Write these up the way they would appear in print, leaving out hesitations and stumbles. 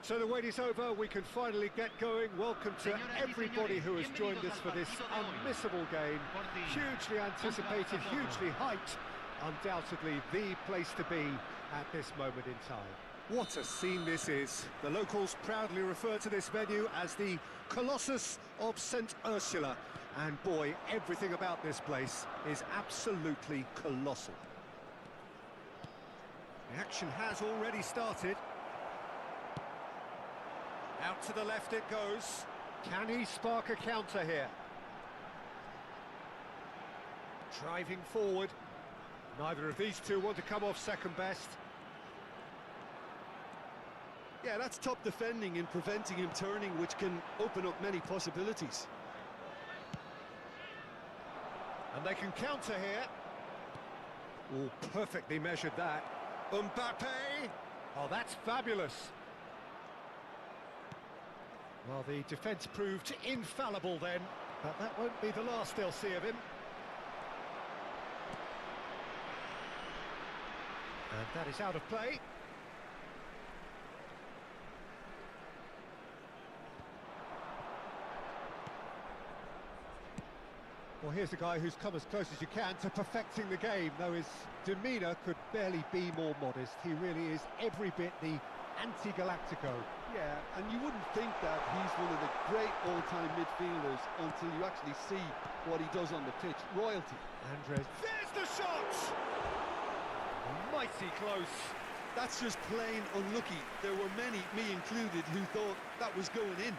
So the wait is over, we can finally get going. Welcome to everybody who has joined us for this unmissable game. Hugely anticipated, hugely hyped. Undoubtedly the place to be at this moment in time. What a scene this is. The locals proudly refer to this venue as the Colossus of St. Ursula. And boy, everything about this place is absolutely colossal. The action has already started. Out to the left it goes. Can he spark a counter here? Driving forward. Neither of these two want to come off second best. Yeah, that's top defending and preventing him turning, which can open up many possibilities. And they can counter here. Oh, perfectly measured that. Mbappe! Oh, that's fabulous. Well, the defence proved infallible then, but that won't be the last they'll see of him. And that is out of play. Well, here's a guy who's come as close as you can to perfecting the game, though his demeanour could barely be more modest. He really is every bit the anti-Galactico. Yeah, and you wouldn't think that he's one of the great all-time midfielders until you actually see what he does on the pitch. Royalty. Andres. There's the shot! Mighty close. That's just plain unlucky. There were many, me included, who thought that was going in.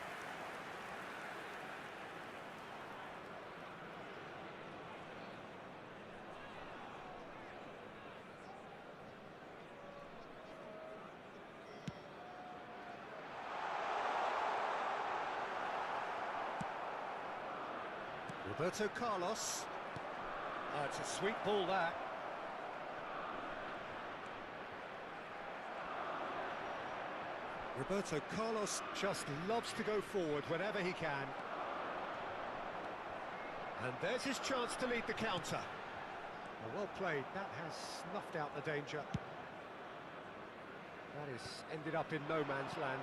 Roberto Carlos. Oh, it's a sweet ball, that. Roberto Carlos just loves to go forward whenever he can. And there's his chance to lead the counter. Well played, that has snuffed out the danger. That is ended up in no man's land.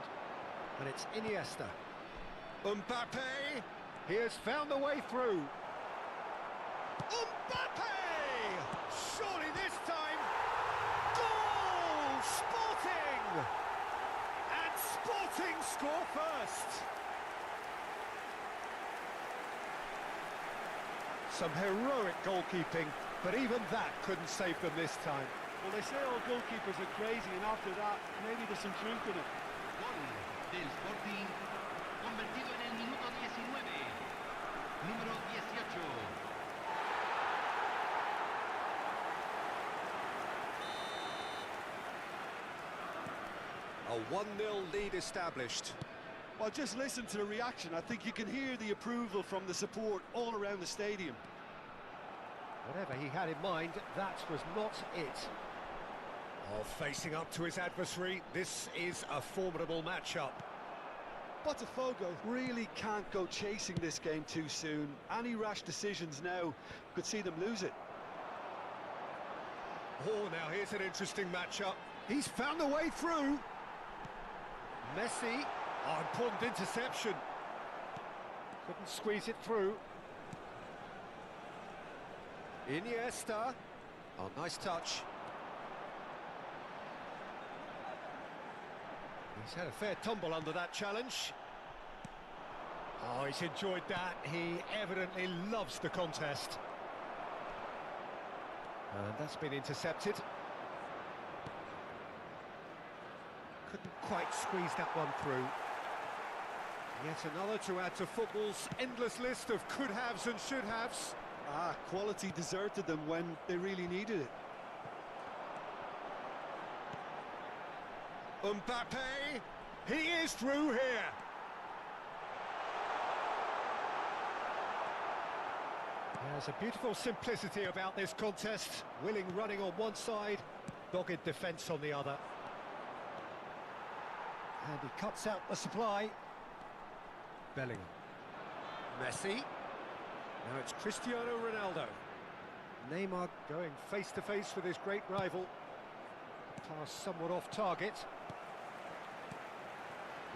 And it's Iniesta. Mbappe! He has found the way through. Mbappe! Surely this time. Goal! Sporting! And Sporting score first. Some heroic goalkeeping, but even that couldn't save them this time. Well, they say all goalkeepers are crazy, and after that, maybe there's some truth in it. Gol del Sporting, convertido en el minuto 19. Número 18. A 1-0 lead established. Well, just listen to the reaction. I think you can hear the approval from the support all around the stadium. Whatever he had in mind, that was not it. Oh, facing up to his adversary, this is a formidable matchup. Botafogo really can't go chasing this game too soon. Any rash decisions now could see them lose it. Oh, now here's an interesting matchup. He's found a way through. Messi. Oh, important interception. Couldn't squeeze it through. Iniesta. Oh, nice touch. He's had a fair tumble under that challenge. Oh, he's enjoyed that. He evidently loves the contest. And that's been intercepted. Couldn't quite squeeze that one through. Yet another to add to football's endless list of could-haves and should-haves. Ah, quality deserted them when they really needed it. Mbappe, he is through here. There's a beautiful simplicity about this contest. Willing running on one side, dogged defence on the other. And he cuts out the supply. Bellingham. Messi. Now it's Cristiano Ronaldo. Neymar going face-to-face with his great rival. Pass somewhat off target.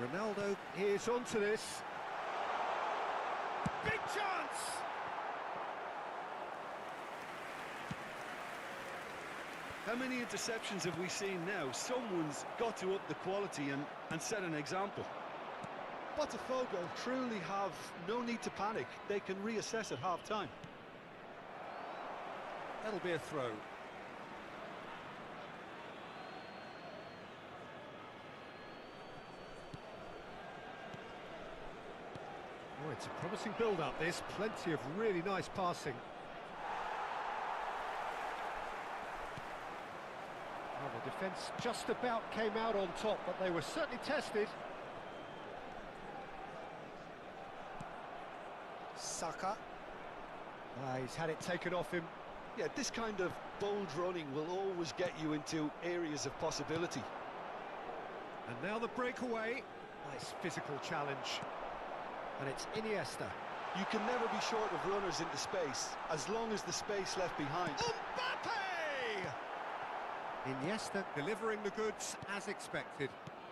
Ronaldo is onto this. Big chance! How many interceptions have we seen now? Someone's got to up the quality and set an example. Botafogo truly have no need to panic. They can reassess at half-time. That'll be a throw. Oh, it's a promising build-up, this. Plenty of really nice passing. Well, the defence just about came out on top, but they were certainly tested. Saka. He's had it taken off him. Yeah, this kind of bold running will always get you into areas of possibility. And now the breakaway. Nice physical challenge. And it's Iniesta. You can never be short of runners into space, as long as the space left behind. Mbappe! Iniesta delivering the goods as expected.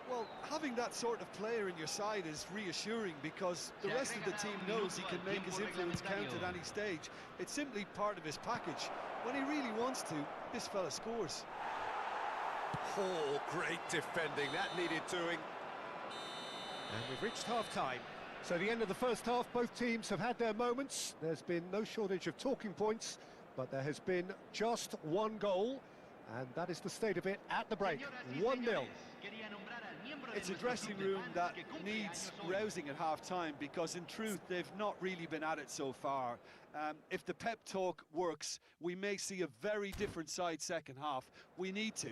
Well, having that sort of player in your side is reassuring because the rest of the team knows he can make his influence count at any stage. It's simply part of his package. When he really wants to, this fella scores. Oh, great defending. That needed doing. And we've reached half-time. So the end of the first half, both teams have had their moments. There's been no shortage of talking points, but there has been just one goal, and that is the state of it at the break. 1-0. It's a dressing room that needs rousing at half-time because, in truth, they've not really been at it so far. If the pep talk works, we may see a very different side second half. We need to.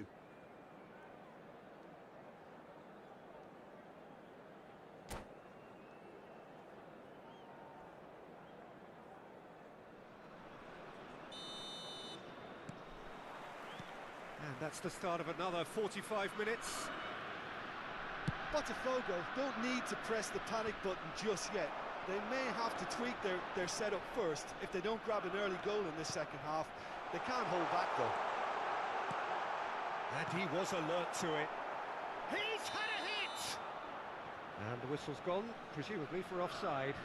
And that's the start of another 45 minutes. Botafogo don't need to press the panic button just yet. They may have to tweak their setup first. If they don't grab an early goal in this second half, they can't hold back though. And he was alert to it. He's had a hit! And the whistle's gone, presumably for offside.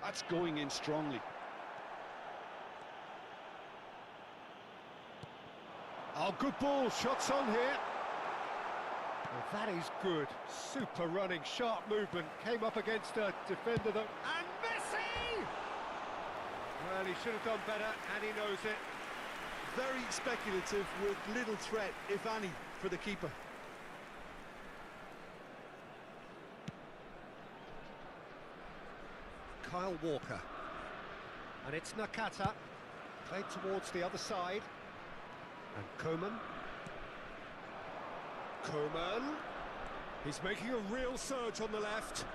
That's going in strongly. Oh, good ball, shots on here. Well, that is good. Super running, sharp movement. Came up against a defender that... And Messi! Well, he should have done better, and he knows it. Very speculative with little threat, if any, for the keeper. Kyle Walker. And it's Nakata. Played towards the other side. And Koeman. He's making a real surge on the left.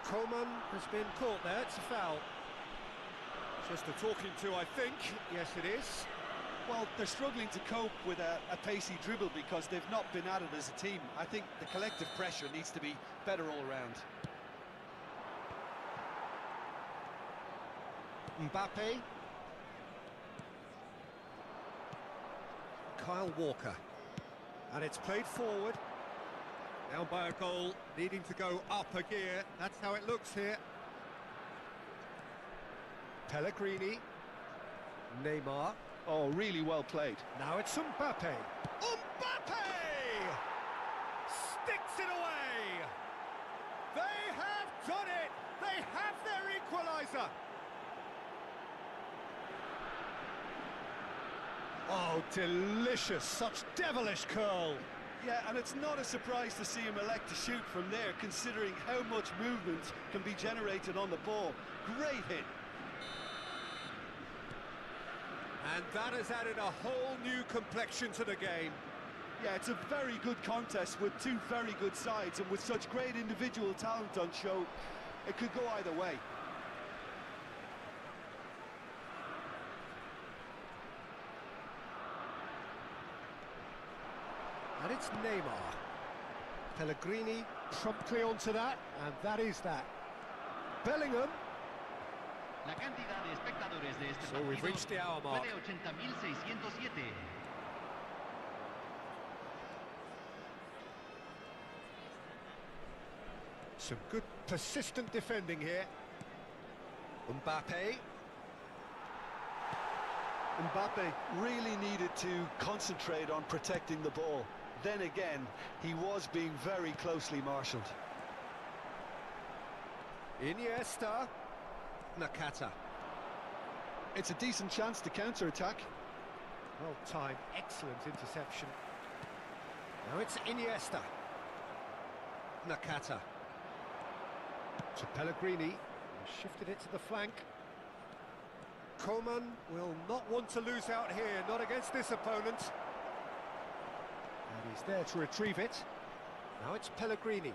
Koeman has been caught there. It's a foul. Just a talking to, I think. Yes, it is. Well, they're struggling to cope with a pacey dribble because they've not been at it as a team. I think the collective pressure needs to be better all around. Mbappe. Kyle Walker. And it's played forward. Down by a goal, needing to go up a gear. That's how it looks here. Pellegrini. Neymar. Oh, really well played. Now it's Mbappe. Mbappe! Sticks it away! They have done it! They have their equaliser! Oh, delicious, such devilish curl. Yeah, and it's not a surprise to see him elect to shoot from there, considering how much movement can be generated on the ball. Great hit. And that has added a whole new complexion to the game. Yeah, it's a very good contest with two very good sides, and with such great individual talent on show, it could go either way. It's Neymar. Pellegrini promptly onto that, and that is that. Bellingham. La cantidad de espectadores de este So we've reached the hour mark. fue de 80.607. Some good persistent defending here. Mbappe. Mbappe really needed to concentrate on protecting the ball. Then again, he was being very closely marshalled. Iniesta. Nakata. It's a decent chance to counter-attack. Well timed, excellent interception. Now it's Iniesta. Nakata. To Pellegrini, who shifted it to the flank. Coman will not want to lose out here, not against this opponent. And he's there to retrieve it. Now it's Pellegrini.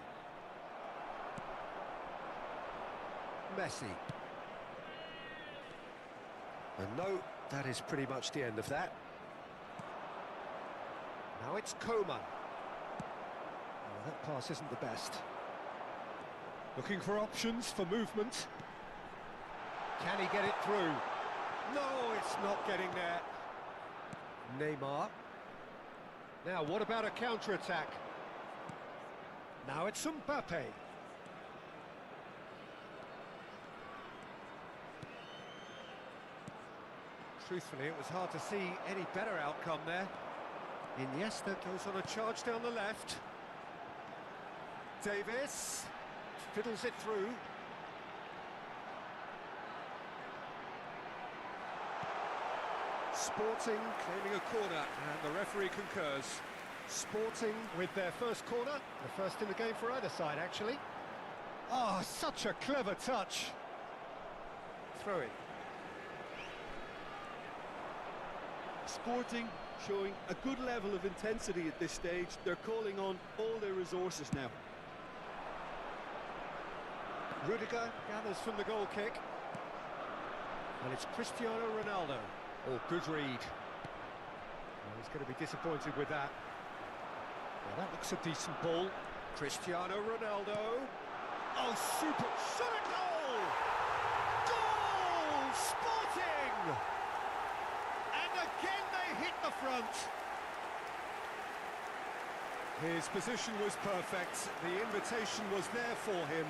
Messi. And no, that is pretty much the end of that. Now it's Coman. Well, that pass isn't the best. Looking for options for movement. Can he get it through? No, it's not getting there. Neymar. Now, what about a counter-attack? Now it's Mbappe. Truthfully, it was hard to see any better outcome there. Iniesta goes on a charge down the left. Davis fiddles it through. Sporting claiming a corner, and the referee concurs. Sporting with their first corner, the first in the game for either side, actually. Oh, such a clever touch. Throw it. Sporting showing a good level of intensity at this stage. They're calling on all their resources now. Rudiger gathers from the goal kick. And it's Cristiano Ronaldo. Oh, good read. Well, he's going to be disappointed with that. Well, that looks a decent ball. Cristiano Ronaldo. Oh, super shot at goal! Goal! Sporting! And again they hit the front. His position was perfect, the invitation was there for him,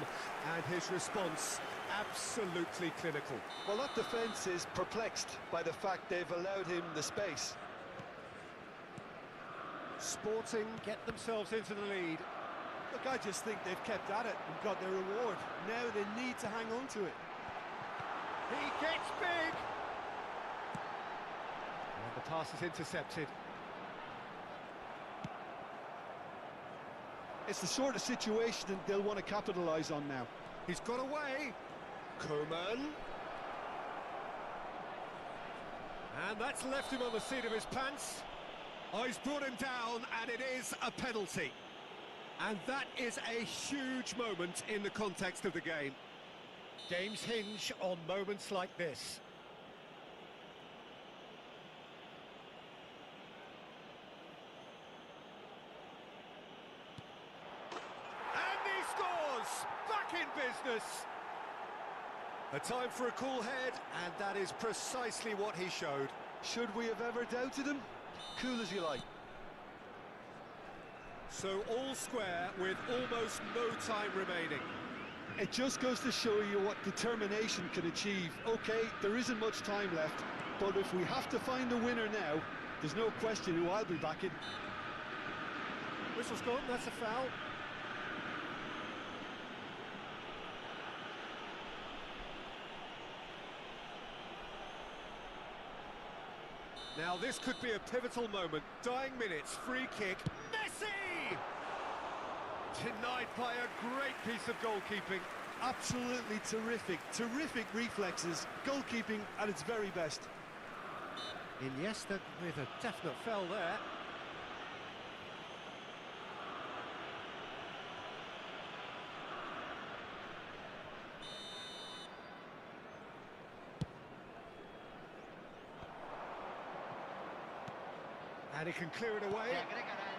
and his response absolutely clinical. Well, that defence is perplexed by the fact they've allowed him the space. Sporting get themselves into the lead. Look, I just think they've kept at it and got their reward. Now they need to hang on to it. He gets big! And the pass is intercepted. It's the sort of situation that they'll want to capitalise on now. He's got away. Coman. And that's left him on the seat of his pants. Oh, he's brought him down, and it is a penalty. And that is a huge moment in the context of the game. Games hinge on moments like this. Back in business. A time for a cool head, and that is precisely what he showed. Should we have ever doubted him? Cool as you like. So all square with almost no time remaining. It just goes to show you what determination can achieve. Okay, there isn't much time left, but if we have to find a winner now, there's no question who I'll be backing. Whistle's gone, that's a foul. Now this could be a pivotal moment. Dying minutes, free kick. Messi! Denied by a great piece of goalkeeping. Absolutely terrific, terrific reflexes. Goalkeeping at its very best. Iniesta with a definite foul there. And he can clear it away. Se agregará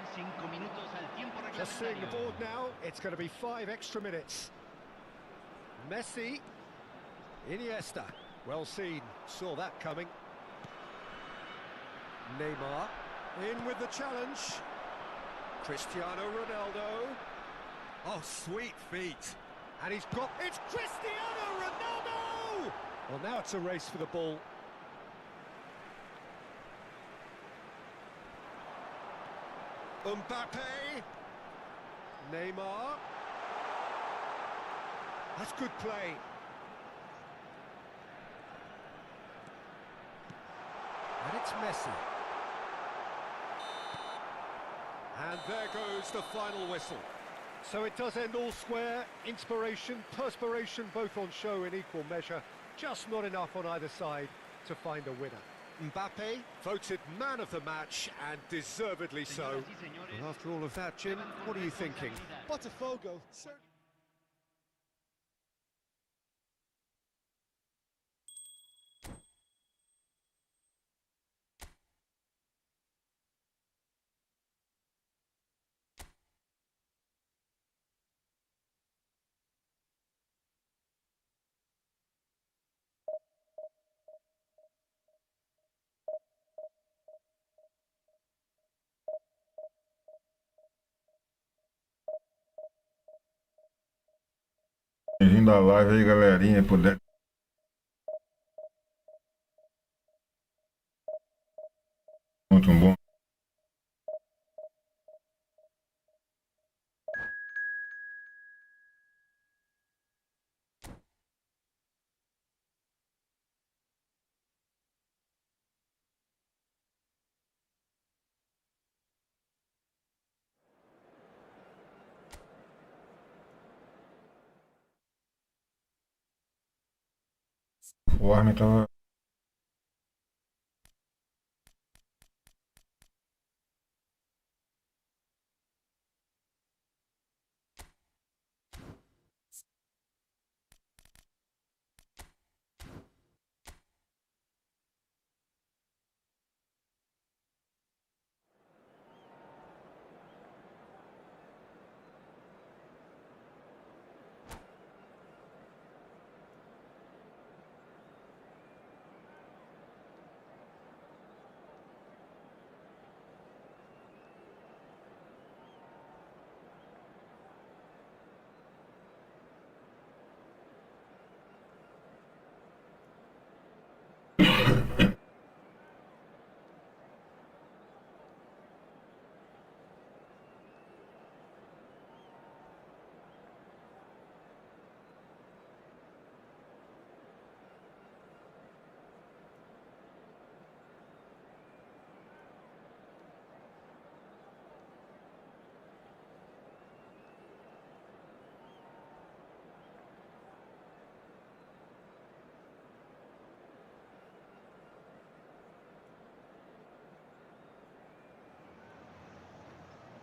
Just seeing the board now, it's going to be 5 extra minutes. Messi, Iniesta, well seen, saw that coming. Neymar, in with the challenge. Cristiano Ronaldo. Oh, sweet feet. And he's got... It's Cristiano Ronaldo! Well, now it's a race for the ball. Mbappe. Neymar. That's good play. And it's Messi. And there goes the final whistle. So it does end all square. Inspiration, perspiration, both on show in equal measure. Just not enough on either side to find a winner. Mbappe voted man of the match, and deservedly so. Well, after all of that, Jim, what are you thinking? Botafogo, certainly. Bem-vindo à live aí, galerinha. Puder. Muito bom. O árbitro tava.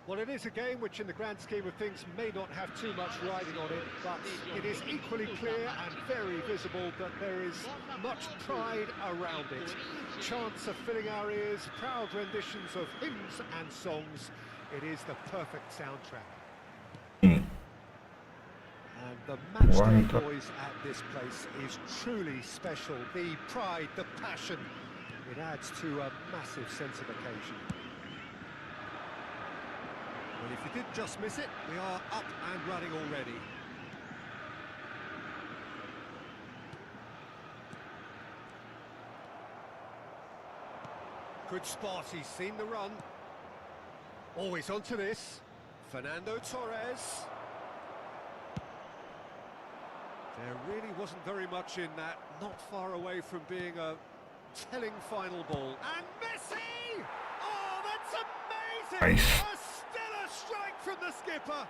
Well, it is a game which, in the grand scheme of things, may not have too much riding on it, but it is equally clear and very visible that there is much pride around it. Chants are filling our ears, proud renditions of hymns and songs. It is the perfect soundtrack. And the matchday noise at this place is truly special. The pride, the passion, it adds to a massive sense of occasion. Well, if you did just miss it, we are up and running already. Good spot, he's seen the run. Always onto this. Fernando Torres. There really wasn't very much in that, not far away from being a telling final ball. And Messi! Oh, that's amazing! Nice. Strike from the skipper.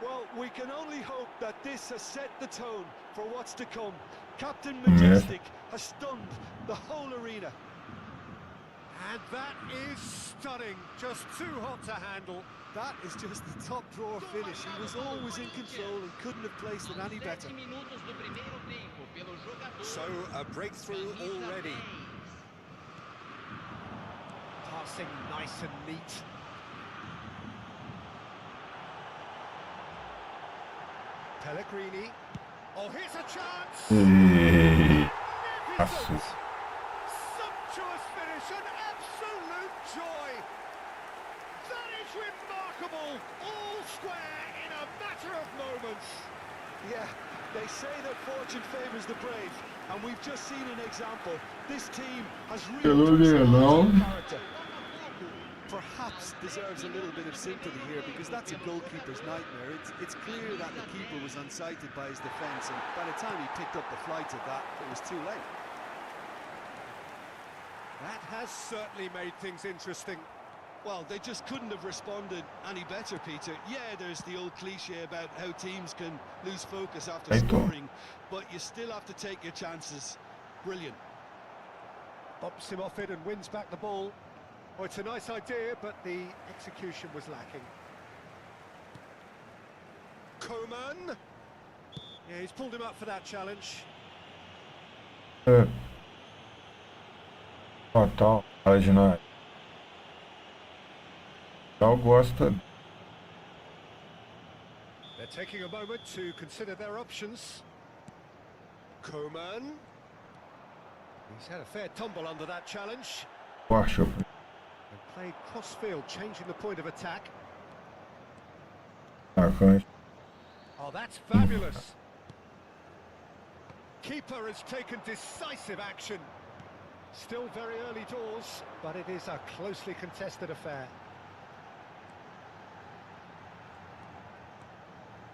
Well, we can only hope that this has set the tone for what's to come. Captain Majestic has stunned the whole arena. And that is stunning, just too hot to handle. That is just the top drawer finish. He was always in control and couldn't have placed it any better. So, a breakthrough already. Passing nice and neat. Pellegrini. Oh, here's a chance! E... Magnificent! Sumptuous finish, an absolute joy! That is remarkable! All square in a matter of moments! Yeah, they say that fortune favours the brave, and we've just seen an example. This team has really character. Perhaps deserves a little bit of sympathy here, because that's a goalkeeper's nightmare. It's clear that the keeper was unsighted by his defence, and by the time he picked up the flight of that, it was too late. That has certainly made things interesting. Well, they just couldn't have responded any better, Peter. Yeah, there's the old cliche about how teams can lose focus after scoring, but you still have to take your chances. Brilliant. Bumps him off it and wins back the ball. Oh, it's a nice idea, but the execution was lacking. Coman. Yeah, he's pulled him up for that challenge. Total, original. Gosta. They're taking a moment to consider their options. Coman. He's had a fair tumble under that challenge. Poxa, And played cross-field, changing the point of attack. atacante. Oh, that's fabulous. Keeper has taken decisive action. Still very early doors, but it is a closely contested affair.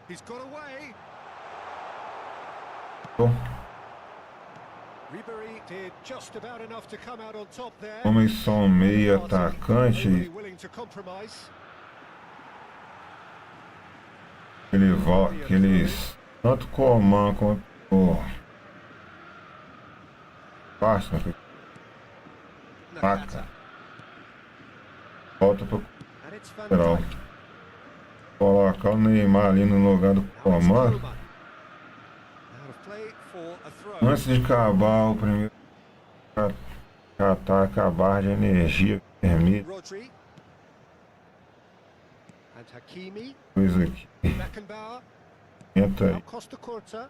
He's got away. Ribery did just about enough to come out on top there. Homens são meio Really atacante. willing to compromise. Aqueles. Tanto Coman quanto o. Passa. Paca. Volta pro And it's Van lateral. Dijk. Colocar o Neymar ali no lugar do Now it's Coman. Coman. Out of play for a throw. Antes de acabar o primeiro. Já tá acabar de energia vermelha. Rodri. And Hakimi. Coisa aqui. Beckenbauer. Entra Now aí. Costa Curta.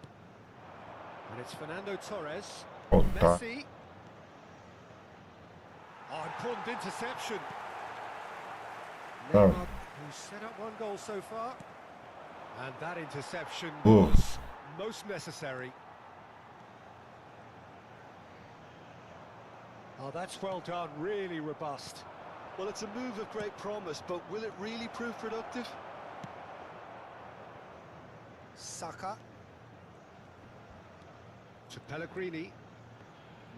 And it's Fernando Torres. Voltar. Messi. Oh, important interception. Oh. Neymar, who's set up one goal so far. And that interception Oh. was most necessary. Oh, that's well done, really robust. Well, it's a move of great promise, but will it really prove productive? Saka. To Pellegrini.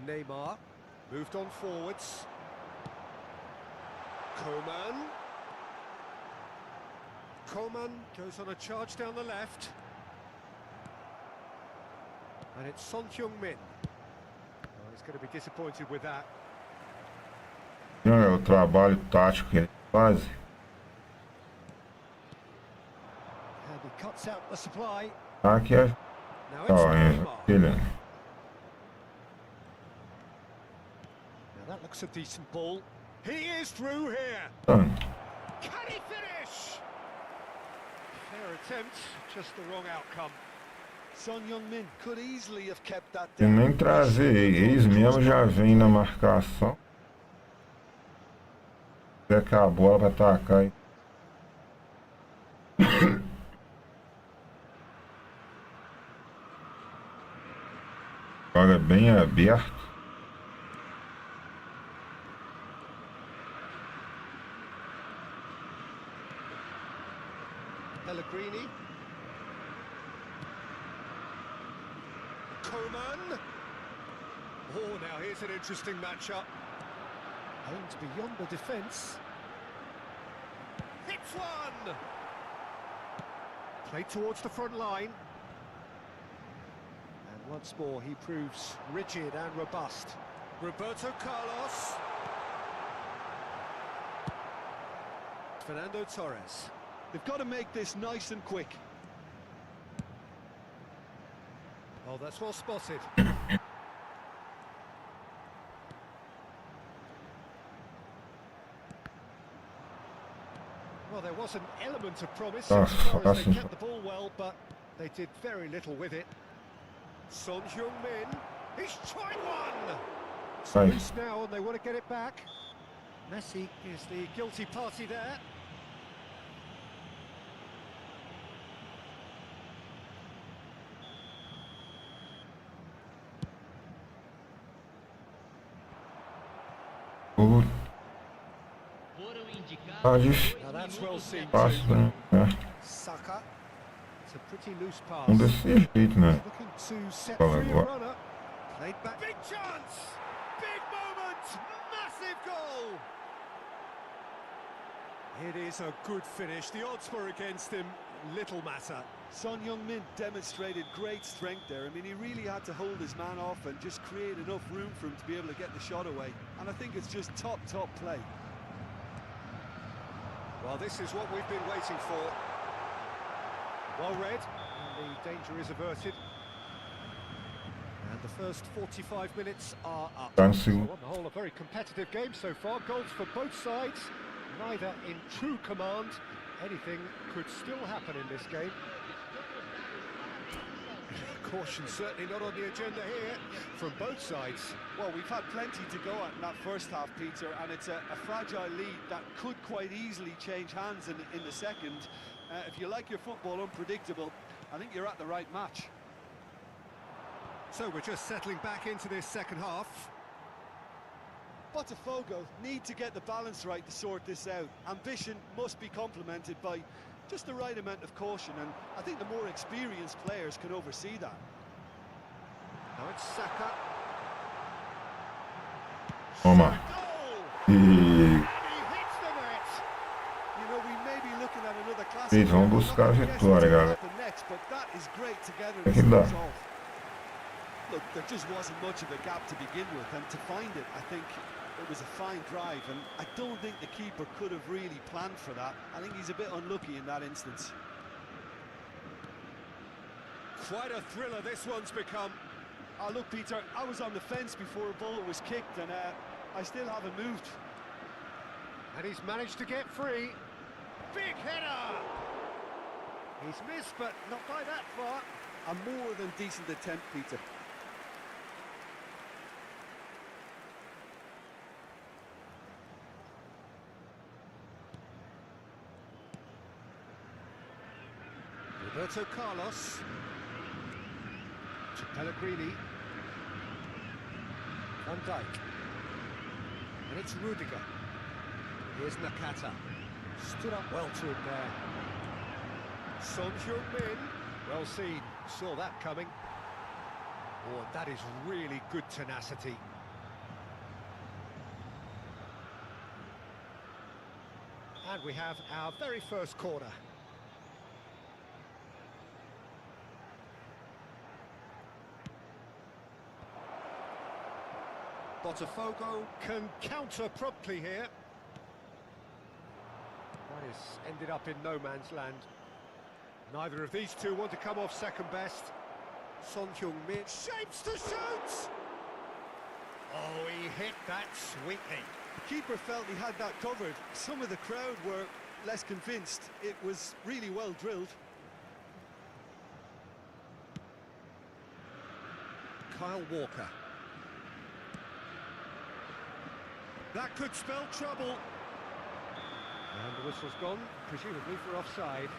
Neymar. Moved on forwards. Coman. Coman goes on a charge down the left. And it's Son Heung-min. Oh, he's going to be disappointed with that. Não, é o trabalho tático que ele faz. And he cuts out the supply. Aqui é. Now it's Ó, Neymar. ele. Now that looks a decent ball. He is through here. Então, Can he finish? Fair attempt, just the wrong outcome. Son Heung-min could easily have kept that e down. nem trazer eles mesmo já vem na marcação. Quer que a bola vai atacar aí. Joga bem aberto. Pellegrini. Coman. Oh, now here's an interesting matchup. Aimed beyond the defence. Hits one! Played towards the front line. And once more he proves rigid and robust. Roberto Carlos. Fernando Torres. They've got to make this nice and quick. Oh, that's well spotted. Well, there was an element of promise Ah, as far as they awesome. kept the ball well, but They did very little with it. Son Heung-min, he's tried one! It's Right. loose now and they want to get it back. Messi is the guilty party there. Gol. Tá Now that's well seen fácil, too. né? É. Saka. It's a pretty loose pass. Não desse jeito, né? Looking to set Fala free a agora. runner. Played back. Big chance! Big moment! Massive goal! It is a good finish. The odds were against him. Little matter. Son Heung-min demonstrated great strength there. I mean, he really had to hold his man off and just create enough room for him to be able to get the shot away. And I think it's just top play. Well, this is what we've been waiting for. Well read, and the danger is averted. And the first 45 minutes are up. So on the whole, a very competitive game so far. Goals for both sides, neither in true command. Anything could still happen in this game. Caution certainly not on the agenda here from both sides. Well, we've had plenty to go at in that first half, Peter, and it's a fragile lead that could quite easily change hands in the second. If you like your football unpredictable, I think you're at the right match. So we're just settling back into this second half. Botafogo need to get the balance right to sort this out. Ambition must be complemented by just the right amount of caution, and I think the more experienced players can oversee that. Now it's Saka. Toma. Goal! E And he hits the net! You know, we may be looking at another classic. eles vão buscar a vitória, galera. Next, but that is great together. É que dá. Look, there just wasn't much of a gap to begin with, and to find it, I think it was a fine drive, and I don't think the keeper could have really planned for that. I think he's a bit unlucky in that instance. Quite a thriller this one's become. Oh, look, Peter, I was on the fence before a ball was kicked, and I still haven't moved. And he's managed to get free. Big header! He's missed, but not by that far. A more than decent attempt, Peter. Roberto Carlos. To Pellegrini. Van Dijk. And it's Rudiger. Here's Nakata. Stood up well to him there. Son Heung-min. Well seen. Saw that coming. Oh, that is really good tenacity. And we have our very first corner. Botafogo can counter promptly here. That has ended up in no man's land. Neither of these two want to come off second best. Son Heung-min shapes to shoot! Oh, he hit that sweetly. The keeper felt he had that covered. Some of the crowd were less convinced. It was really well drilled. Kyle Walker. That could spell trouble. And the whistle's gone, presumably for offside.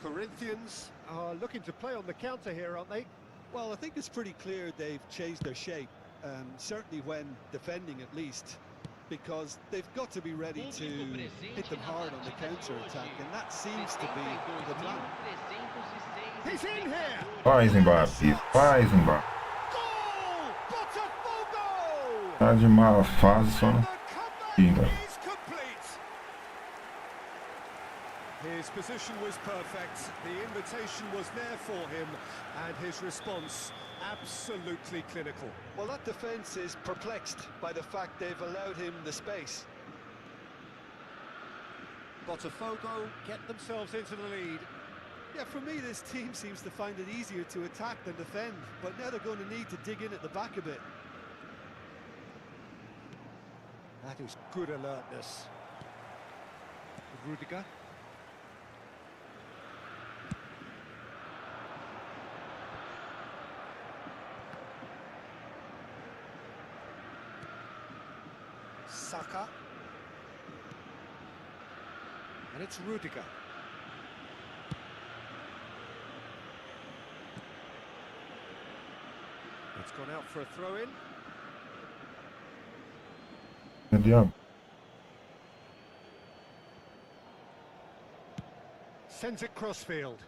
Corinthians are looking to play on the counter here, aren't they? Well, I think it's pretty clear they've changed their shape, certainly when defending at least, because they've got to be ready to hit them hard on the counter-attack, and that seems to be the plan. He's in here! Faz Mbappé, faz Mbappé. Goal! Botafogo! Tá de má fase só no fim, cara. Is complete. His position was perfect, the invitation was there for him, and his response absolutely clinical. Well, that defence is perplexed by the fact they've allowed him the space. Botafogo get themselves into the lead. Yeah, for me, this team seems to find it easier to attack than defend, but now they're going to need to dig in at the back a bit. That is good alertness. Rudiger. Saka. And it's Rudiger. It's gone out for a throw-in. Entendeu? Sends it crossfield.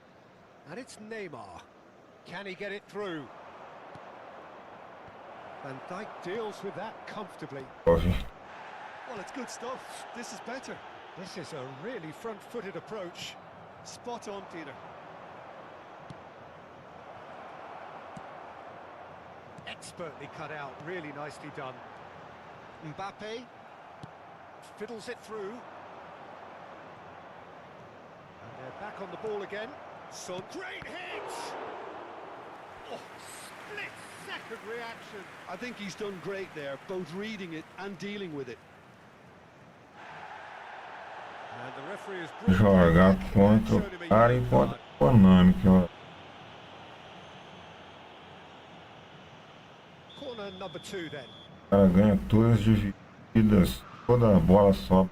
And it's Neymar. Can he get it through? Van Dijk deals with that comfortably. Well, it's good stuff. This is better. This is a really front-footed approach. Spot on, Peter. Expertly cut out, really nicely done. Mbappe fiddles it through. And they're back on the ball again. Son, great hit! Oh, split-second reaction. I think he's done great there, both reading it and dealing with it. And the referee has brought Jogar it back and contra shown o him a cara yellow enquanto card. o Konami, que eu... Corner number 2 then. O cara ganha todas as divididas, toda a bola sobe.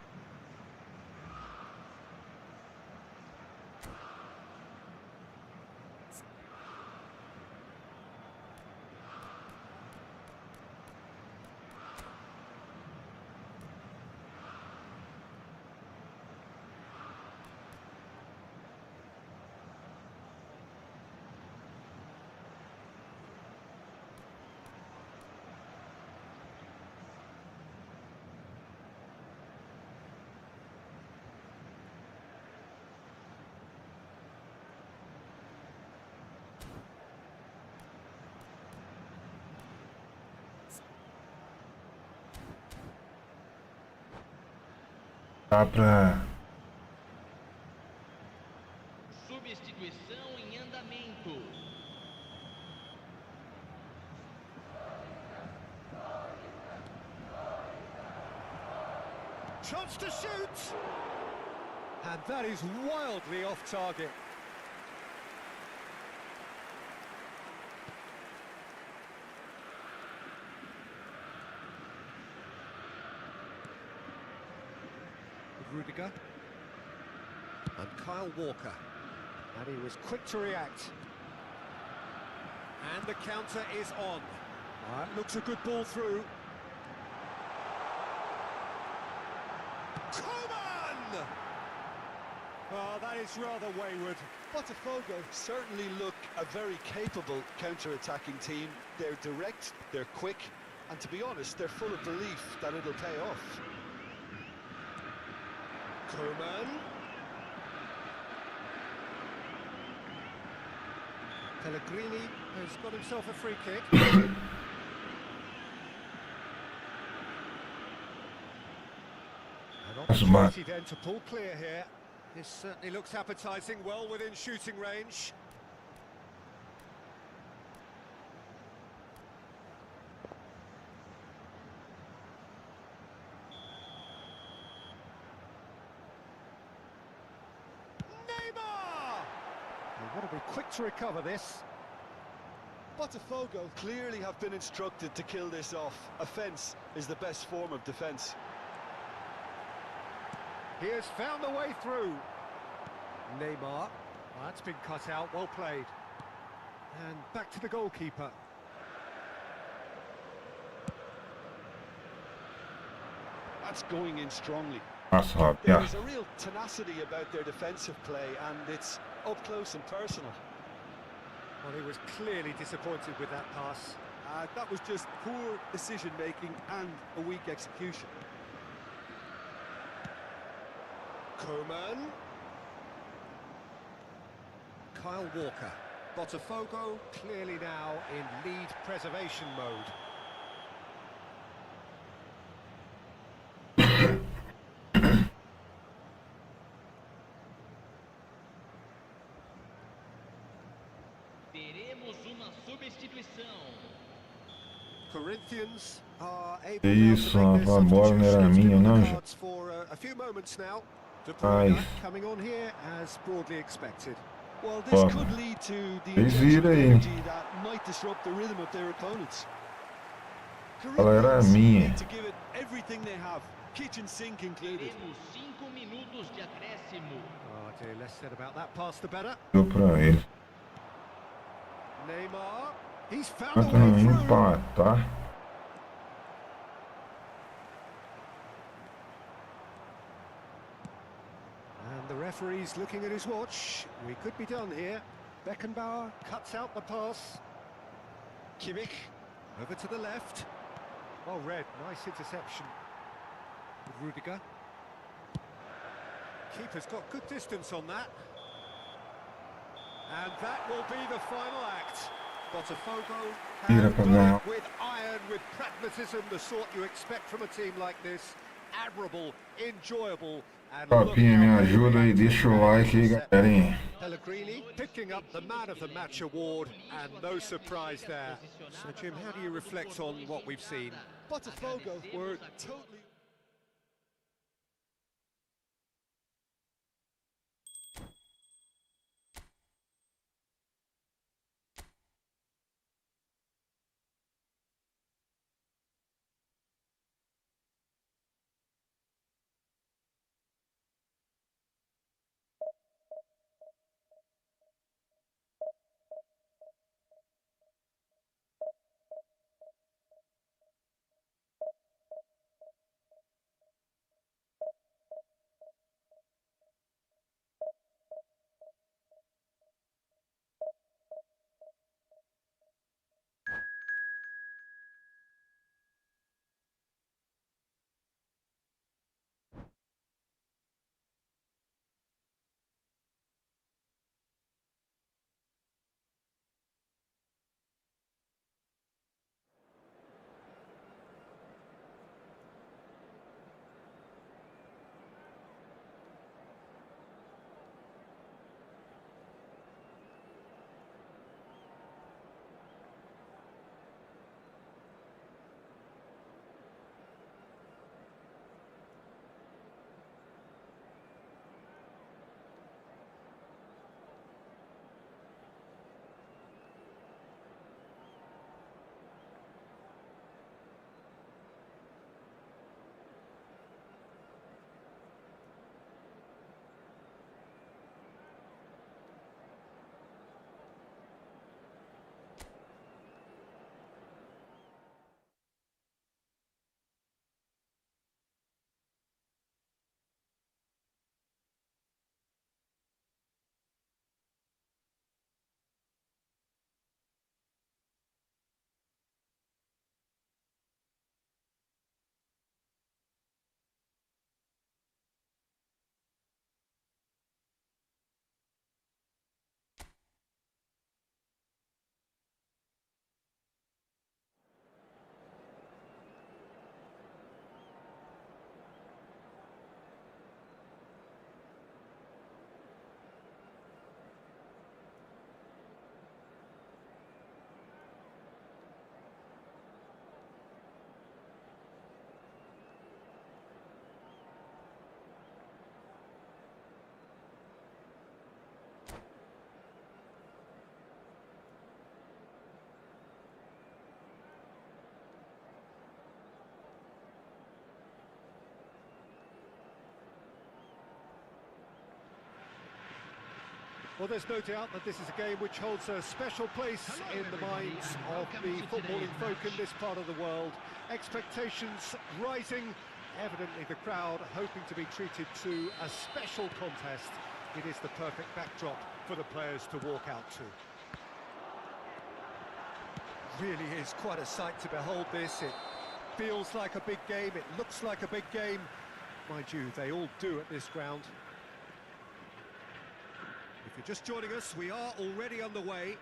Dá pra... Substituição em andamento. Chance to shoot! And that is wildly off target. Rudiger. And Kyle Walker. And he was quick to react. And the counter is on. That looks a good ball through. Coman! Oh, that is rather wayward. Botafogo certainly look a very capable counter-attacking team. They're direct, they're quick, and to be honest, they're full of belief that it'll pay off. Coman. Pellegrini has got himself a free kick. An opportunity then to pull clear here. This certainly looks appetising, well within shooting range. They've got to be quick to recover this. Botafogo clearly have been instructed to kill this off. Offence is the best form of defence. He has found the way through. Neymar. That's been cut out, well played. And back to the goalkeeper. That's going in strongly. That's hard, There yeah. is a real tenacity about their defensive play, and it's up close and personal. Well, he was clearly disappointed with that pass. That was just poor decision-making and a weak execution. Coman. Kyle Walker. Botafogo clearly now in lead preservation mode. Corinthians are able Que now isso, to make their a bola não era substitutions minha, on the não, gente. cards for a few moments now. Ai. Vetera coming on here as broadly expected. Well, this could lead to the Eles injection of viram aí. energy that might disrupt the rhythm of their opponents. Ela era Corinthians minha. need to give it everything they have, kitchen sink included. Oh dear, less said about that pass the better. Deu pra ele. Neymar, he's found a Tenta way não through. empatar. And the referee's looking at his watch. We could be done here. Beckenbauer cuts out the pass. Kimmich over to the left. Oh, Red, nice interception. Rudiger. Keeper's got good distance on that. And that will be the final act. Botafogo have done it with iron, with pragmatism, the sort you expect from a team like this. Admirable, enjoyable, and Papinha, me ajuda aí, deixa o like aí, galerinha. Pellegrini picking up the Man of the Match award, and no surprise there. So, Jim, how do you reflect on what we've seen? Botafogo were totally... Well, there's no doubt that this is a game which holds a special place in the minds of the footballing folk in this part of the world. Expectations rising, evidently the crowd hoping to be treated to a special contest. It is the perfect backdrop for the players to walk out to. Really is quite a sight to behold this. It feels like a big game, it looks like a big game. Mind you, they all do at this ground. If you're just joining us, we are already on the way.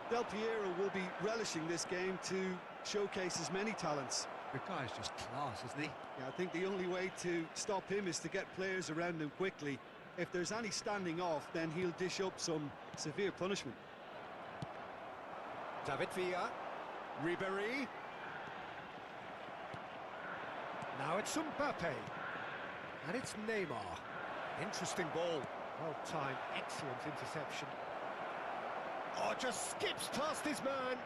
Del Piero will be relishing this game to showcases many talents. The guy's just class, isn't he? Yeah, I think the only way to stop him is to get players around him quickly. If there's any standing off, then he'll dish up some severe punishment. David Villa. Ribéry. Now it's Mbappe. And it's Neymar. Interesting ball. Well timed, excellent interception. Oh, just skips past his man.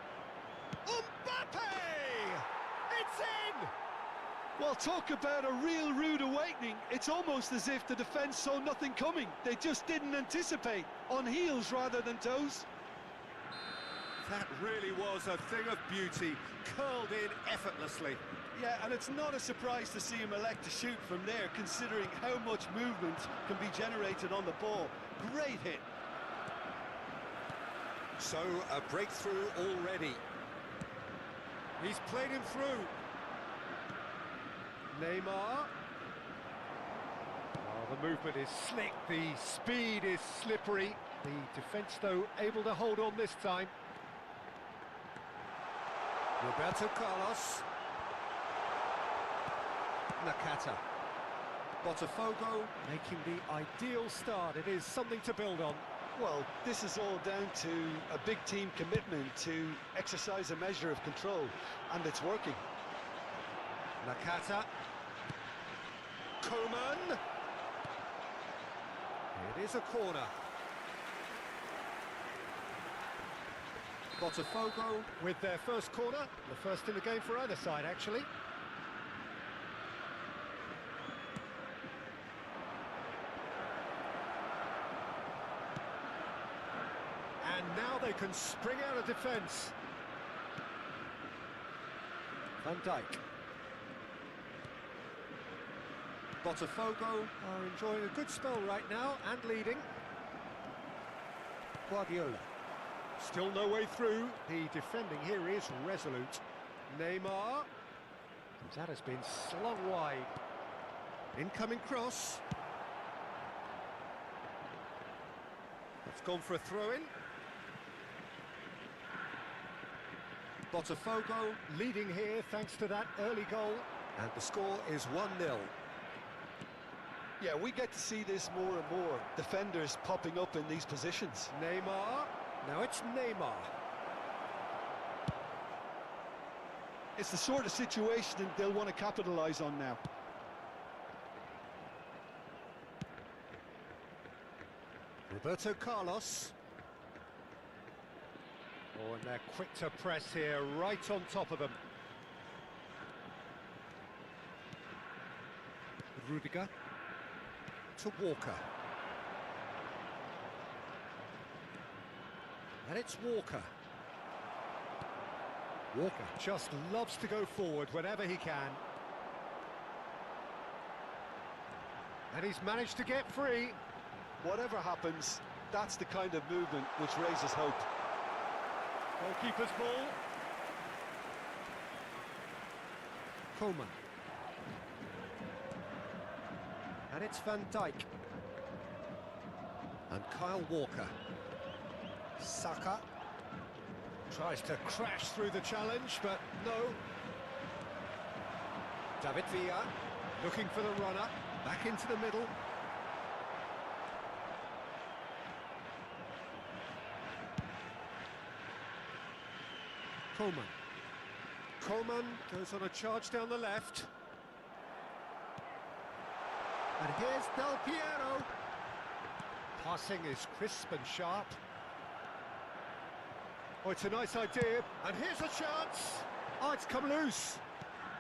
Mbappe! It's in! Well, talk about a real rude awakening. It's almost as if the defence saw nothing coming. They just didn't anticipate. On heels rather than toes. That really was a thing of beauty, curled in effortlessly. Yeah, and it's not a surprise to see him elect to shoot from there, considering how much movement can be generated on the ball. Great hit. So, a breakthrough already. He's played him through. Neymar. Oh, the movement is slick, the speed is slippery. The defence, though, able to hold on this time. Roberto Carlos. Nakata. Botafogo making the ideal start. It is something to build on. Well, this is all down to a big team commitment to exercise a measure of control, and it's working. Nakata. Coman. It is a corner. Botafogo with their first corner, the first in the game for either side, actually. And now they can spring out of defence. Van Dijk. Botafogo are enjoying a good spell right now and leading. Guardiola. Still no way through. The defending here is resolute. Neymar. And that has been slung wide. Incoming cross. It's gone for a throw-in. Botafogo leading here thanks to that early goal. And the score is 1-0. Yeah, we get to see this more and more. Defenders popping up in these positions. Neymar. Now it's Neymar. It's the sort of situation that they'll want to capitalise on now. Roberto Carlos. Oh, and they're quick to press here, right on top of them. Rudiger to Walker. And it's Walker. Walker just loves to go forward whenever he can. And he's managed to get free. Whatever happens, that's the kind of movement which raises hope. Goalkeeper's ball. Coman. And it's Van Dijk. And Kyle Walker. Saka. Tries to crash through the challenge, but no. David Villa. Looking for the runner. Back into the middle. Coman. Coman goes on a charge down the left. And here's Del Piero. Passing is crisp and sharp. Oh, it's a nice idea. And here's a chance. Oh, it's come loose.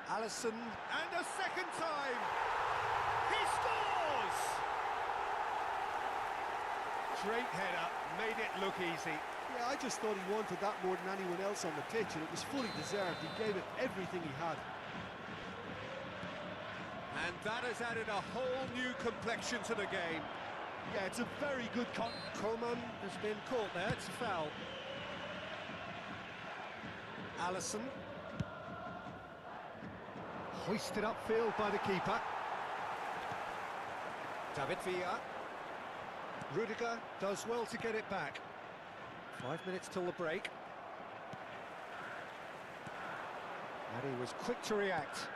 Alisson, and a second time. He scores! Great header, made it look easy. Yeah, I just thought he wanted that more than anyone else on the pitch, and it was fully deserved. He gave it everything he had. And that has added a whole new complexion to the game. Yeah, it's a very good Coman has been caught there, it's a foul. Alisson. Hoisted upfield by the keeper. David Villa. Rudiger does well to get it back. 5 minutes till the break. And he was quick to react.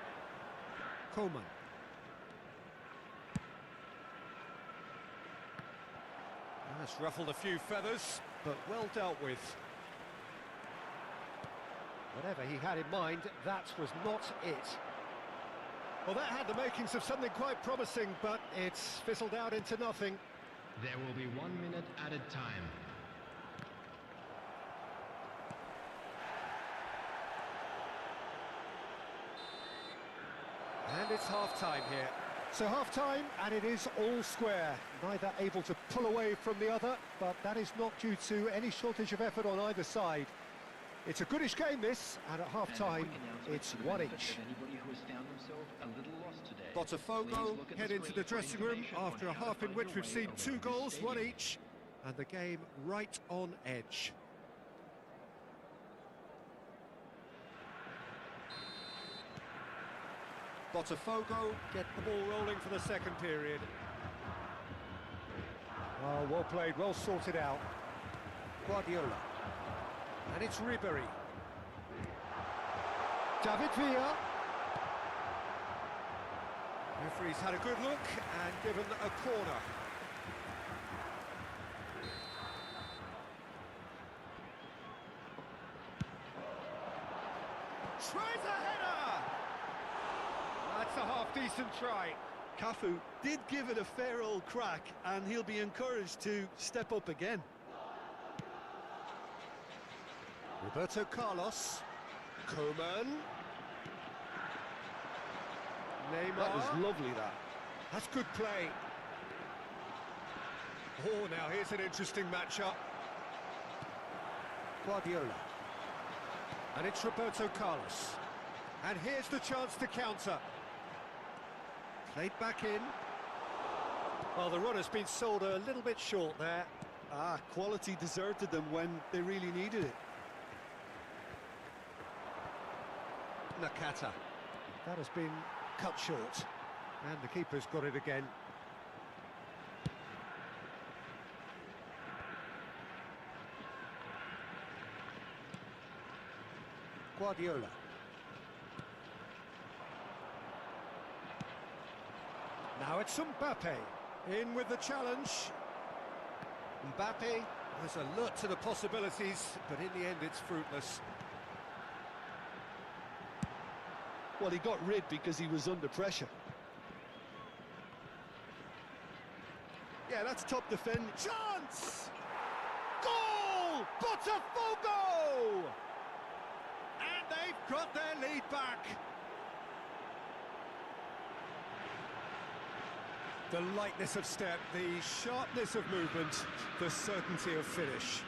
Coleman. That's ruffled a few feathers, but well dealt with. Whatever he had in mind, that was not it. Well, that had the makings of something quite promising, but it's fizzled out into nothing. There will be 1 minute added time. And it's half-time here. So half-time, and it is all square. Neither able to pull away from the other, but that is not due to any shortage of effort on either side. It's a goodish game, this, and at half-time, it's one each. Botafogo head into the dressing room after a half in which we've seen 2 goals, one each, and the game right on edge. Botafogo get the ball rolling for the second period. Oh, well played, well sorted out. Guardiola. And it's Ribery. David Villa. Referee's had a good look and given a corner. Tries a header! That's a half-decent try. Cafu did give it a fair old crack, and he'll be encouraged to step up again. Roberto Carlos. Coleman. Neymar. That was lovely, that. That's good play. Oh, now here's an interesting matchup. Guardiola. And it's Roberto Carlos. And here's the chance to counter. Played back in. Well, the run has been sold a little bit short there. Quality deserted them when they really needed it. Nakata. That has been cut short. And the keeper's got it again. Guardiola. Now it's Mbappe. In with the challenge. Mbappe has alert to the possibilities, but in the end it's fruitless. Well, he got rid because he was under pressure. Yeah, that's top defend. Chance! Goal! Botafogo! And they've got their lead back. The lightness of step, the sharpness of movement, the certainty of finish.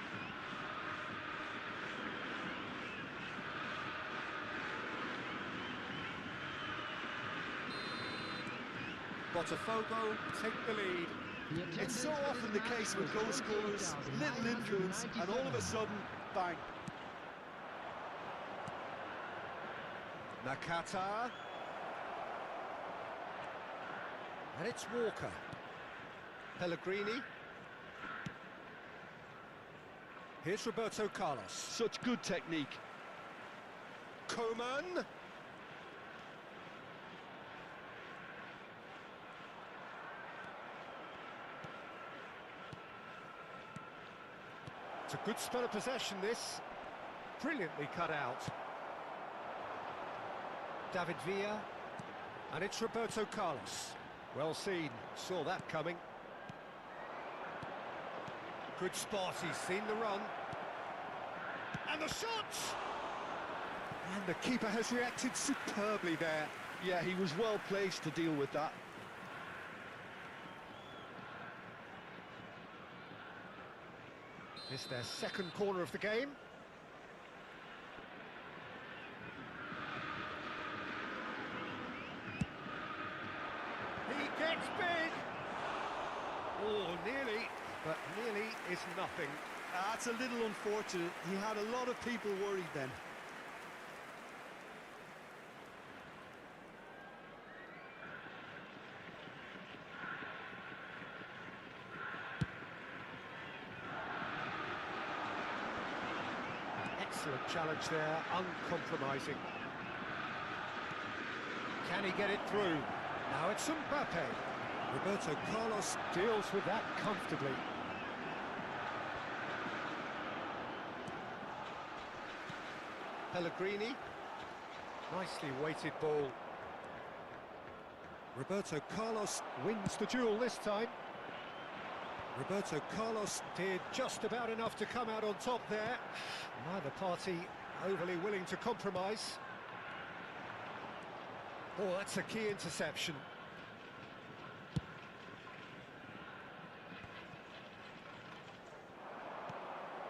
Botafogo take the lead. It's so often the case with goal scorers, little influence, and all of a sudden, bang. Nakata. And it's Walker. Pellegrini. Here's Roberto Carlos. Such good technique. Coleman. It's a good spell of possession, this. Brilliantly cut out. David Villa. And it's Roberto Carlos. Well seen, saw that coming. Good spot, he's seen the run. And the shot! And the keeper has reacted superbly there. Yeah, he was well placed to deal with that. It's their second corner of the game. He gets big! Oh, nearly, but nearly is nothing. That's a little unfortunate. He had a lot of people worried then. Excellent challenge there, uncompromising. Can he get it through? Now it's Mbappe. Roberto Carlos deals with that comfortably. Pellegrini. Nicely weighted ball. Roberto Carlos wins the duel this time. Roberto Carlos did just about enough to come out on top there. Neither party overly willing to compromise. Oh, that's a key interception.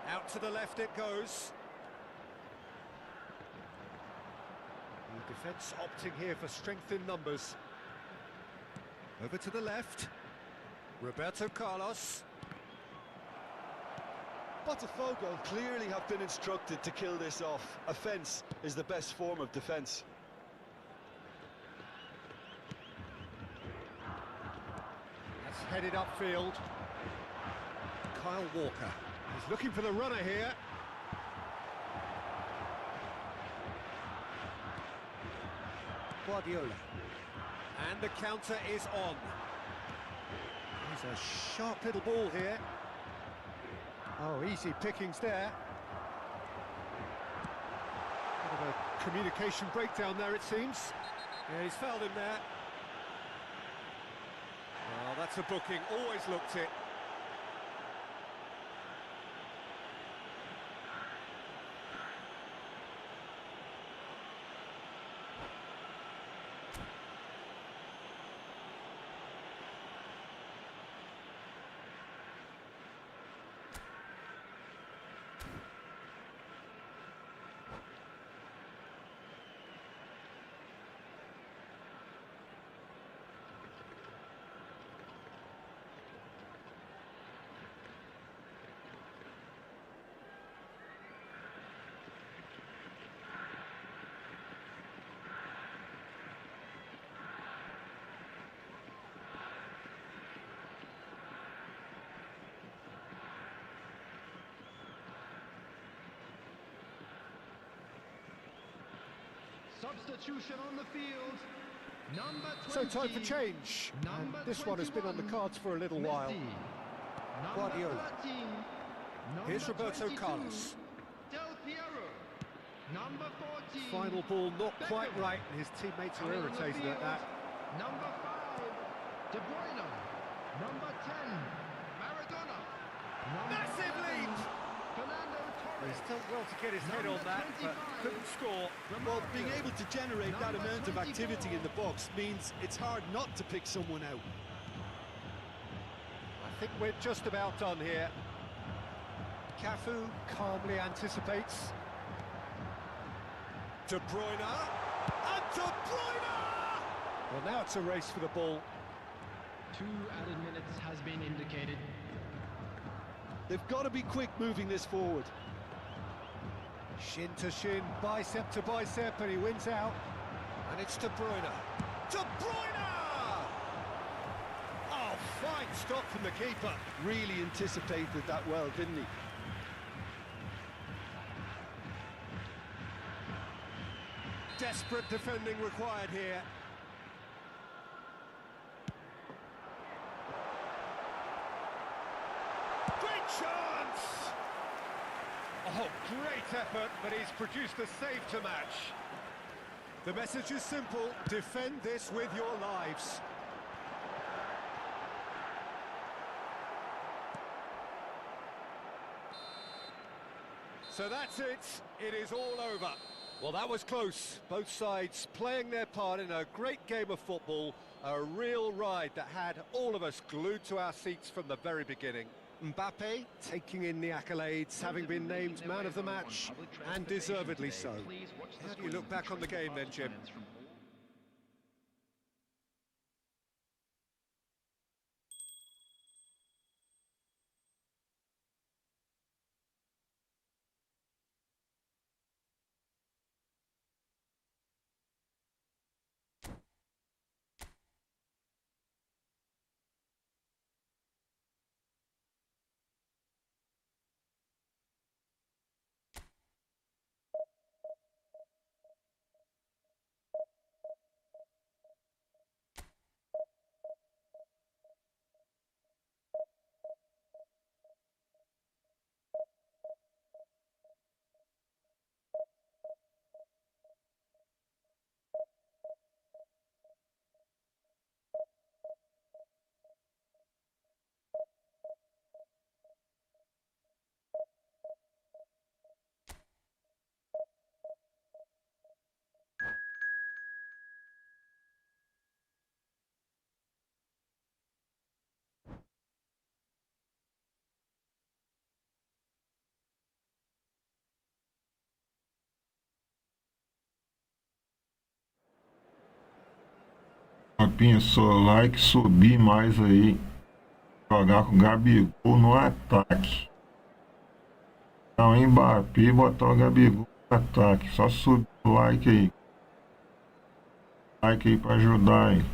Out to the left it goes. The defence opting here for strength in numbers. Over to the left. Roberto Carlos. Botafogo clearly have been instructed to kill this off. Offence is the best form of defence. That's headed upfield. Kyle Walker. He's looking for the runner here. Guardiola. And the counter is on. There's a sharp little ball here. Oh, easy pickings there. Bit of a communication breakdown there, it seems. Yeah, he's fouled him there. Oh, that's a booking. Always looked it. Substitution on the field. Number 20. So time for change. And this one has been on the cards for a little while. Guardiola. Here's Roberto Carlos. Del Piero. Number 14. Final ball not quite right, and his teammates are irritated at that. Number 5. De Bruyne. Number 10. Maradona. Massive lead! Fernando Torres. He's done well to get his head on that, but couldn't score. Well, being able to generate that amount of activity in the box means it's hard not to pick someone out. I think we're just about done here. Cafu calmly anticipates. De Bruyne, and De Bruyne! Well, now it's a race for the ball. 2 added minutes has been indicated. They've got to be quick moving this forward. Shin to shin, bicep to bicep, and he wins out. And it's De Bruyne. De Bruyne! Oh, fine stop from the keeper. Really anticipated that well, didn't he? Desperate defending required here. Great chance! Oh, great effort, but he's produced a save to match. The message is simple: defend this with your lives. So that's it. It is all over. Well, that was close. Both sides playing their part in a great game of football. A real ride that had all of us glued to our seats from the very beginning. Mbappe taking in the accolades, having been named man of the match, and deservedly so. How do you look back on the game then, Jim? pensou lá que subir mais aí, jogar com o Gabigol no ataque. Então, Mbappé e botar o Gabigol no ataque. Só subir o like aí. Like aí pra ajudar aí.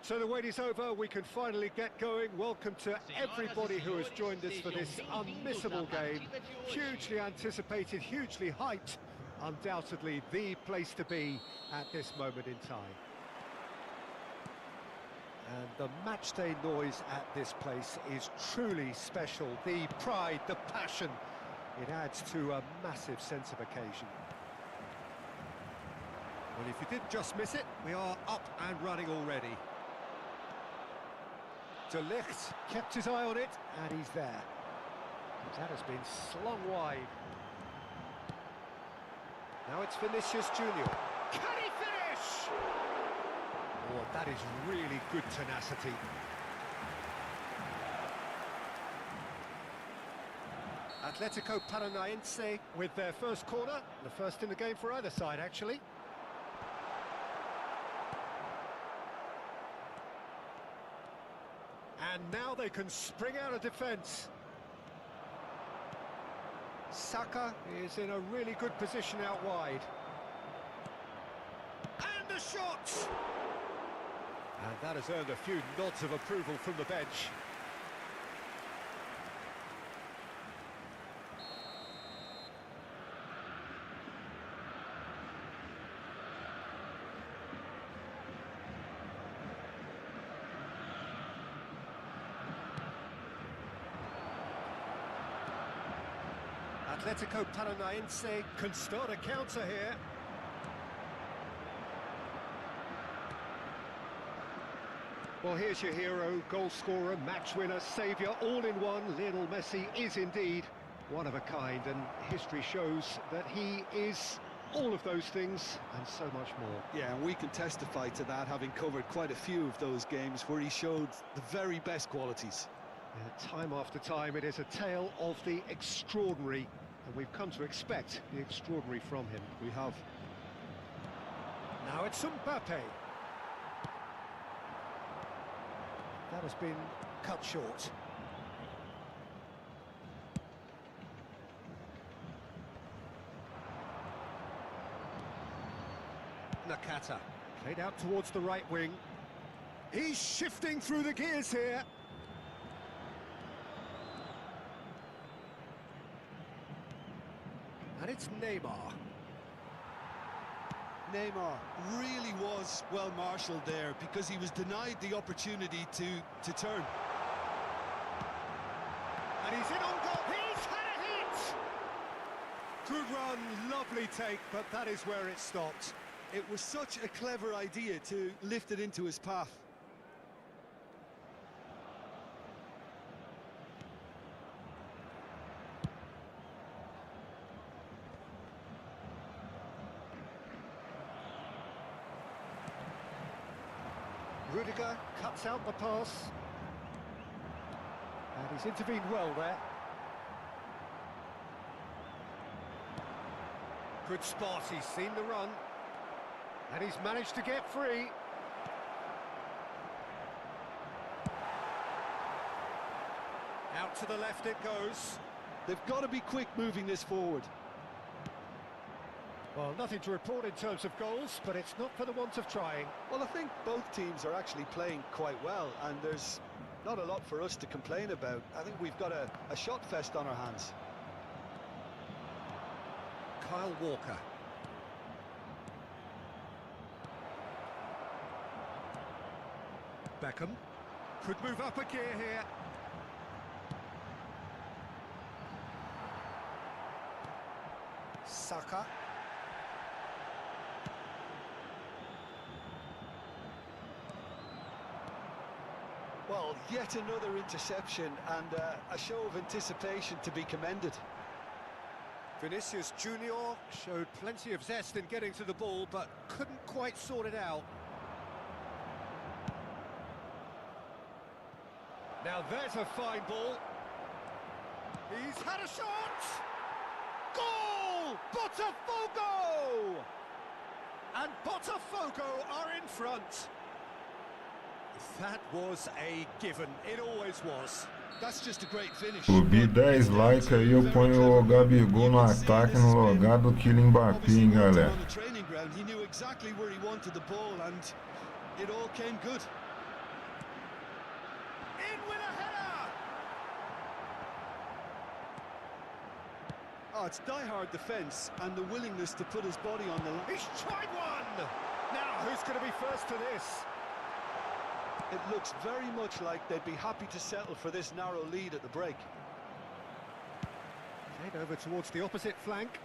So the wait is over, we can finally get going. Welcome to everybody who has joined us for this unmissable game. Hugely anticipated, hugely hyped. Undoubtedly the place to be at this moment in time. And the matchday noise at this place is truly special. The pride, the passion, it adds to a massive sense of occasion. Well, if you did just miss it, we are up and running already. De Ligt kept his eye on it, and he's there. That has been slung wide. Now it's Vinicius Junior. Can he finish? Oh, that is really good tenacity. Atletico Paranaense with their first corner, the first in the game for either side, actually. And now they can spring out of defence. Saka is in a really good position out wide. And the shot! And that has earned a few nods of approval from the bench. Atletico Paranaense can start a counter here. Well, here's your hero, goal scorer, match winner, saviour, all in one. Lionel Messi is indeed one of a kind, and history shows that he is all of those things and so much more. Yeah, and we can testify to that, having covered quite a few of those games where he showed the very best qualities. Yeah, time after time, it is a tale of the extraordinary, and we've come to expect the extraordinary from him. We have. Now it's Mbappé. That has been cut short. Nakata, played out towards the right wing. He's shifting through the gears here. And it's Neymar. Neymar really was well marshalled there because he was denied the opportunity to turn. And he's in on goal. He's had a hit! Good run, lovely take, but that is where it stopped. It was such a clever idea to lift it into his path. Rudiger cuts out the pass. And he's intervened well there. Good spot, he's seen the run. And he's managed to get free. Out to the left it goes. They've got to be quick moving this forward. Well, nothing to report in terms of goals, but it's not for the want of trying. Well, I think both teams are actually playing quite well, and there's not a lot for us to complain about. I think we've got a shot fest on our hands. Kyle Walker. Beckham could move up a gear here. Saka. Well, yet another interception and a show of anticipation to be commended. Vinicius Junior showed plenty of zest in getting to the ball, but couldn't quite sort it out. Now there's a fine ball. He's had a shot! Goal! Botafogo! And Botafogo are in front. That was a given, it always was. That's just a great finish. Subi 10 likes aí, eu ponho o Gabigol no ataque no lugar do Kylian Mbappé, hein, galera. On the training ground, he knew exactly where he wanted the ball and it all came good. In with a header! Oh, it's die-hard defence and the willingness to put his body on the line. He's tried one! Now, who's going to be first to this? It looks very much like they'd be happy to settle for this narrow lead at the break. Played over towards the opposite flank.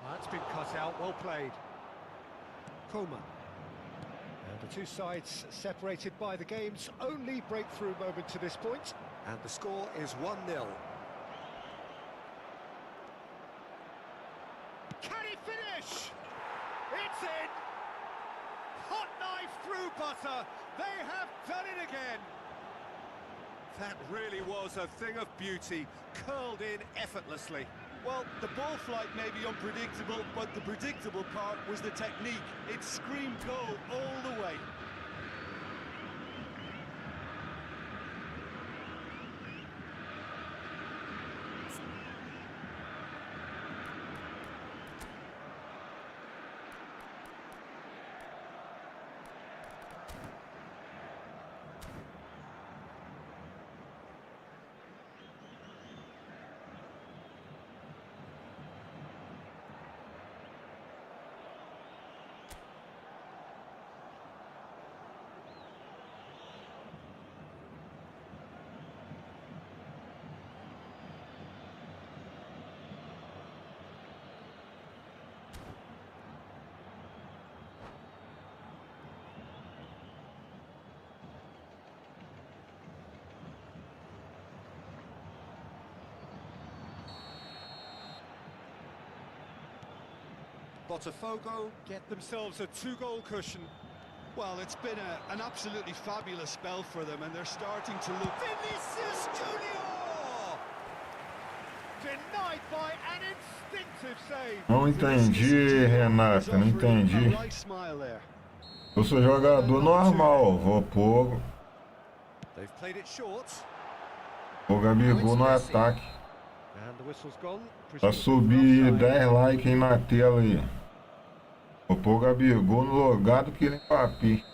That's been cut out, well played. Coman. And the two sides separated by the game's only breakthrough moment to this point. And the score is 1-0. Can he finish? It's in! Hot knife through butter. They have done it again. That really was a thing of beauty, curled in effortlessly. Well, the ball flight may be unpredictable, but the predictable part was the technique. It screamed goal all the way. Botafogo get themselves a two-goal cushion. Well, it's been an absolutely fabulous spell for them, and they're starting to look... Vinicius Junior! Denied by an instinctive save. Não entendi, Renata, não entendi. A nice smile there. Eu sou jogador normal, vou pôr They've played it short. o Gabigol no ataque. And the whistle's gone. Pra subir 10 likes aí na tela aí. Vou pôr o Gabigol no lugar do Kylian Mbappé.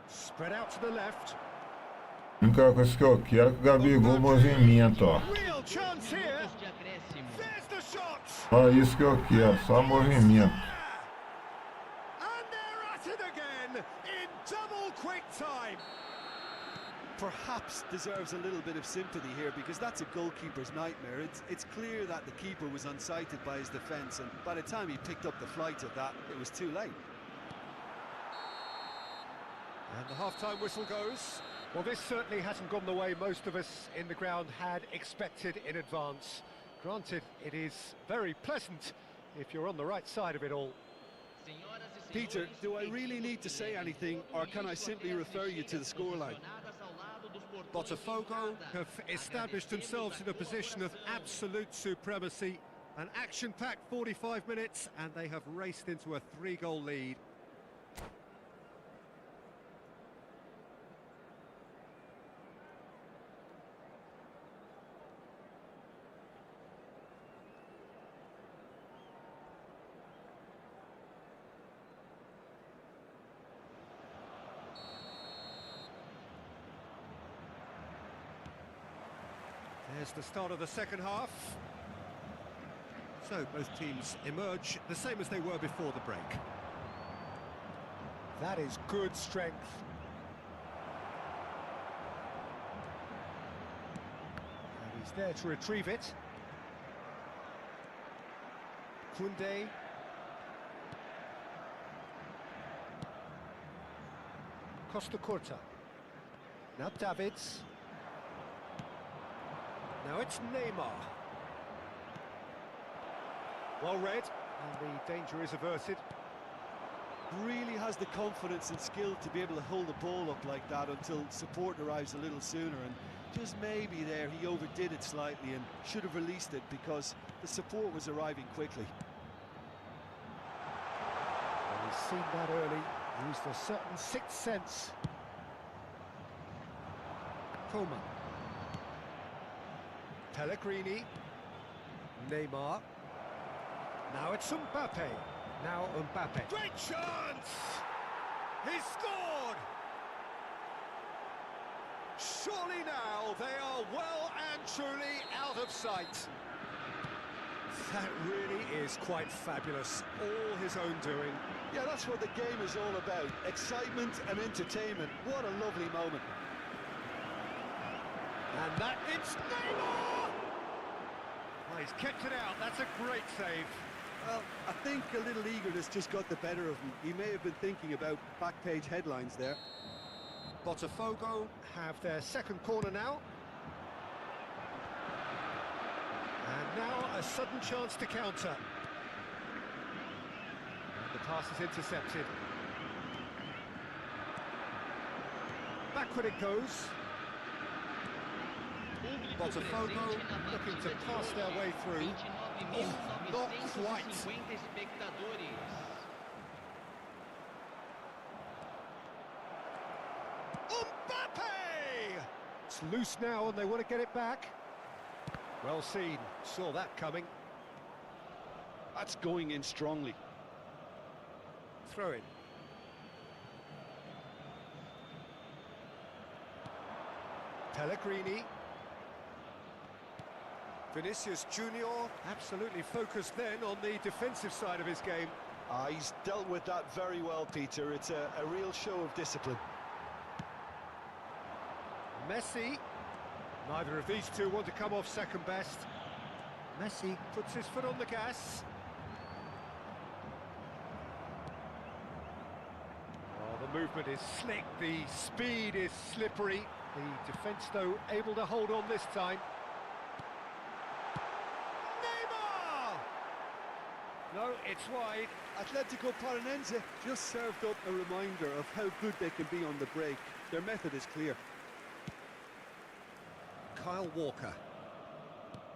Spread out to the left. A única coisa que eu quero é que o Gabigol movimenta, ó. Real chance here. There's the shot. Só isso que eu quero, só movimento. perhaps deserves a little bit of sympathy here, because that's a goalkeeper's nightmare. It's clear that the keeper was unsighted by his defence, and by the time he picked up the flight of that, it was too late. And the half-time whistle goes. Well, this certainly hasn't gone the way most of us in the ground had expected in advance. Granted, it is very pleasant if you're on the right side of it all. Peter, do I really need to say anything, or can I simply refer you to the scoreline? Botafogo have established themselves in a position of absolute supremacy. An action-packed 45 minutes, and they have raced into a 3-goal lead. There's the start of the second half. So both teams emerge the same as they were before the break. That is good strength. And he's there to retrieve it. Koundé. Costa Curta. Now Davids. Now it's Neymar. Well read, and the danger is averted. Really has the confidence and skill to be able to hold the ball up like that until support arrives a little sooner, and just maybe there he overdid it slightly and should have released it because the support was arriving quickly. And he's seen that early, used a certain sixth sense. Coman. Pellegrini. Neymar. Now it's Mbappe. Now Mbappe. Great chance! He scored! Surely now they are well and truly out of sight. That really is quite fabulous. All his own doing. Yeah, that's what the game is all about. Excitement and entertainment. What a lovely moment. And that it's Neymar! Well, he's kept it out. That's a great save. Well, I think a little eagerness just got the better of him. He may have been thinking about back-page headlines there. Botafogo have their second corner now. And now a sudden chance to counter. And the pass is intercepted. Backward it goes. Botafogo looking to pass their way through. Oh, not quite. Mbappe! It's loose now and they want to get it back. Well seen, saw that coming. That's going in strongly. Throw in. Pellegrini. Vinicius Junior absolutely focused then on the defensive side of his game. He's dealt with that very well, Peter. It's a real show of discipline. Messi. Neither of these two want to come off second best. Messi puts his foot on the gas. Oh, the movement is slick, the speed is slippery. The defence, though, able to hold on this time. No, it's wide. Atletico Paranaense just served up a reminder of how good they can be on the break. Their method is clear. Kyle Walker.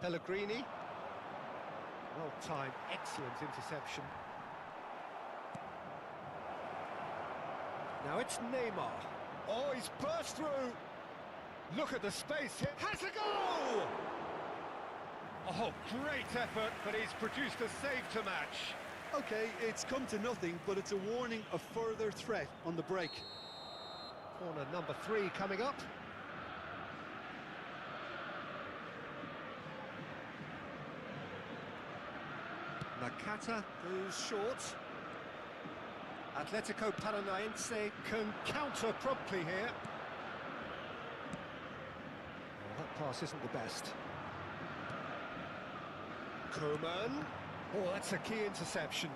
Pellegrini. Well timed, excellent interception. Now it's Neymar. Oh, he's burst through. Look at the space here. Has a goal! Oh, great effort, but he's produced a save to match. Okay, it's come to nothing, but it's a warning of further threat on the break. Corner number 3 coming up. Nakata goes short. Atletico Paranaense can counter promptly here. pass isn't the best. Koeman. Oh, that's a key interception.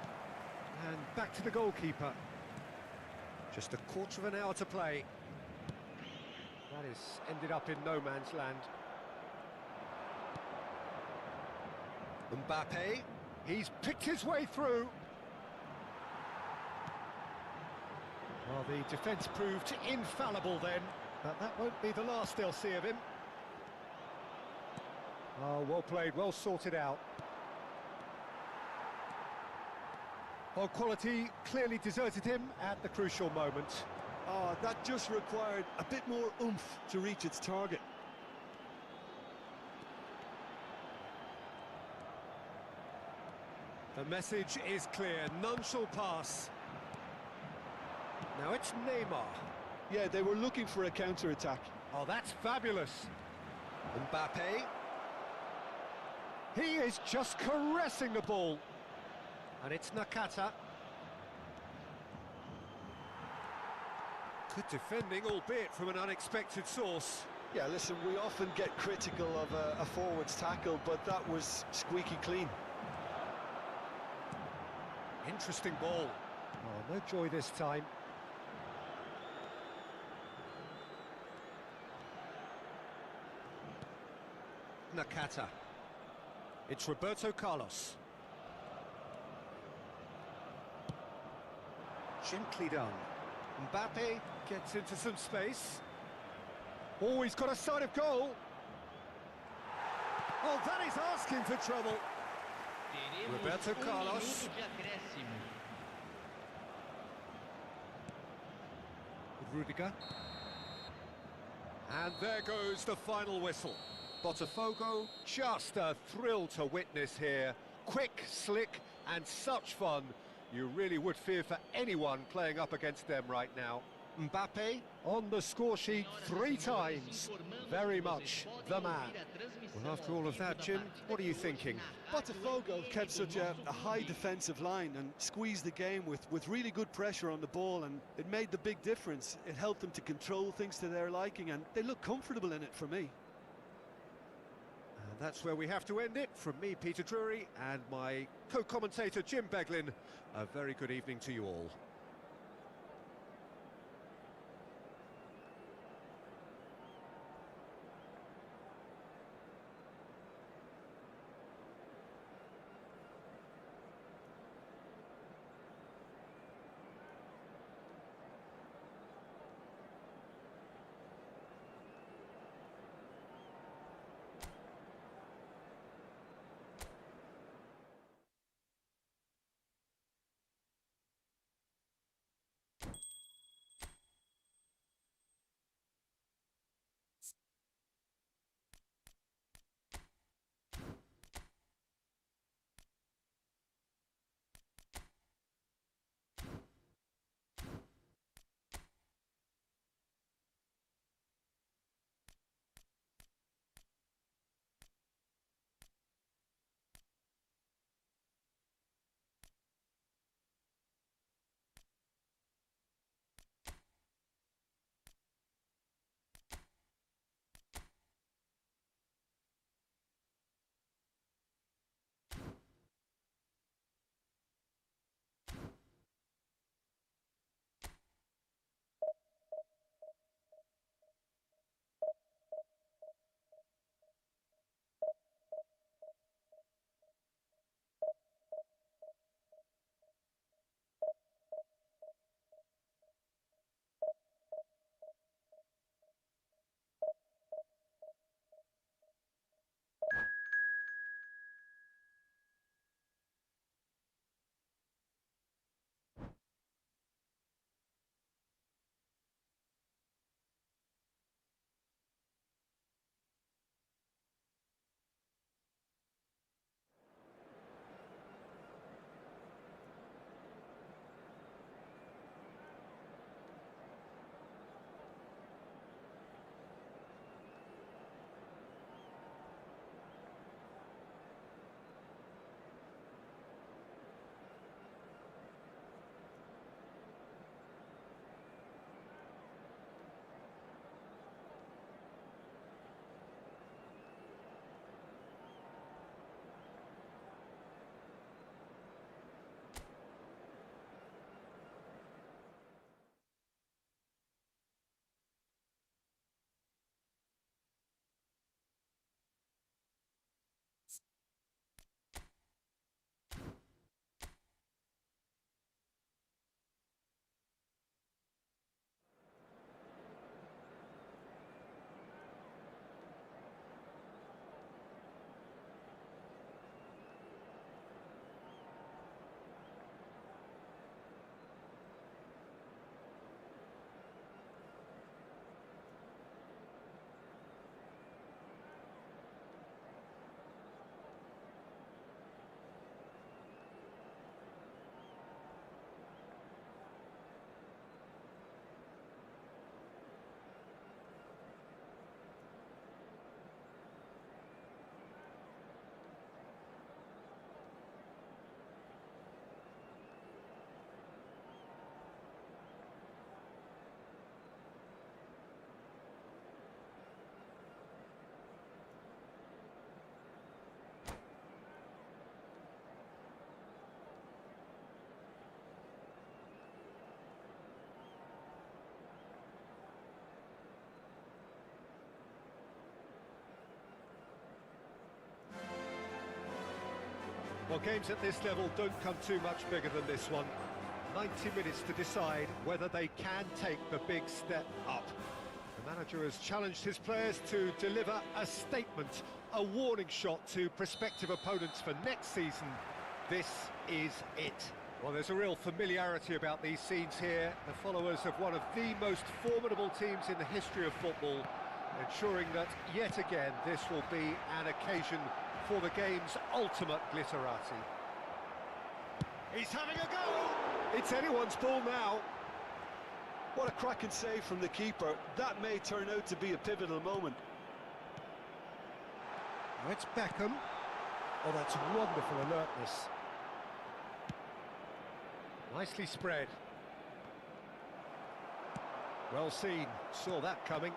And back to the goalkeeper. Just a quarter of an hour to play. That is ended up in no man's land. Mbappe. He's picked his way through. Well, the defence proved infallible then, but that won't be the last they'll see of him. Oh, well played, well sorted out. Well, quality clearly deserted him at the crucial moment. Oh, that just required a bit more oomph to reach its target. The message is clear, none shall pass. Now it's Neymar. Yeah, they were looking for a counter-attack. Oh, that's fabulous. Mbappe. He is just caressing the ball. And it's Nakata. Good defending, albeit from an unexpected source. Yeah, listen, we often get critical of a forward's tackle, but that was squeaky clean. Interesting ball. Oh, no joy this time. Nakata. It's Roberto Carlos. Gently done. Mbappe gets into some space. Oh, he's got a sight of goal. Oh, that is asking for trouble. Roberto Carlos. Rudiger. And there goes the final whistle. Botafogo, just a thrill to witness here. Quick, slick, and such fun. You really would fear for anyone playing up against them right now. Mbappe on the score sheet 3 times. Very much the man. Well, after all of that, Jim, what are you thinking? Botafogo kept such a high defensive line and squeezed the game with really good pressure on the ball, and it made the big difference. It helped them to control things to their liking, and they look comfortable in it for me. And that's where we have to end it. From me, Peter Drury, and my co-commentator, Jim Beglin. A very good evening to you all. Well, games at this level don't come too much bigger than this one. 90 minutes to decide whether they can take the big step up. The manager has challenged his players to deliver a statement, a warning shot to prospective opponents for next season. This is it. Well, there's a real familiarity about these scenes here. The followers of one of the most formidable teams in the history of football, ensuring that, yet again, this will be an occasion for the game's ultimate glitterati. He's having a go! It's anyone's ball now. What a cracking save from the keeper. That may turn out to be a pivotal moment. Oh, it's Beckham. Oh, that's wonderful alertness. Nicely spread. Well seen, saw that coming.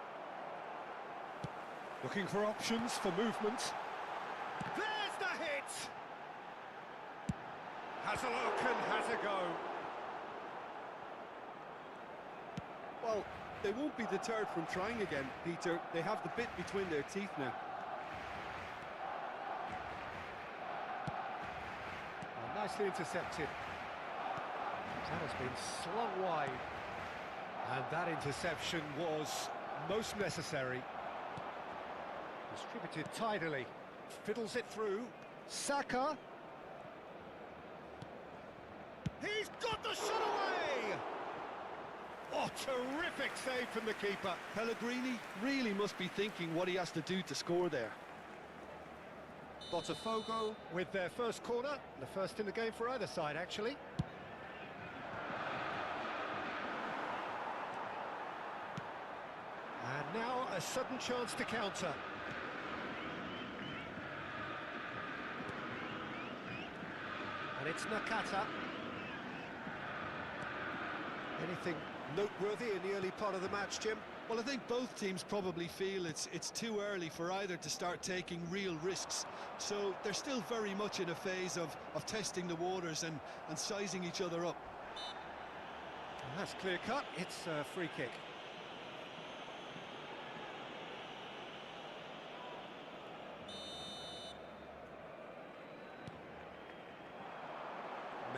Looking for options for movement. There's the hit! Has a look and has a go. Well, they won't be deterred from trying again, Peter. They have the bit between their teeth now. Oh, nicely intercepted. That has been slung wide. And that interception was most necessary. Distributed tidily. Fiddles it through. Saka. He's got the shot away! Oh, terrific save from the keeper. Pellegrini really must be thinking what he has to do to score there. Botafogo with their first corner. The first in the game for either side, actually. And now a sudden chance to counter. And it's Nakata. Anything noteworthy in the early part of the match, Jim? Well, I think both teams probably feel it's too early for either to start taking real risks. So they're still very much in a phase of testing the waters and sizing each other up. And that's clear cut. It's a free kick.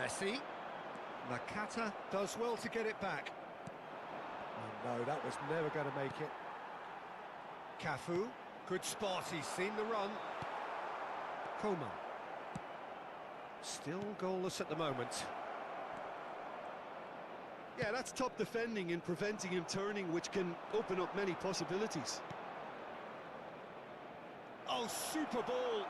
Messi. Nakata does well to get it back. Oh no, that was never going to make it. Cafu, good spot, he's seen the run. Coman. Still goalless at the moment. Yeah, that's top defending and preventing him turning, which can open up many possibilities. Oh, super ball!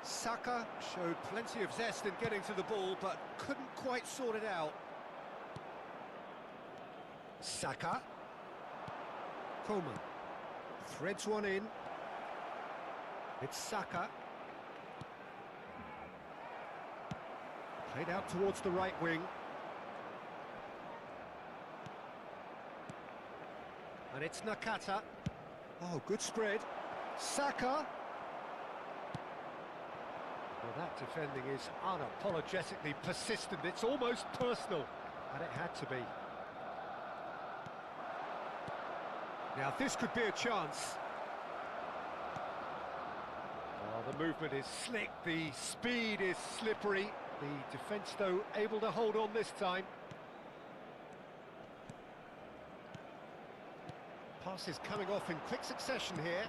Saka showed plenty of zest in getting to the ball, but couldn't quite sort it out. Saka. Coman. Threads one in. It's Saka. Played out towards the right wing. And it's Nakata. Oh, good spread. Saka. Well, that defending is unapologetically persistent. It's almost personal, and it had to be. Now, this could be a chance. Oh, the movement is slick, the speed is slippery. The defence, though, able to hold on this time. Passes coming off in quick succession here.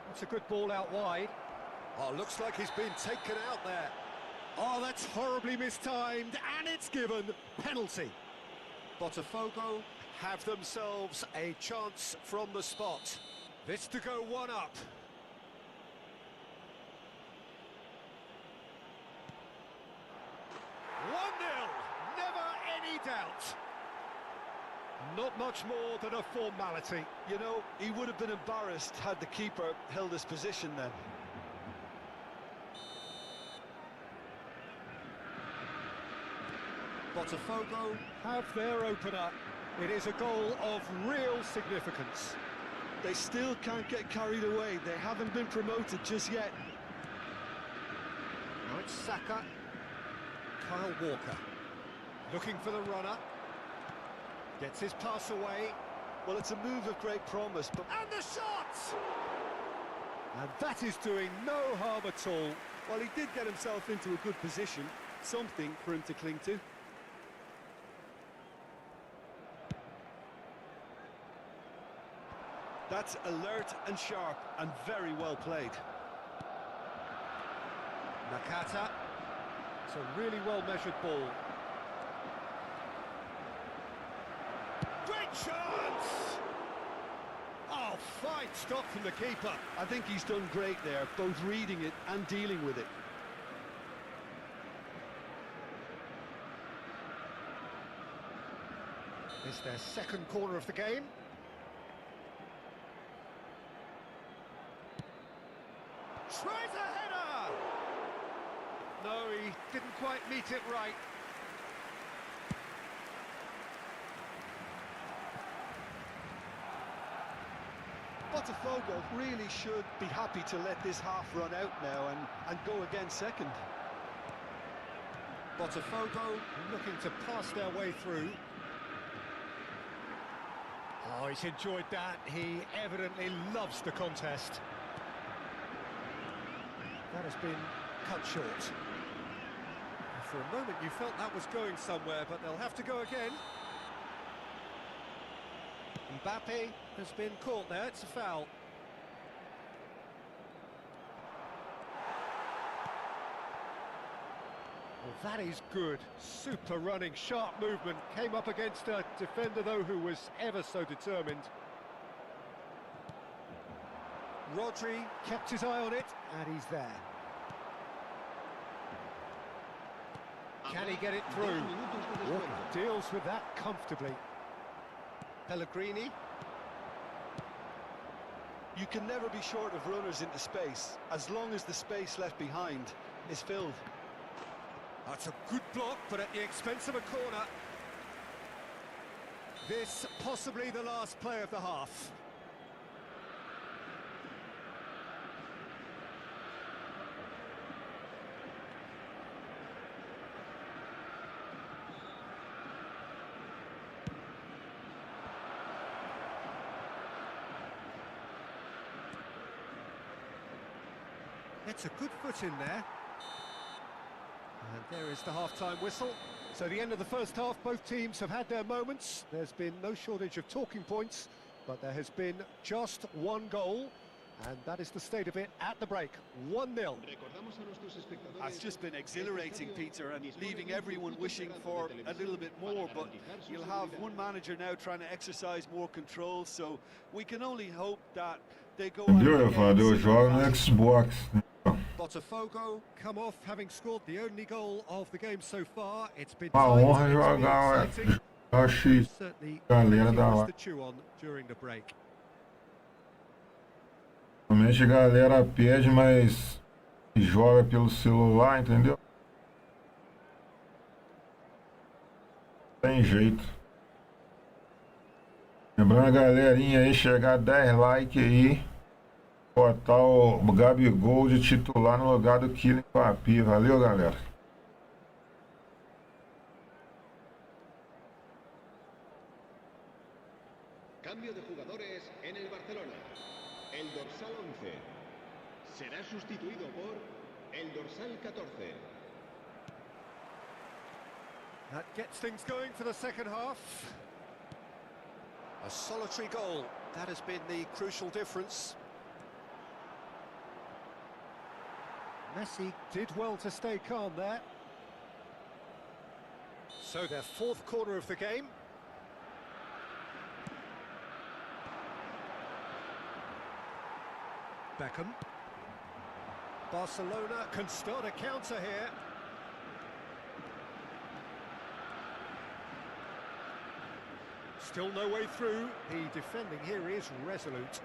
That's a good ball out wide. Oh, looks like he's been taken out there. Oh, that's horribly mistimed, and it's given penalty. Botafogo have themselves a chance from the spot. This to go one up. Never any doubt. Not much more than a formality. You know, he would have been embarrassed had the keeper held his position then. Botafogo have their opener. It is a goal of real significance. They still can't get carried away. They haven't been promoted just yet. Now it's Saka. Kyle Walker. Looking for the runner. Gets his pass away. Well, it's a move of great promise, but... And the shot! And that is doing no harm at all. Well, he did get himself into a good position, something for him to cling to. That's alert and sharp and very well played. Nakata. It's a really well-measured ball. Great chance! Oh, fine stop from the keeper. I think he's done great there, both reading it and dealing with it. It's their second corner of the game. Tries a header! No, he didn't quite meet it right. Botafogo really should be happy to let this half run out now and go again second. Botafogo looking to pass their way through. Oh, he's enjoyed that. He evidently loves the contest. That has been cut short. For a moment you felt that was going somewhere, but they'll have to go again. Mbappe has been caught there, it's a foul. Well, that is good. Super running, sharp movement. Came up against a defender, though, who was ever so determined. Rodri kept his eye on it, and he's there. Can he get it through? Walker deals with that comfortably. Pellegrini. You can never be short of runners into space, as long as the space left behind is filled. That's a good block, but at the expense of a corner. This possibly the last play of the half. It's a good foot in there. And there is the half-time whistle. So the end of the first half, both teams have had their moments. There's been no shortage of talking points, but there has been just one goal, and that is the state of it at the break. 1-0. It's just been exhilarating, Peter, and leaving everyone wishing for a little bit more, but you'll have one manager now trying to exercise more control, so we can only hope that they go out Eu jogo no Xbox. Botafogo come off having scored the only goal of the game so far. It's been Uma tight, honra it's really jogar exciting. X Certainly galera plenty da for us lá. to chew on during the break. Normalmente a galera pede, mas joga pelo celular, entendeu? Tem jeito. Lembrando a galerinha aí, chegar a 10 likes aí, botar o Gabigol de titular no lugar do Kylian Mbappé. Valeu, galera. Cambio de jugadores en el Barcelona. El dorsal 11 será sustituido por el dorsal 14. That gets things going for the second half. A solitary goal. That has been the crucial difference. Messi did well to stay calm there. So their fourth corner of the game. Beckham. Barcelona can start a counter here. Still no way through. The defending here is resolute.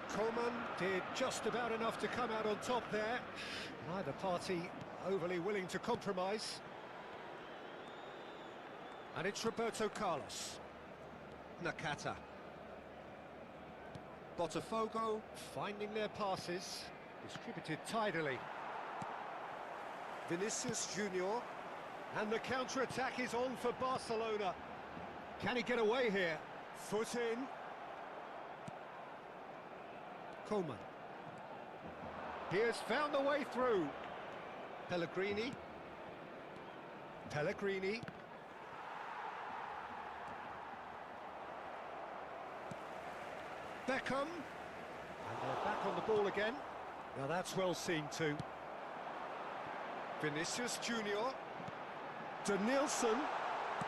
Coleman did just about enough to come out on top there. Neither party overly willing to compromise. And it's Roberto Carlos. Nakata. Botafogo finding their passes, distributed tidily. Vinicius Junior. And the counter-attack is on for Barcelona. Can he get away here? Foot in. Coleman. He has found the way through. Pellegrini. Pellegrini. Beckham. And they're back on the ball again. Now that's well seen too. Vinicius Junior. Denilson.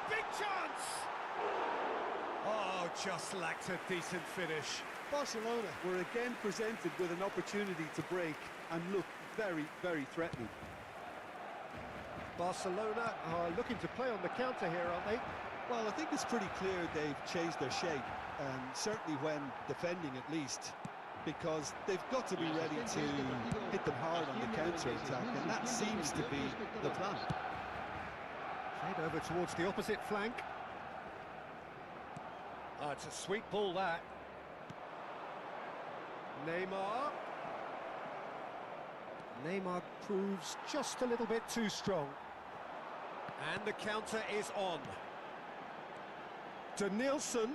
Big chance! Oh, just lacked a decent finish. Barcelona were again presented with an opportunity to break and look very, very threatening. Barcelona are looking to play on the counter here, aren't they? Well, I think it's pretty clear they've changed their shape, certainly when defending at least, because they've got to be ready to hit them hard on the counter-attack, and that seems to be the plan. Played over towards the opposite flank. Oh, it's a sweet ball, that. Neymar. Neymar proves just a little bit too strong. And the counter is on. Denilson.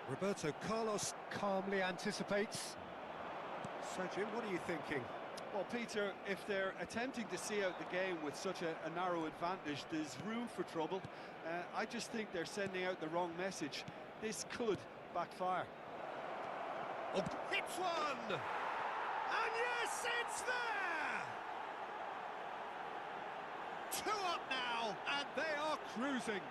Roberto Carlos calmly anticipates. So, Jim, what are you thinking? Well, Peter, if they're attempting to see out the game with such a narrow advantage, there's room for trouble. I just think they're sending out the wrong message. This could backfire. Oh, hits one! And yes, it's there! 2 up now, and they are cruising.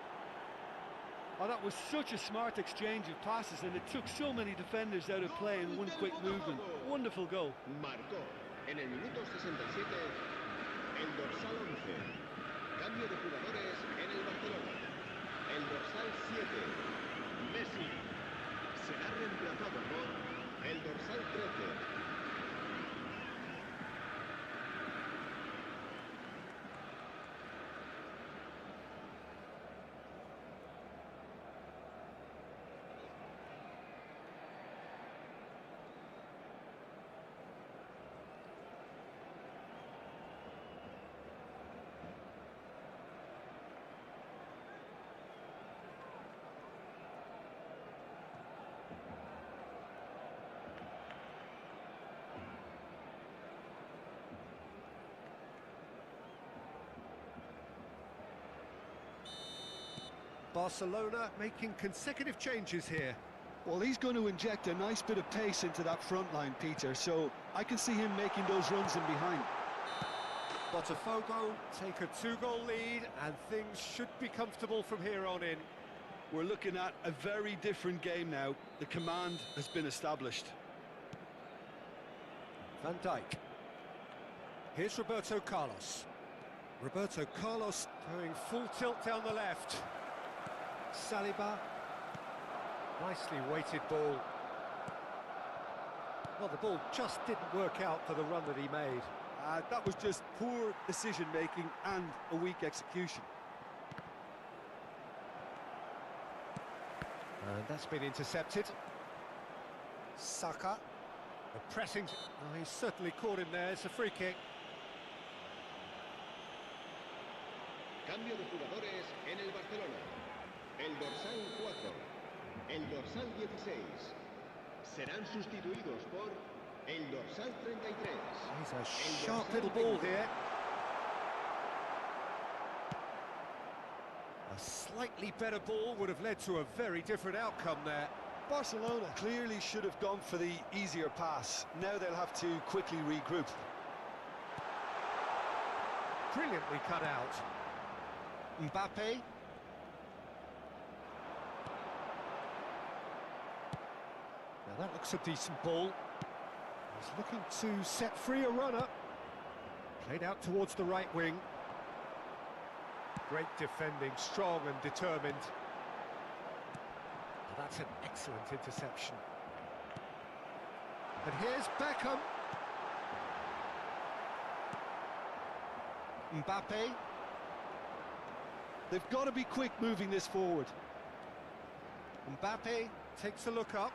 Oh, that was such a smart exchange of passes, and it took so many defenders out of play in one quick movement. Wonderful goal. Marcó en el minuto 67 el dorsal 11. Cambio de jugadores en el Barcelona. El dorsal 7, Messi, será reemplazado por el dorsal 13. Barcelona making consecutive changes here. Well, he's going to inject a nice bit of pace into that front line, Peter, so I can see him making those runs in behind. Botafogo take a 2-goal lead, and things should be comfortable from here on in. We're looking at a very different game now. The command has been established. Van Dijk. Here's Roberto Carlos. Roberto Carlos going full tilt down the left. Saliba. Nicely weighted ball. Well, the ball just didn't work out for the run that he made. That was just poor decision-making and a weak execution. And that's been intercepted. Saka. The pressing. Oh, he's certainly caught him there. It's a free kick. Cambio de jugadores en el Barcelona. El dorsal 4, el dorsal 16 serán sustituidos por el dorsal 33. He's a sharp little ball here. A slightly better ball would have led to a very different outcome there. Barcelona clearly should have gone for the easier pass. Now they'll have to quickly regroup. Brilliantly cut out. Mbappe. Now that looks a decent ball. He's looking to set free a runner. Played out towards the right wing. Great defending, strong and determined. Now that's an excellent interception. And here's Beckham. Mbappe. They've got to be quick moving this forward. Mbappe takes a look up.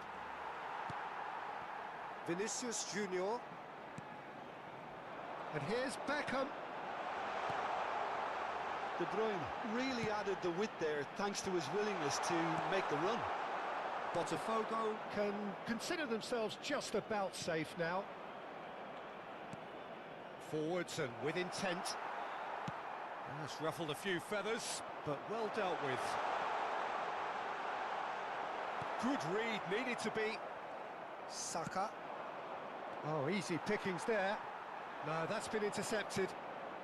Vinicius Junior. And here's Beckham. De Bruyne really added the width there thanks to his willingness to make the run. Botafogo can consider themselves just about safe now. Forwards and with intent. That's ruffled a few feathers, but well dealt with. Good read, needed to be. Saka. Oh, easy pickings there. No, that's been intercepted.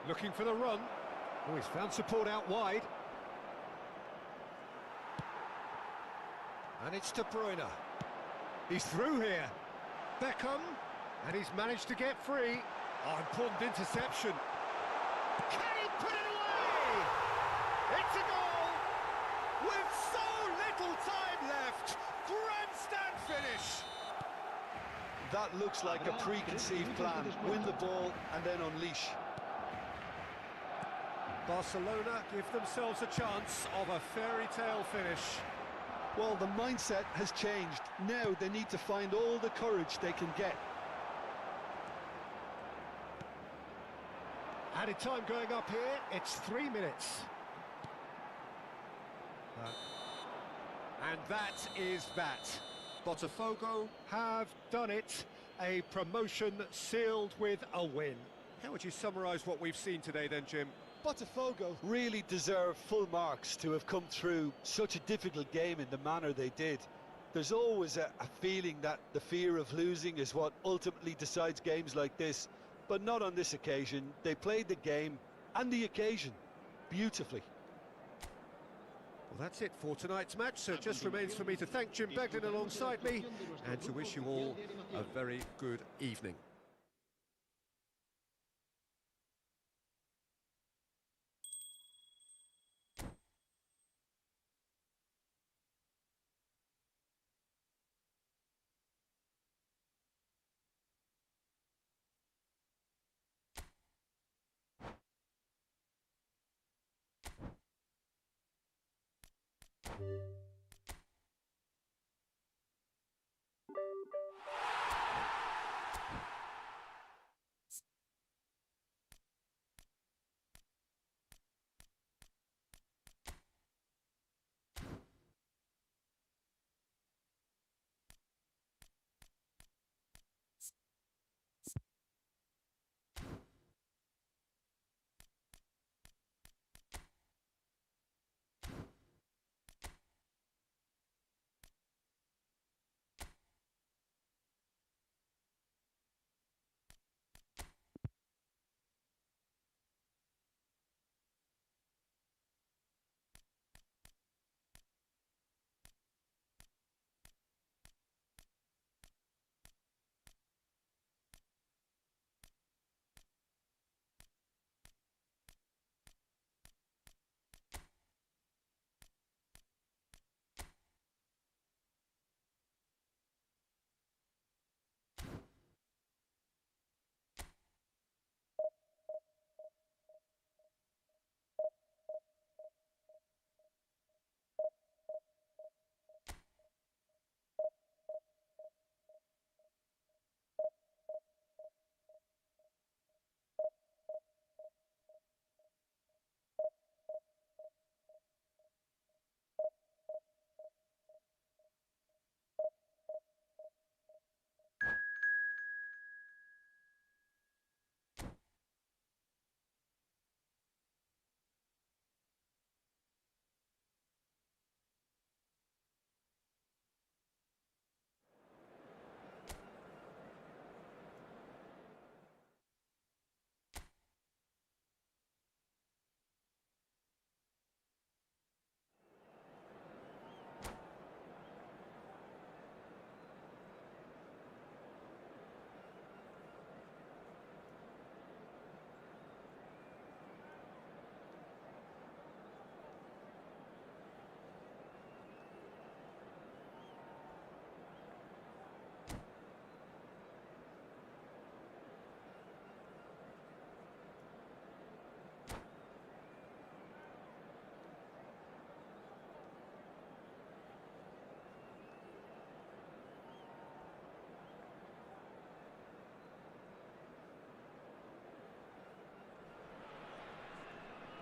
Looking for the run. Oh, he's found support out wide. And it's De Bruyne. He's through here. Beckham. And he's managed to get free. Oh, important interception. Can he put it away? It's a goal! With so little time left. Grandstand finish. That looks like a preconceived plan. Win the ball and then unleash. Barcelona give themselves a chance of a fairy tale finish. Well, the mindset has changed. Now they need to find all the courage they can get. Added time going up here, it's 3 minutes. And that is that. Botafogo have done it. A promotion sealed with a win. How would you summarise what we've seen today then, Jim? Botafogo really deserve full marks to have come through such a difficult game in the manner they did. There's always a feeling that the fear of losing is what ultimately decides games like this, but not on this occasion. They played the game and the occasion beautifully. Well, that's it for tonight's match, so it just remains for me to thank Jim Beglin alongside me and to wish you all a very good evening.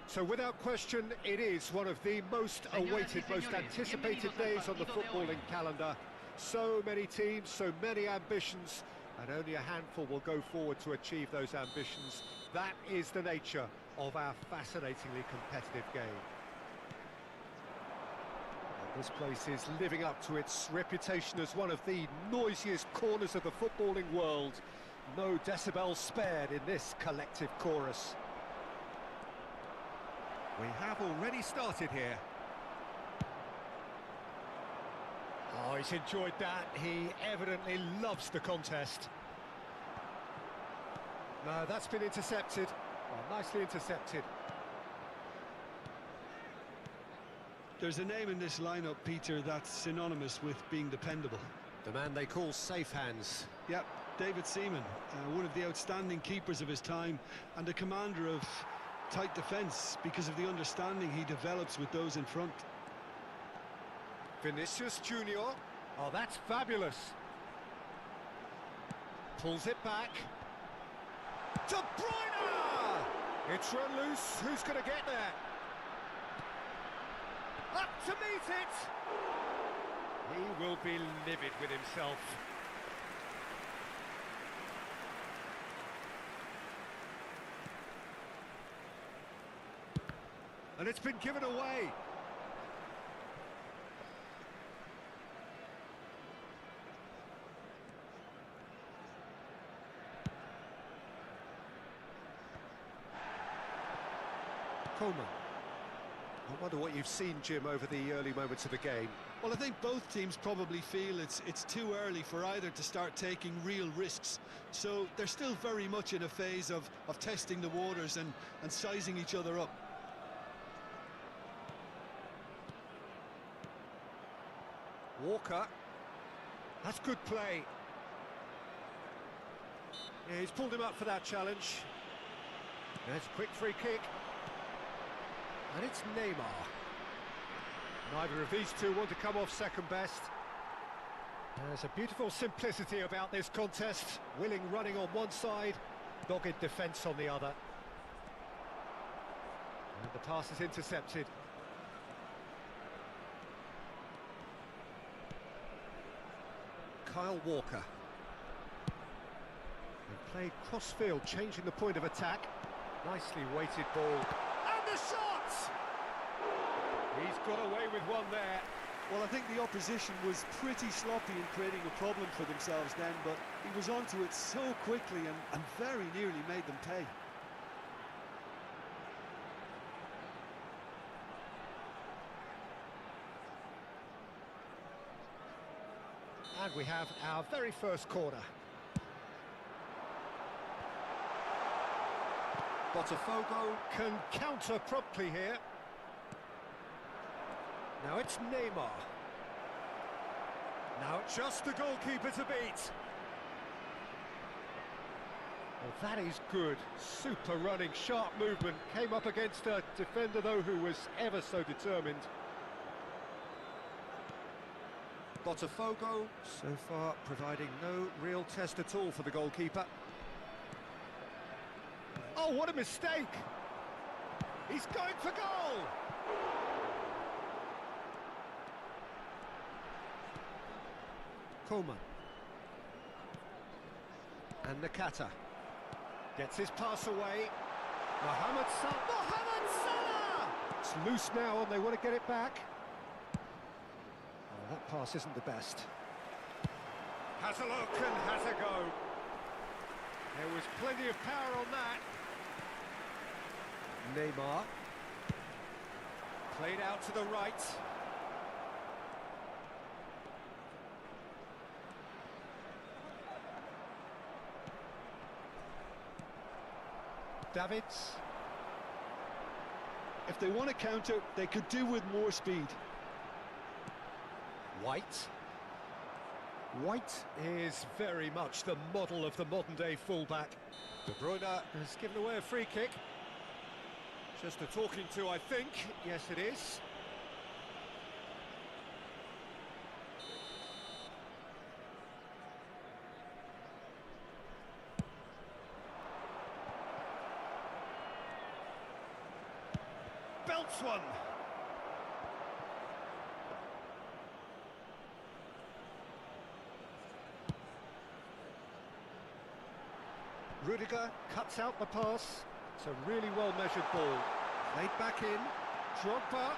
So without question, it is one of the most awaited, most anticipated days on the footballing calendar. So many teams, so many ambitions, and only a handful will go forward to achieve those ambitions. That is the nature of our fascinatingly competitive game. And this place is living up to its reputation as one of the noisiest corners of the footballing world. No decibels spared in this collective chorus. We have already started here. Oh, he's enjoyed that. He evidently loves the contest. No, that's been intercepted. Well, nicely intercepted. There's a name in this lineup, Peter, that's synonymous with being dependable. The man they call safe hands. Yep, David Seaman, one of the outstanding keepers of his time and a commander of tight defence because of the understanding he develops with those in front. Vinicius Junior. Oh, that's fabulous. Pulls it back. De Bruyne! It's run loose. Who's going to get there? Up to meet it! He will be livid with himself. And it's been given away. Coleman. I wonder what you've seen, Jim, over the early moments of the game. Well, I think both teams probably feel it's too early for either to start taking real risks. So they're still very much in a phase of testing the waters and sizing each other up. Walker. That's good play. Yeah, he's pulled him up for that challenge. There's a quick free kick. And it's Neymar. Neither of these two want to come off second best. There's a beautiful simplicity about this contest. Willing running on one side, dogged defence on the other. And the pass is intercepted. Kyle Walker. They played cross-field, changing the point of attack. Nicely weighted ball. And the shot! He's got away with one there. Well, I think the opposition was pretty sloppy in creating a problem for themselves then, but he was onto it so quickly and very nearly made them pay. And we have our very first corner. Botafogo can counter promptly here. Now it's Neymar. Now just the goalkeeper to beat. Well, that is good. Super running, sharp movement. Came up against a defender, though, who was ever so determined. Botafogo, so far, providing no real test at all for the goalkeeper. Oh, what a mistake! He's going for goal! Coleman. And Nakata. Gets his pass away. Mohamed Salah! It's loose now and they want to get it back. Oh, that pass isn't the best. Has a look and has a go. There was plenty of power on that. Neymar. Played out to the right. Davids. If they want to counter, they could do with more speed. White. White is very much the model of the modern-day fullback. De Bruyne has given away a free kick. Just a talking to, I think. Yes, it is. Belts one. Rudiger cuts out the pass. It's a really well-measured ball. Played back in. Drogba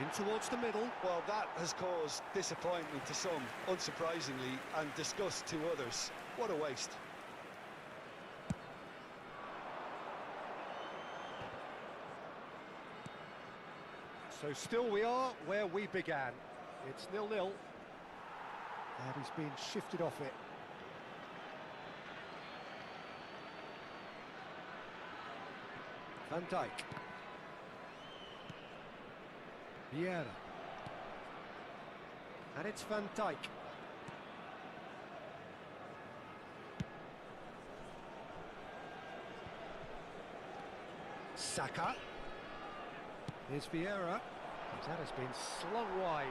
in towards the middle. Well, that has caused disappointment to some, unsurprisingly, and disgust to others. What a waste. So still we are where we began. It's 0-0. And he's been shifted off it. Van Dijk. Vieira. And it's Van Dijk. Saka. Here's Vieira. That has been slung wide.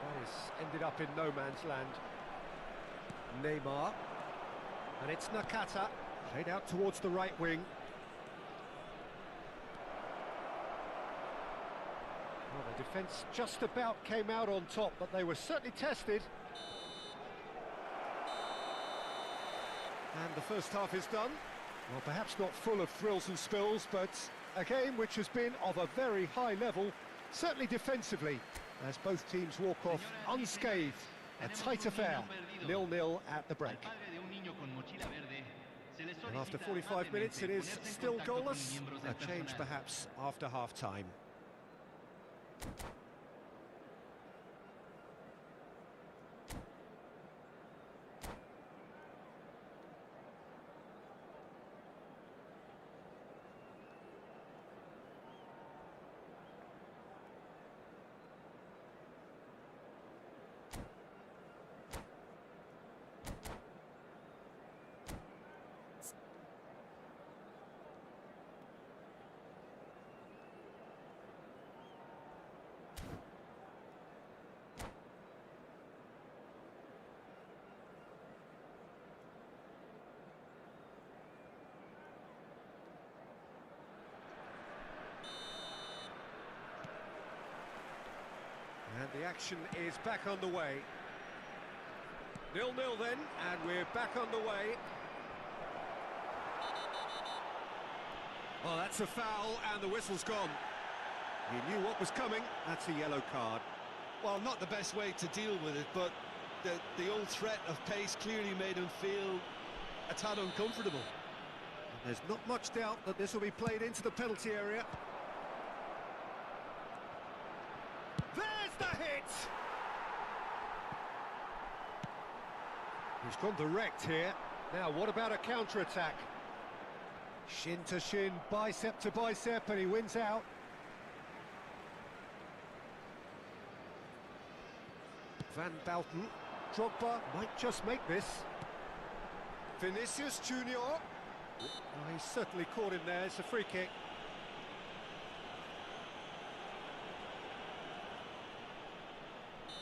That has ended up in no man's land. Neymar. And it's Nakata. Played out towards the right wing. Well, the defence just about came out on top, but they were certainly tested. And the first half is done. Well, perhaps not full of thrills and spills, but a game which has been of a very high level, certainly defensively, as both teams walk off unscathed. A tight affair, 0-0 at the break. And after 45 minutes, it is still goalless. A change perhaps after half-time. And the action is back on the way. 0-0 then, and we're back on the way. Oh, that's a foul, and the whistle's gone. He knew what was coming. That's a yellow card. Well, not the best way to deal with it, but the old threat of pace clearly made him feel a tad uncomfortable. And there's not much doubt that this will be played into the penalty area. There's the hit! He's gone direct here. Now, what about a counter-attack? Shin to shin, bicep to bicep, and he wins out. Van Bauten. Drogba might just make this. Vinicius Junior. Oh, he's certainly caught him there. It's a free kick.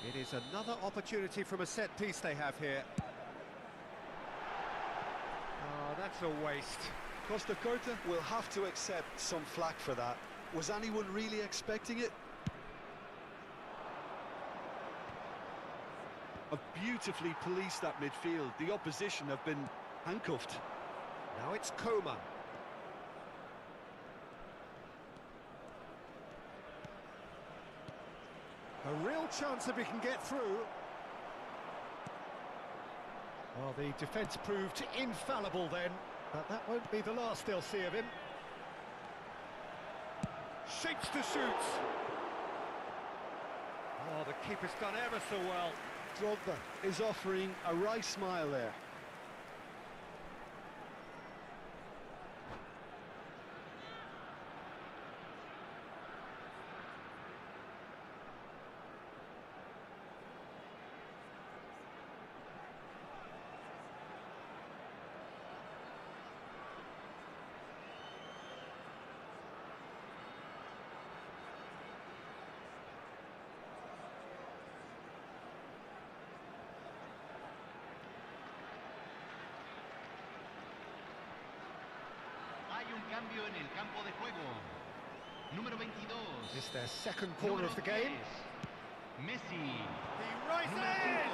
It is another opportunity from a set piece they have here. Oh, that's a waste. Costa Curta will have to accept some flack for that. Was anyone really expecting it? Have beautifully policed that midfield. The opposition have been handcuffed. Now it's Coman. A real chance if he can get through. Well, the defence proved infallible then, but that won't be the last they'll see of him. Shapes to shoot. Oh, the keeper's done ever so well. Drogba is offering a wry smile there. Hay un cambio en el campo de juego. Número 22. It's their second corner of the game. Messi. He rises!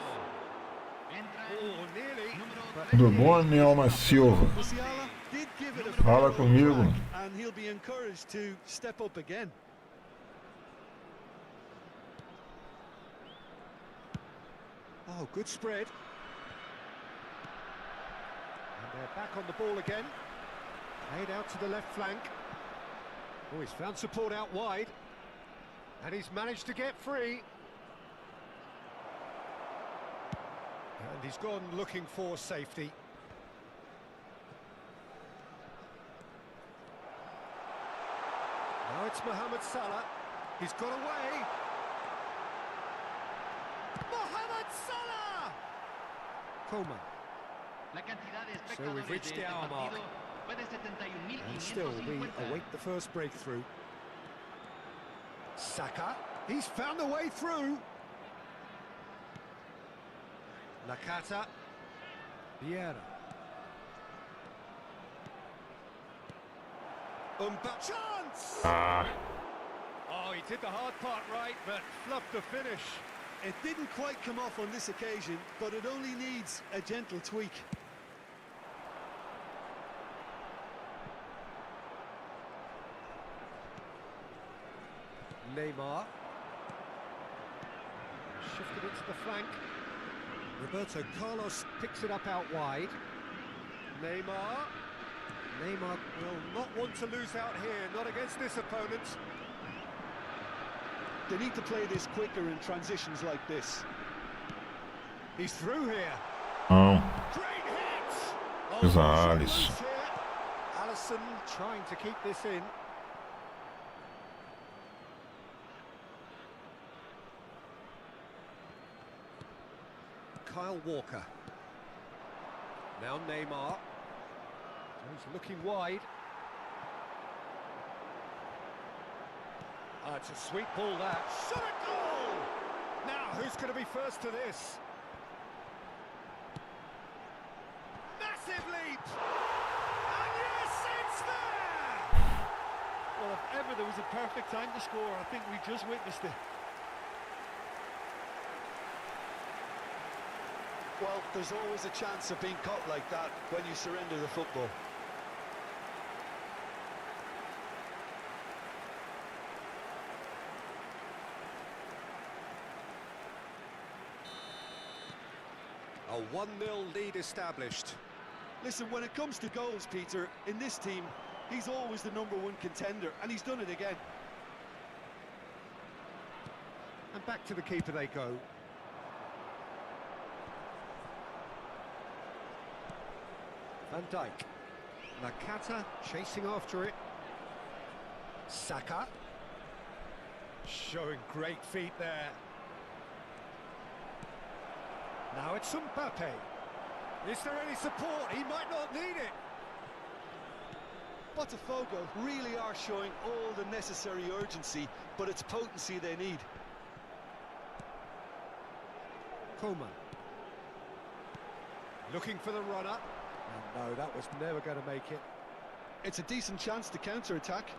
Oh, nearly. But Do bom, Nelma Silva. Musiala did give it a Fala fair comigo. old crack, and he'll be encouraged to step up again. Oh, good spread. And they're back on the ball again. Played out to the left flank. Oh, he's found support out wide. And he's managed to get free. And he's gone looking for safety. Now it's Mohamed Salah. He's got away. Mohamed Salah! Coleman. So we've reached the hour mark. And still we await the first breakthrough. Saka. He's found the way through. Nakata. Vieira. Chance! Oh, he did the hard part right, but fluffed the finish. It didn't quite come off on this occasion, but it only needs a gentle tweak. Neymar. Shifted it to the flank. Roberto Carlos picks it up out wide. Neymar. Neymar will not want to lose out here, not against this opponent. They need to play this quicker in transitions like this. He's through here. Não. Great hit! Is Oh, Alisson. Alisson trying to keep this in. Kyle Walker. Now Neymar. He's looking wide. It's a sweet ball that. Shot a goal! Now, who's going to be first to this? Massive leap! And yes, it's there! Well, if ever there was a perfect time to score, I think we just witnessed it. Well, there's always a chance of being caught like that when you surrender the football. A 1-0 lead established. Listen, when it comes to goals, Peter, in this team, he's always the #1 contender, and he's done it again. And back to the keeper they go. Van Dijk. Nakata chasing after it. Saka. Showing great feet there. Now it's Mbappe. Is there any support? He might not need it. Botafogo really are showing all the necessary urgency, but it's potency they need. Coleman. Looking for the runner. And no, that was never going to make it. It's a decent chance to counter-attack.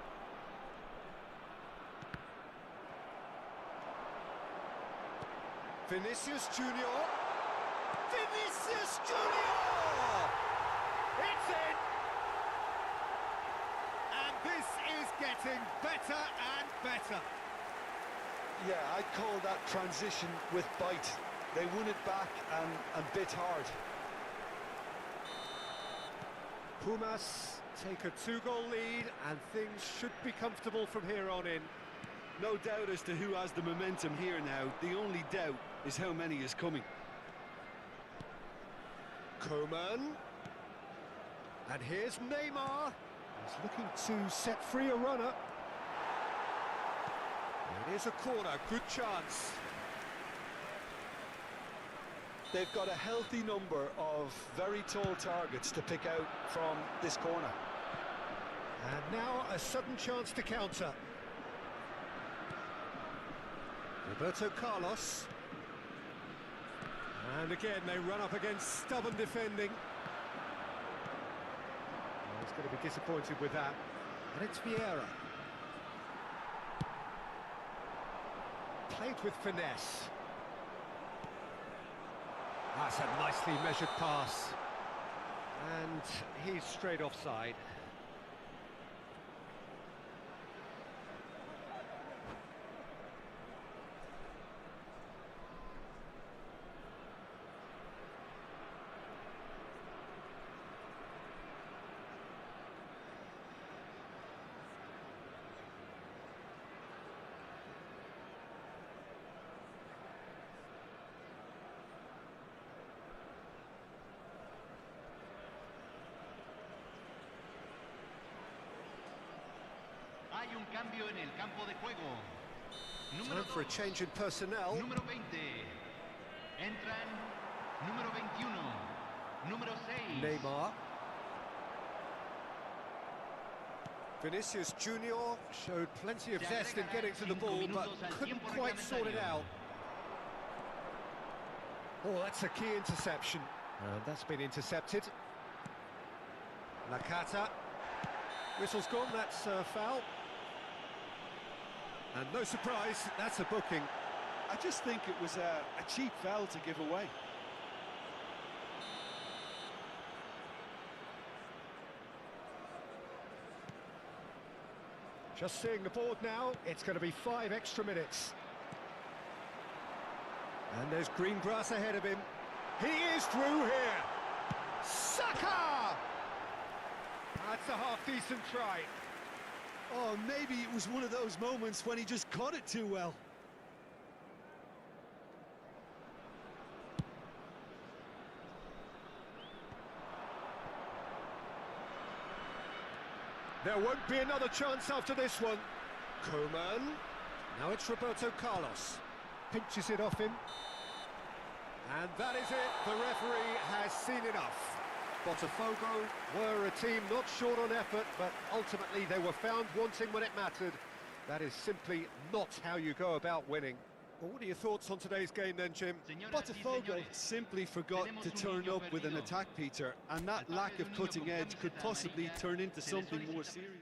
Vinicius Junior. Vinicius Junior! It's in! And this is getting better and better. Yeah, I'd call that transition with bite. They won it back and bit hard. Pumas take a 2-goal lead and things should be comfortable from here on in. No doubt as to who has the momentum here now. The only doubt is how many is coming. Coman. And here's Neymar. He's looking to set free a runner. It is a corner, good chance. They've got a healthy number of very tall targets to pick out from this corner. And now a sudden chance to counter. Roberto Carlos. And again they run up against stubborn defending. Oh, he's going to be disappointed with that. And it's Vieira. Played with finesse. That's a nicely measured pass. And he's straight offside. Hay un cambio en el campo de juego. Time for a change in personnel. Número 20. Entran número 21. Número 6. Neymar. Vinicius Junior showed plenty of zest in getting to the ball, but couldn't quite sort it out. Oh, that's a key interception. And that's been intercepted. Nakata. Whistle's gone, that's a foul. And no surprise, that's a booking. I just think it was a cheap foul to give away. Just seeing the board now, it's going to be 5 extra minutes. And there's green grass ahead of him. He is through here. Saka! That's a half-decent try. Oh, maybe it was one of those moments when he just caught it too well. There won't be another chance after this one. Coman. Now it's Roberto Carlos. Pinches it off him. And that is it. The referee has seen enough. Botafogo were a team not short on effort, but ultimately they were found wanting when it mattered. That is simply not how you go about winning. Well, what are your thoughts on today's game then, Jim? Botafogo simply forgot to turn up with an attack, Peter, and that lack of cutting edge could possibly turn into something more serious.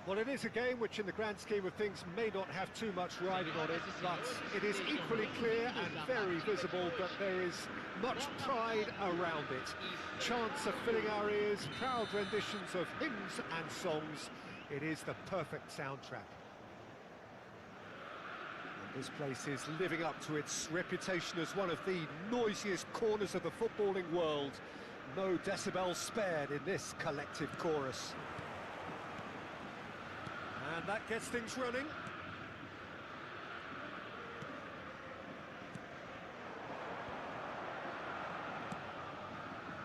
Well, it is a game which in the grand scheme of things may not have too much riding on it, but it is equally clear and very visible that there is much pride around it. Chants are filling our ears, proud renditions of hymns and songs. It is the perfect soundtrack. And this place is living up to its reputation as one of the noisiest corners of the footballing world. No decibels spared in this collective chorus. And that gets things running.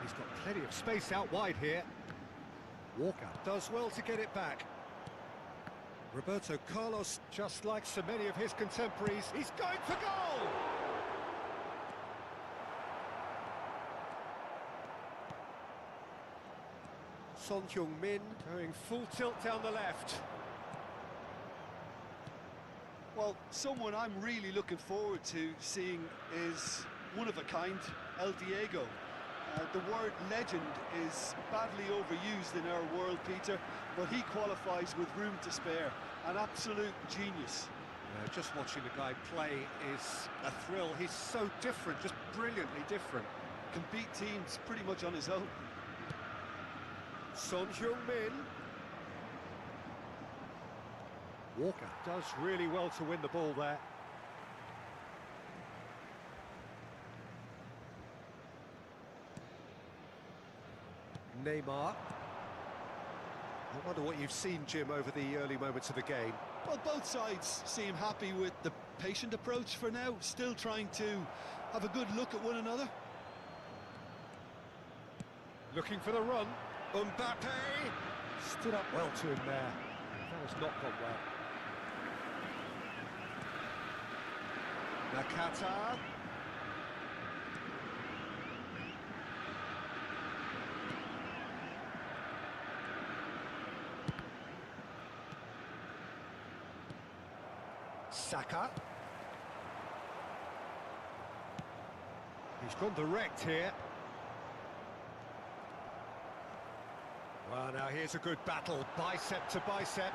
He's got plenty of space out wide here. Walker does well to get it back. Roberto Carlos, just like so many of his contemporaries, he's going for goal! Son Heung-min going full tilt down the left. Well, someone I'm really looking forward to seeing is one of a kind, El Diego. The word legend is badly overused in our world, Peter, but he qualifies with room to spare. An absolute genius. Just watching the guy play is a thrill. He's so different, just brilliantly different. Can beat teams pretty much on his own. Son Heung-min. Walker does really well to win the ball there. Neymar. I wonder what you've seen, Jim, over the early moments of the game. Well, both sides seem happy with the patient approach for now, still trying to have a good look at one another. Looking for the run. Mbappe stood up well to him there. That has not gone well. Nakata. Saka. He's gone direct here. Well, now here's a good battle, bicep to bicep.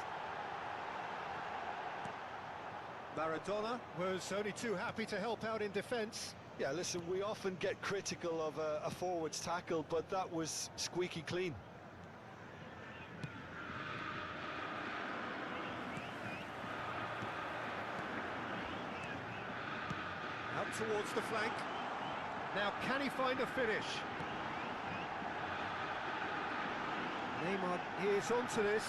Maradona was only too happy to help out in defence. Yeah, listen, we often get critical of a forward's tackle, but that was squeaky clean. Out towards the flank. Now, can he find a finish? Neymar is onto this.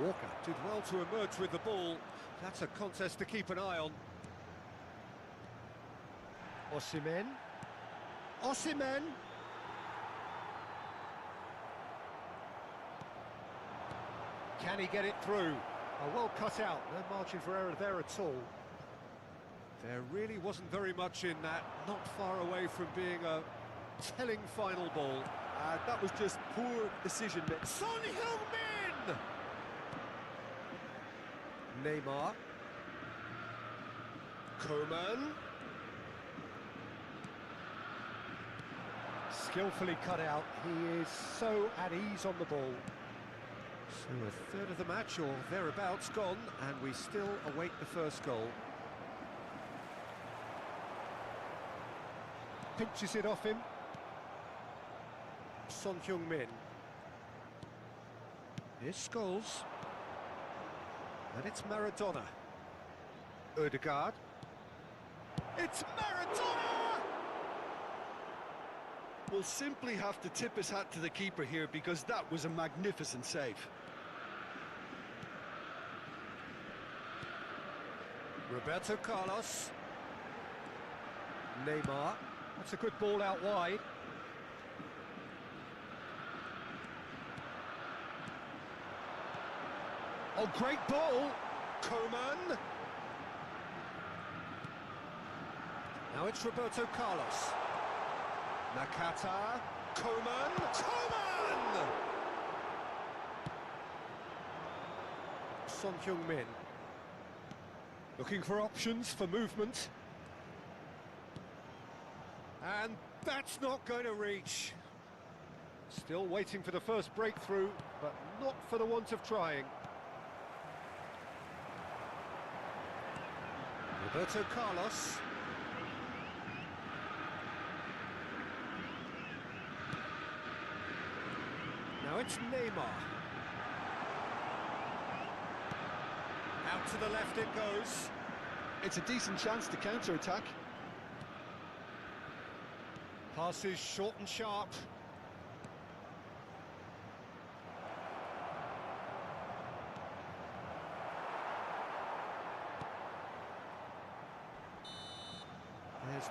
Walker did well to emerge with the ball. That's a contest to keep an eye on. Osimhen. Osimhen. Can he get it through? Oh, well cut out. No margin for error there at all. There really wasn't very much in that. Not far away from being a telling final ball. That was just poor decision making. Son Heung-min! Neymar. Coman. Skillfully cut out. He is so at ease on the ball. So a third of the match or thereabouts gone, and we still await the first goal. Pinches it off him. Son Heung-min. Here's Scholes. And it's Maradona. Ødegaard. It's Maradona! We'll simply have to tip his hat to the keeper here because that was a magnificent save. Roberto Carlos. Neymar. That's a good ball out wide. Oh, great ball! Coman! Now it's Roberto Carlos. Nakata. Coman! Coman! Son Heung-min. Looking for options for movement. And that's not going to reach. Still waiting for the first breakthrough, but not for the want of trying. Roberto Carlos. Now it's Neymar. Out to the left it goes. It's a decent chance to counter-attack. Passes short and sharp.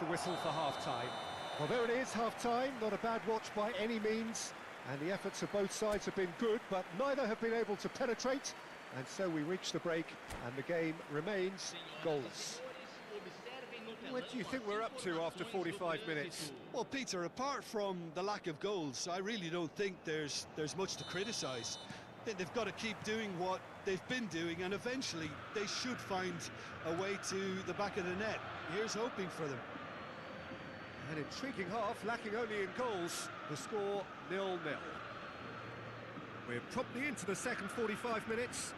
the whistle for half-time. Well, there it is, half-time. Not a bad watch by any means. And the efforts of both sides have been good, but neither have been able to penetrate. And so we reach the break, and the game remains goals. What do you think we're up to after 45 minutes? Well, Peter, apart from the lack of goals, I really don't think there's much to criticise. They've got to keep doing what they've been doing, and eventually they should find a way to the back of the net. Here's hoping for them. An intriguing half, lacking only in goals. The score 0-0. We're promptly into the second 45 minutes.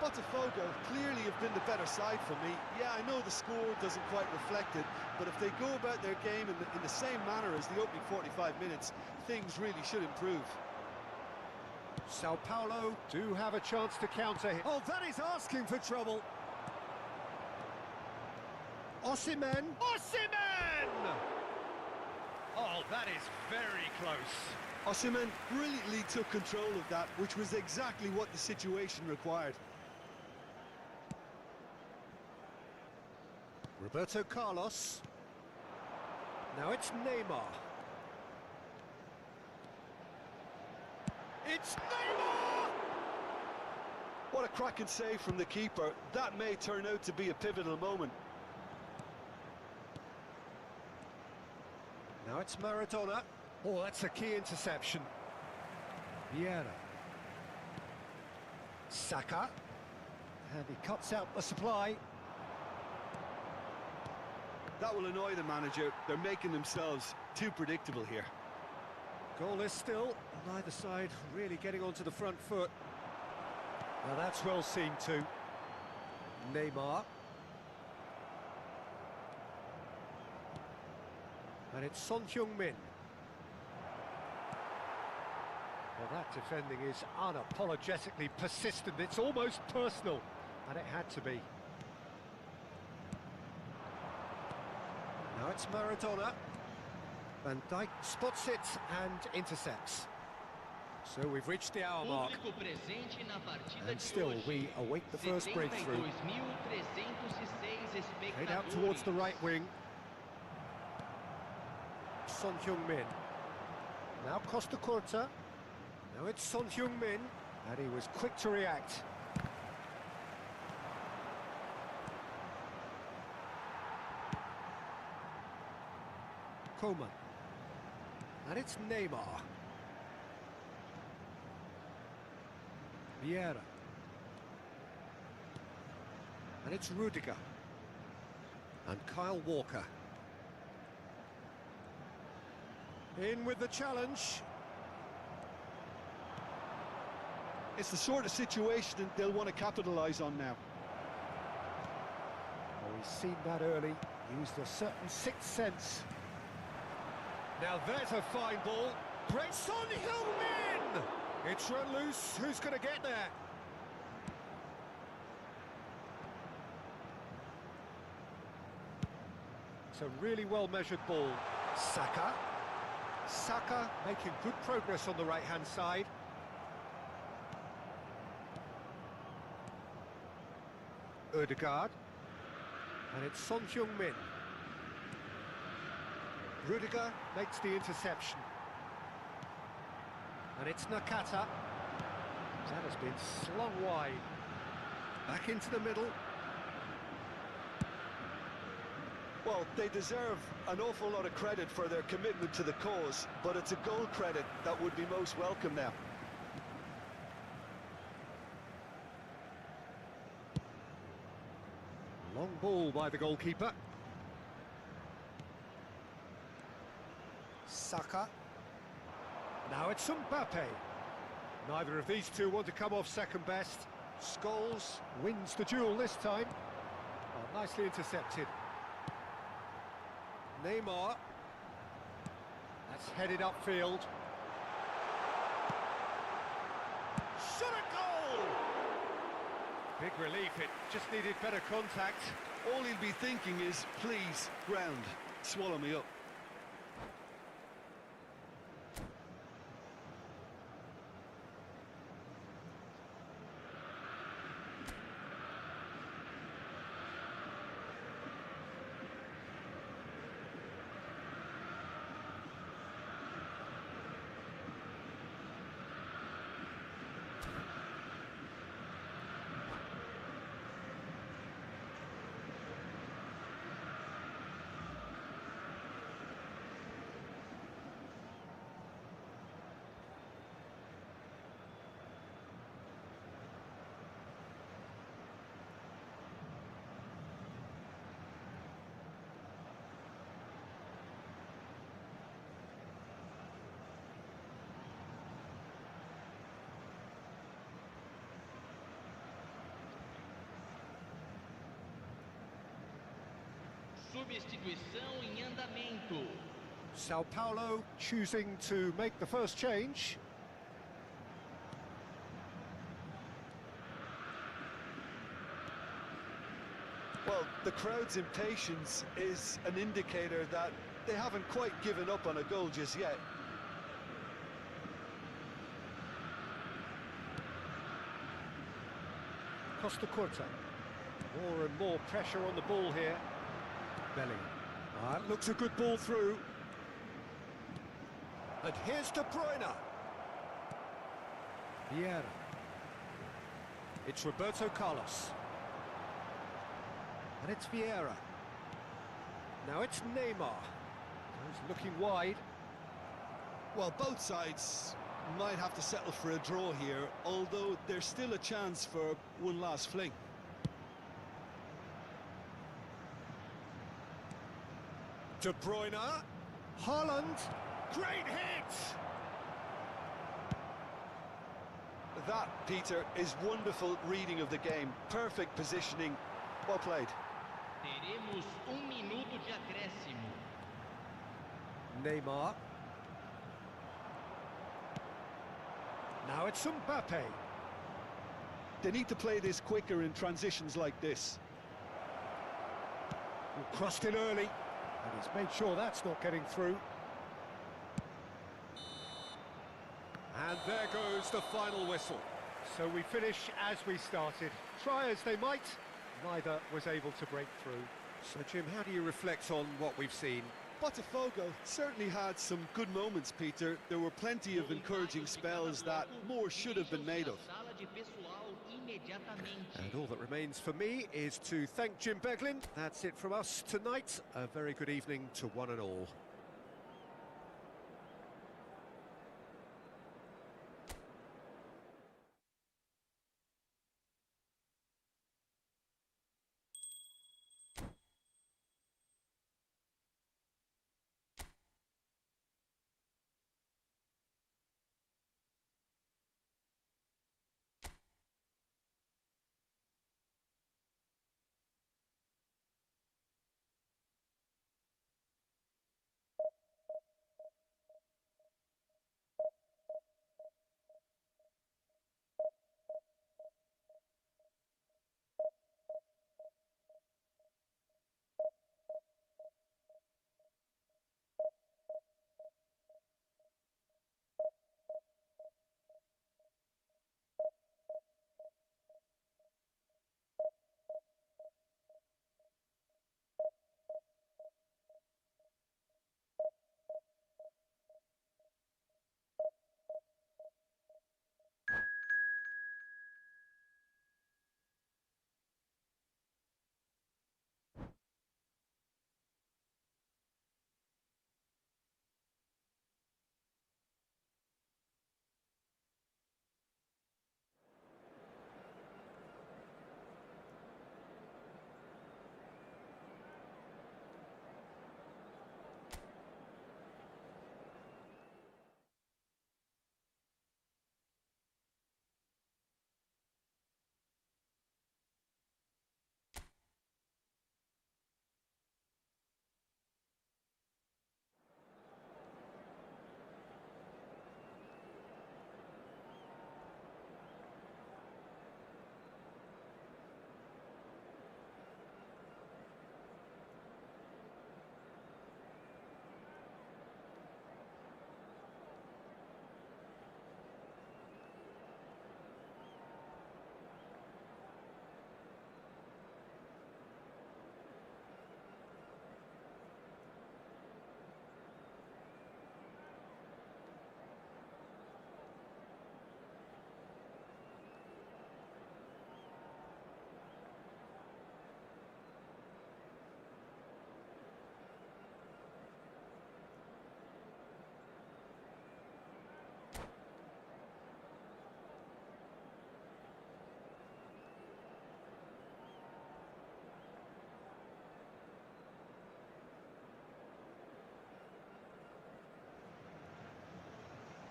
Botafogo clearly have been the better side for me. Yeah, I know the score doesn't quite reflect it, but if they go about their game in the same manner as the opening 45 minutes, things really should improve. Sao Paulo do have a chance to counter here. Oh, that is asking for trouble. Osimhen! Osimhen! Oh, that is very close. Osimhen brilliantly took control of that, which was exactly what the situation required. Roberto Carlos. Now it's Neymar. It's Neymar! What a cracking save from the keeper. That may turn out to be a pivotal moment. Now it's Maradona. Oh, that's a key interception. Vieira. Saka. And he cuts out the supply. That will annoy the manager. They're making themselves too predictable here. Goalless still, neither side really getting onto the front foot. Now that's well seen too. Neymar. And it's Son Heung-min. Well, that defending is unapologetically persistent. It's almost personal, and it had to be. Now it's Maradona. Van Dijk spots it and intercepts. So we've reached the hour mark. And still, we await the first breakthrough. Head out towards the right wing. Son Heung-min. Now Costa Curta. Now it's Son Heung-min. And he was quick to react. Coman. And it's Neymar. Vieira. And it's Rudiger. And Kyle Walker. In with the challenge. It's the sort of situation that they'll want to capitalise on now. Well, we've seen that early. Used a certain sixth sense. Now there's a fine ball. Great Son Heung-min! It's run loose. Who's going to get there? It's a really well-measured ball. Saka. Saka making good progress on the right-hand side. Ødegaard. And it's Son Heung-min. Rudiger makes the interception. And it's Nakata. That has been slung wide. Back into the middle. Well, they deserve an awful lot of credit for their commitment to the cause, but it's a goal credit that would be most welcome now. Long ball by the goalkeeper. Saka. Now it's Mbappe. Neither of these two want to come off second best. Scholes wins the duel this time. Oh, nicely intercepted. Neymar. That's headed upfield. Shot a goal! Big relief, it just needed better contact. All he'll be thinking is, please, ground, swallow me up. Substituição em andamento. Sao Paulo choosing to make the first change. Well, the crowd's impatience is an indicator that they haven't quite given up on a goal just yet. Costa Curta. More and more pressure on the ball here. Belly. That looks a good ball through. And here's De Bruyne. Vieira. It's Roberto Carlos. And it's Vieira. Now it's Neymar. He's looking wide. Well, both sides might have to settle for a draw here, although there's still a chance for one last fling. De Bruyne. Haaland. Great hit! That, Peter, is wonderful reading of the game. Perfect positioning. Well played. Teremos minuto de acréscimo. Neymar. Now it's Mbappe. They need to play this quicker in transitions like this. Crossed in early, and he's made sure that's not getting through. And there goes the final whistle. So we finish as we started. Try as they might, neither was able to break through. So Jim, how do you reflect on what we've seen? Botafogo certainly had some good moments, Peter. There were plenty of encouraging spells that more should have been made of. And all that remains for me is to thank Jim Beglin. That's it from us tonight. A very good evening to one and all.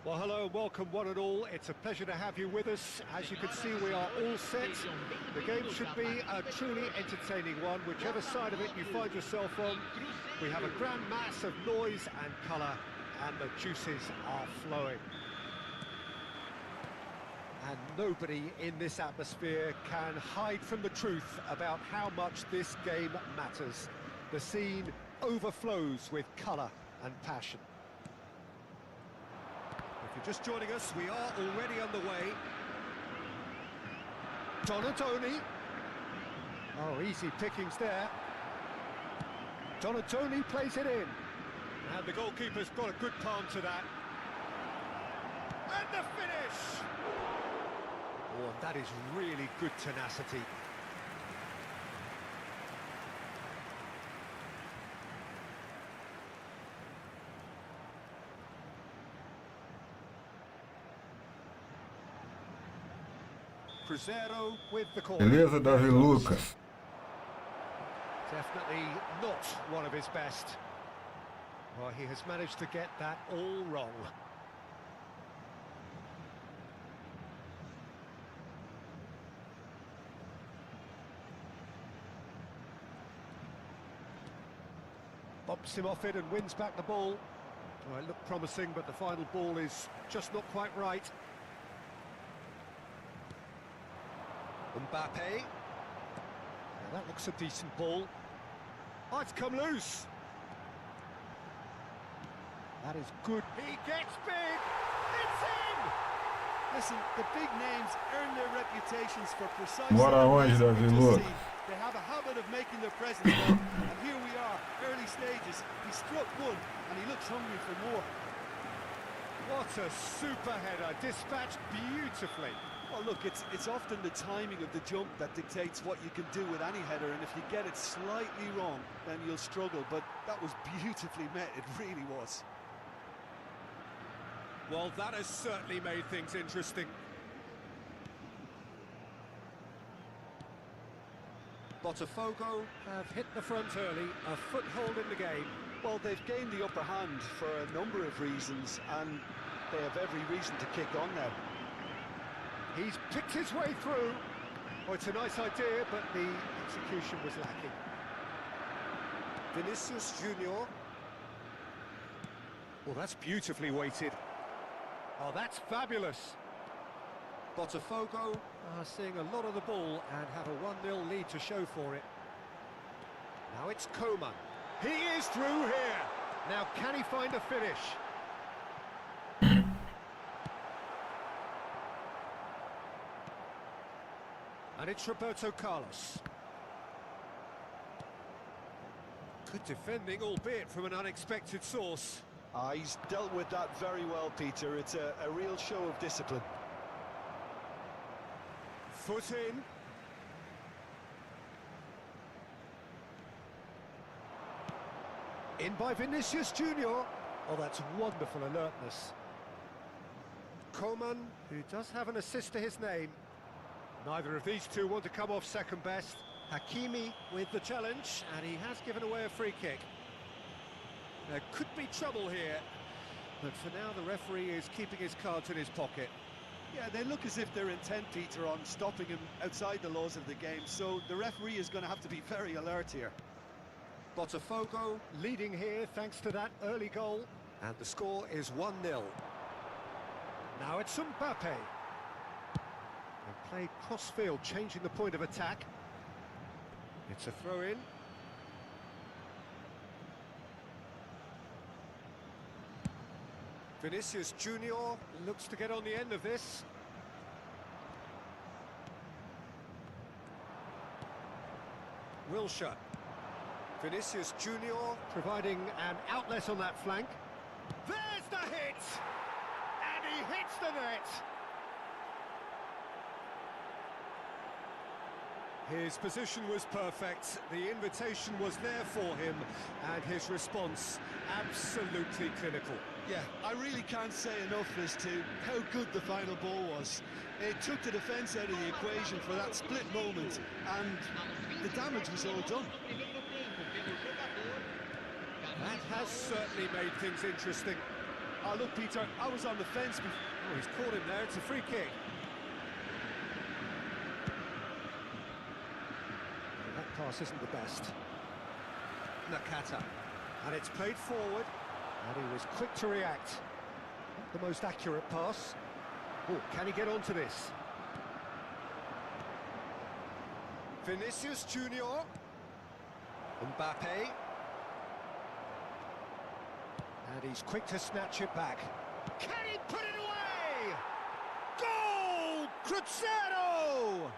Well, hello and welcome one and all. It's a pleasure to have you with us. As you can see, we are all set. The game should be a truly entertaining one, whichever side of it you find yourself on. We have a grand mass of noise and colour, and the juices are flowing. And nobody in this atmosphere can hide from the truth about how much this game matters. The scene overflows with colour and passion. If you're just joining us, we are already underway. Donatoni. Oh, easy pickings there. Donatoni plays it in. And the goalkeeper's got a good palm to that. And the finish! Oh, that is really good tenacity. Cruzeiro with the corner. Beleza, Davi Lucas. Definitely not one of his best. Well, he has managed to get that all wrong. Bumps him off it and wins back the ball. Well, it looked promising, but the final ball is just not quite right. Mbappe. Now that looks a decent ball. Oh, it's come loose. That is good. He gets big. It's in. Listen, the big names earn their reputations for precisely Bora onde, the Davi reason we just Lucas? seen. They have a habit of making their presence felt, and here we are, early stages. He struck one, and he looks hungry for more. What a super header, dispatched beautifully. Well, look, it's often the timing of the jump that dictates what you can do with any header, and if you get it slightly wrong, then you'll struggle. But that was beautifully met, it really was. Well, that has certainly made things interesting. Botafogo have hit the front early, a foothold in the game. Well, they've gained the upper hand for a number of reasons, and they have every reason to kick on now. He's picked his way through. Oh, it's a nice idea, but the execution was lacking. Vinicius Junior. Well, that's beautifully weighted. Oh, that's fabulous. Botafogo are seeing a lot of the ball and have a 1-0 lead to show for it. Now it's Coman. He is through here. Now, can he find a finish? And it's Roberto Carlos. Good defending, albeit from an unexpected source. He's dealt with that very well, Peter. It's a real show of discipline. Foot in. In by Vinicius Junior. Oh, that's wonderful alertness. Coman, who does have an assist to his name. Neither of these two want to come off second best. Hakimi with the challenge, and he has given away a free kick. There could be trouble here, but for now the referee is keeping his cards in his pocket. Yeah, they look as if they're intent, Peter, on stopping him outside the laws of the game, so the referee is going to have to be very alert here. Botafogo leading here thanks to that early goal, and the score is 1-0. Now it's Mbappe. And played cross-field, changing the point of attack. It's a throw-in. Vinicius Junior looks to get on the end of this. Wilshere. Vinicius Junior providing an outlet on that flank. There's the hit! And he hits the net! His position was perfect, the invitation was there for him, and his response absolutely clinical. Yeah, I really can't say enough as to how good the final ball was. It took the defence out of the equation for that split moment, and the damage was all done. That has certainly made things interesting. Oh, look, Peter, I was on the fence before. Oh, he's caught him there. It's a free kick. That pass isn't the best. Nakata. And it's played forward. And he was quick to react. Not the most accurate pass. Oh, can he get onto this? Vinicius Junior. Mbappe. And he's quick to snatch it back. Can he put it away? Goal! Cruzeiro!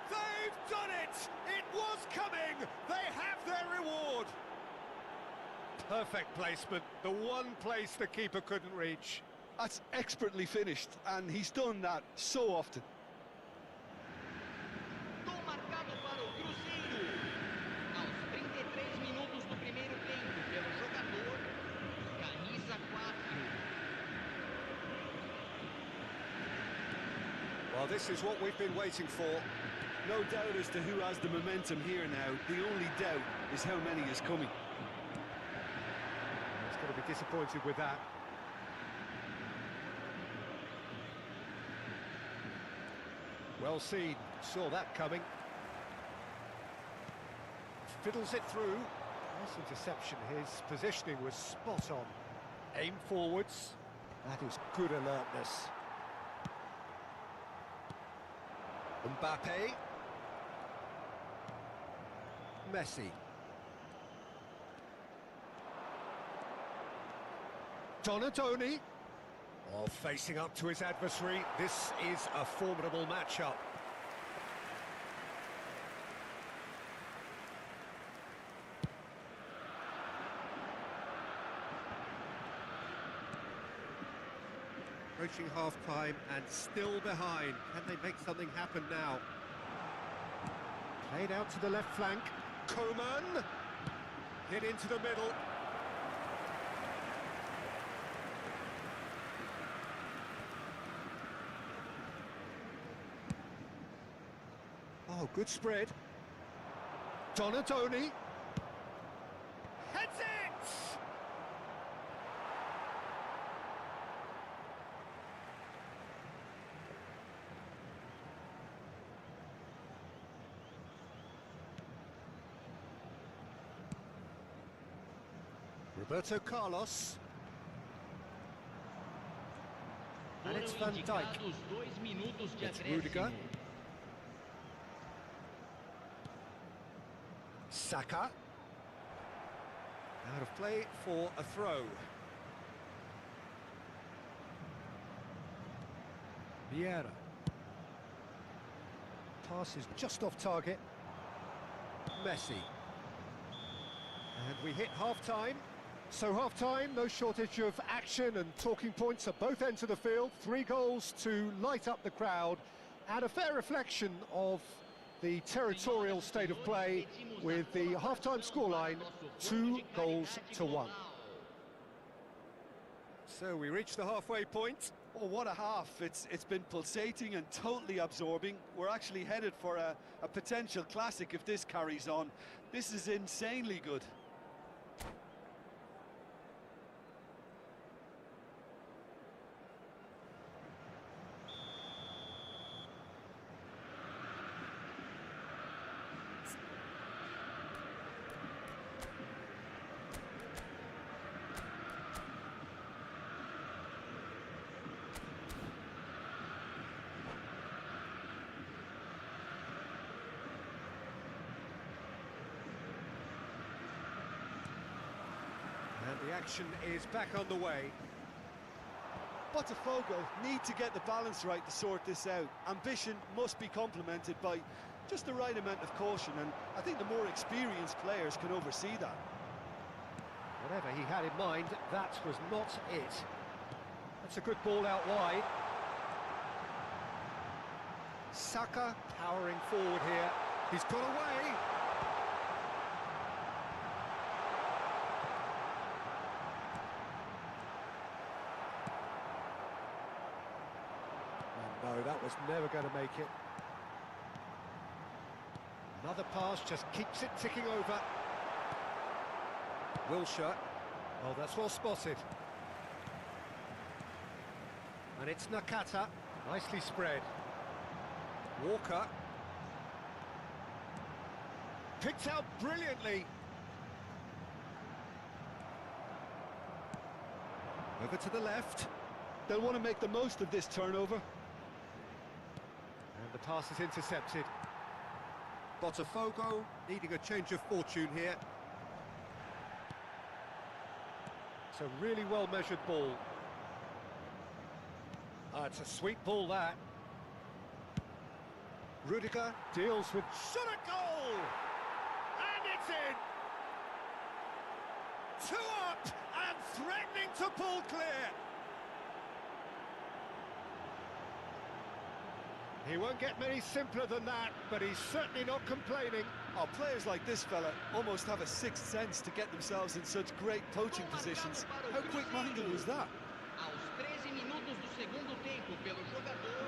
They've done it! It was coming! They have their reward! Perfect placement, the one place the keeper couldn't reach. That's expertly finished, and he's done that so often. Gol marcado para o Cruzeiro. Aos 33 minutos do primeiro tempo, pelo jogador camisa 4. Well, this is what we've been waiting for. No doubt as to who has the momentum here now. The only doubt is how many is coming. He's going to be disappointed with that. Well seen, saw that coming. Fiddles it through. Nice interception, his positioning was spot on. Aim forwards. That is good alertness. Mbappe. Messi. Donadoni. Oh, facing up to his adversary. This is a formidable matchup. Approaching half-time and still behind. Can they make something happen now? Played out to the left flank. Coman! Hit into the middle. Oh, good spread. Donadoni. Heads it! Roberto Carlos. And it's Van Dijk. It's Rudiger. Saka. Out of play for a throw. Vieira. Pass is just off target. Messi. And we hit half-time. So half-time, no shortage of action and talking points at both ends of the field. 3 goals to light up the crowd. And a fair reflection of the territorial state of play with the half-time scoreline 2-1. So we reach the halfway point. Oh, what a half. It's been pulsating and totally absorbing. We're actually headed for a potential classic if this carries on. This is insanely good. And the action is back on the way. Botafogo need to get the balance right to sort this out. Ambition must be complemented by just the right amount of caution, and I think the more experienced players can oversee that. Whatever he had in mind, that was not it. That's a good ball out wide. Saka powering forward here. He's got away. And no, that was never going to make it. Another pass just keeps it ticking over. Wilshere. Oh, that's well spotted. And it's Nakata, nicely spread. Walker. Picked out brilliantly. Over to the left. They'll want to make the most of this turnover. And the pass is intercepted. Botafogo needing a change of fortune here. It's a really well-measured ball. It's a sweet ball, that. Rudiger deals with... shot at goal! And it's in! 2 up and threatening to pull clear. He won't get many simpler than that, but he's certainly not complaining. Oh, players like this fella almost have a sixth sense to get themselves in such great poaching positions. How quick-minded was that? Aos 13 minutos do segundo tempo pelo jogador,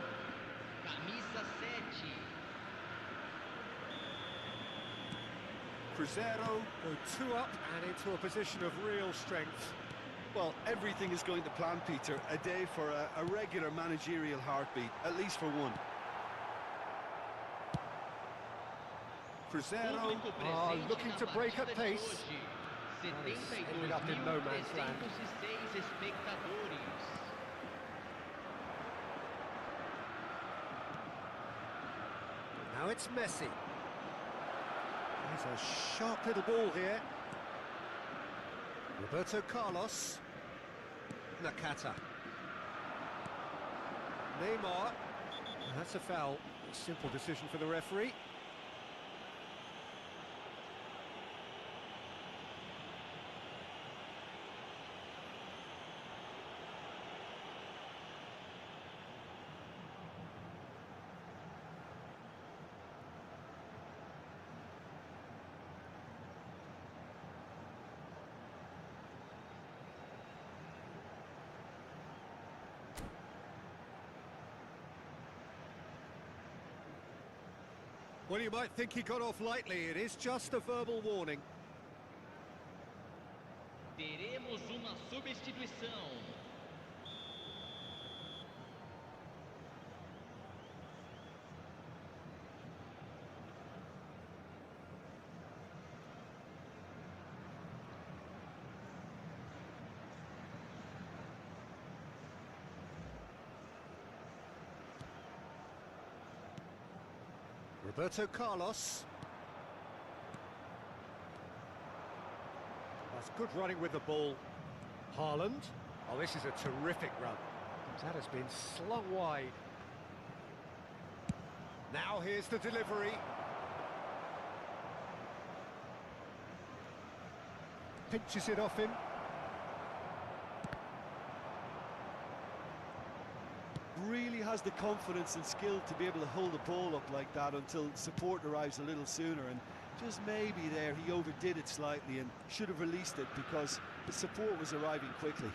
camisa 7. Cruzeiro go 2 up and into a position of real strength. Well, everything is going to plan, Peter. A day for a regular managerial heartbeat, at least for one. Cruzeiro are looking to break at pace. Ended up in no man's land. Now it's Messi. There's a sharp little ball here. Roberto Carlos. Nakata. Neymar. That's a foul. Simple decision for the referee. Well, you might think he got off lightly. It is just a verbal warning. Teremos uma substituição. Roberto Carlos. That's good running with the ball. Haaland. Oh, this is a terrific run. That has been slung wide. Now here's the delivery. Pinches it off him. Really has the confidence and skill to be able to hold the ball up like that until support arrives a little sooner, and just maybe there he overdid it slightly and should have released it because the support was arriving quickly.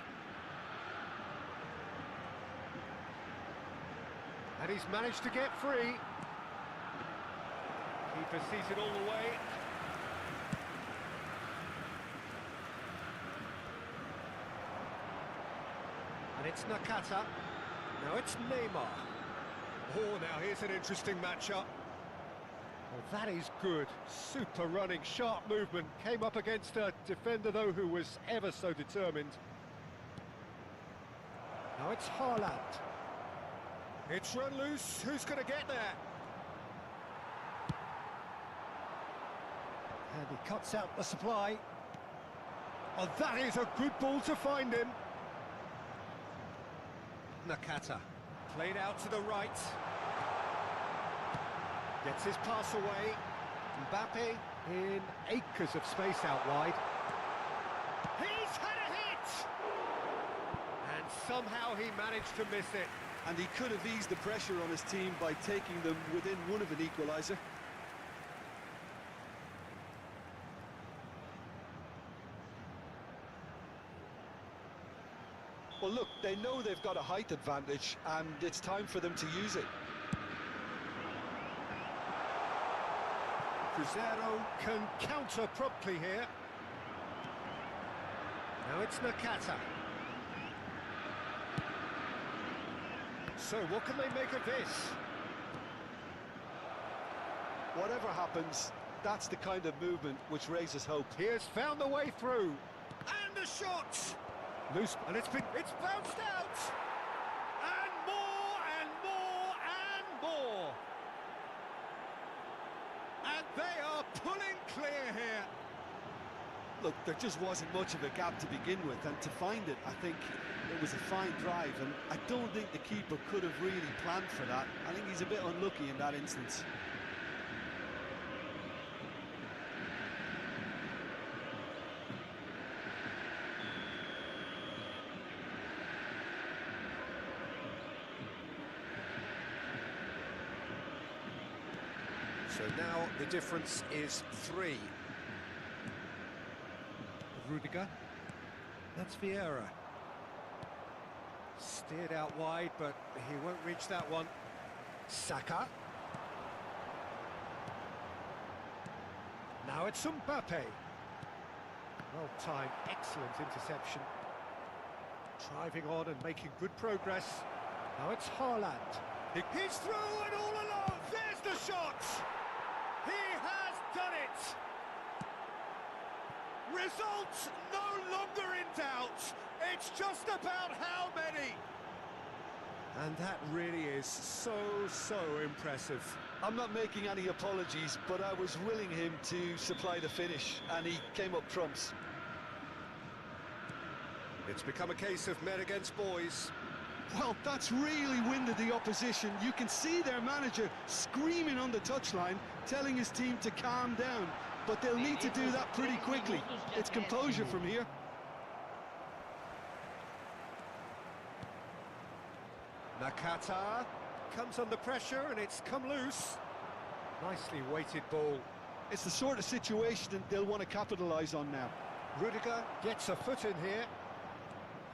And he's managed to get free. Keeper sees it all the way. And it's Nakata. Now it's Neymar. Oh, now here's an interesting matchup. Well, that is good. Super running, sharp movement. Came up against a defender, though, who was ever so determined. Now it's Haaland. It's run loose. Who's going to get there? And he cuts out the supply. Oh, that is a good ball to find him. Nakata, played out to the right. Gets his pass away. Mbappe in acres of space out wide. He's had a hit! And somehow he managed to miss it. And he could have eased the pressure on his team by taking them within one of an equaliser. Well, look, they know they've got a height advantage, and it's time for them to use it. Cruzeiro can counter promptly here. Now it's Nakata. So what can they make of this? Whatever happens, that's the kind of movement which raises hope. He has found the way through. And a shot! Loose, and it's bounced out! And more, and more, and more! And they are pulling clear here. Look, there just wasn't much of a gap to begin with, and to find it, I think it was a fine drive, and I don't think the keeper could have really planned for that. I think he's a bit unlucky in that instance. So now the difference is 3. Rudiger. That's Vieira. Steered out wide, but he won't reach that one. Saka. Now it's Mbappe. Well-timed, excellent interception. Driving on and making good progress. Now it's Haaland. He's through and all along. There's the shot. He has done it. Results no longer in doubt. It's just about how many. And that really is so impressive. I'm not making any apologies, but I was willing him to supply the finish, and he came up trumps. It's become a case of men against boys. Well, that's really winded the opposition. You can see their manager screaming on the touchline, telling his team to calm down. But they'll need to do that pretty quickly. It's composure from here. Nakata comes under pressure and it's come loose. Nicely weighted ball. It's the sort of situation that they'll want to capitalise on now. Rudiger gets a foot in here.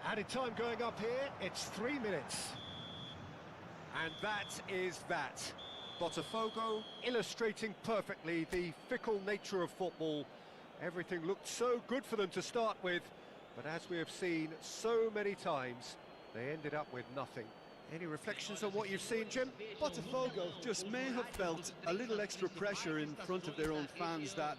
Added time going up here, it's 3 minutes. And that is that. Botafogo illustrating perfectly the fickle nature of football. Everything looked so good for them to start with, but as we have seen so many times, they ended up with nothing. Any reflections on what you've seen, Jim? Botafogo just may have felt a little extra pressure in front of their own fans that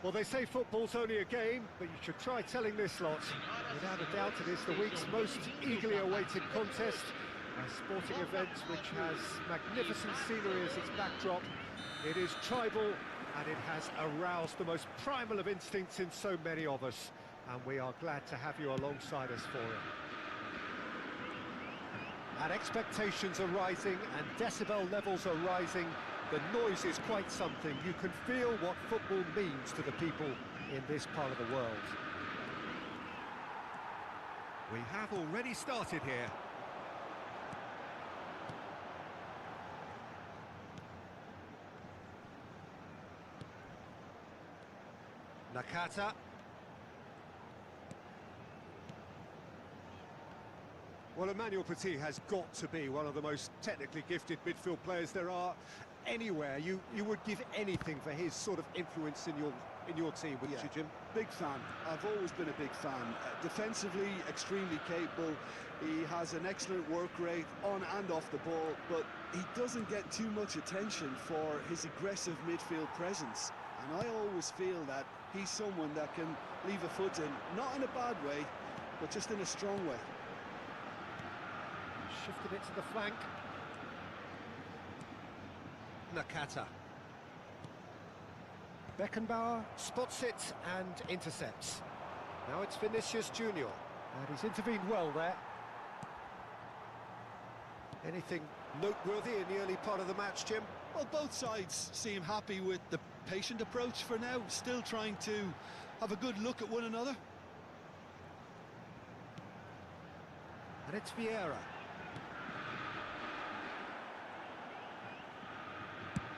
Well, they say football's only a game, but you should try telling this lot. Without a doubt, it is the week's most eagerly awaited contest. A sporting event which has magnificent scenery as its backdrop. It is tribal, and it has aroused the most primal of instincts in so many of us. And we are glad to have you alongside us for it. And expectations are rising, and decibel levels are rising. The noise is quite something. You can feel what football means to the people in this part of the world. We have already started here. Nakata. Well, Emmanuel Petit has got to be one of the most technically gifted midfield players there are anywhere. You would give anything for his sort of influence in your team, wouldn't you, Jim? Big fan. I've always been a big fan. Defensively, extremely capable. He has an excellent work rate on and off the ball, but he doesn't get too much attention for his aggressive midfield presence. And I always feel that he's someone that can leave a foot in, not in a bad way, but just in a strong way. Shifted it to the flank. Nakata. Beckenbauer spots it and intercepts. Now it's Vinicius Junior, and he's intervened well there. Anything noteworthy in the early part of the match, Jim? Well, both sides seem happy with the patient approach for now, still trying to have a good look at one another. And it's Vieira.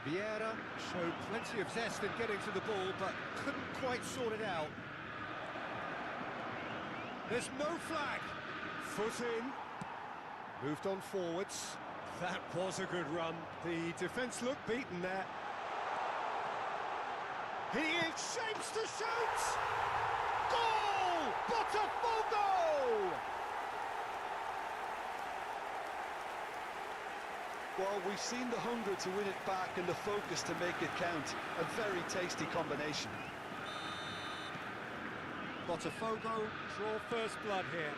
Vieira showed plenty of zest in getting to the ball, but couldn't quite sort it out. There's no flag. Foot in. Moved on forwards. That was a good run. The defence looked beaten there. He is shapes to shoot! Goal! Botafogo! Well, we've seen the hunger to win it back and the focus to make it count. A very tasty combination. Botafogo draw first blood here.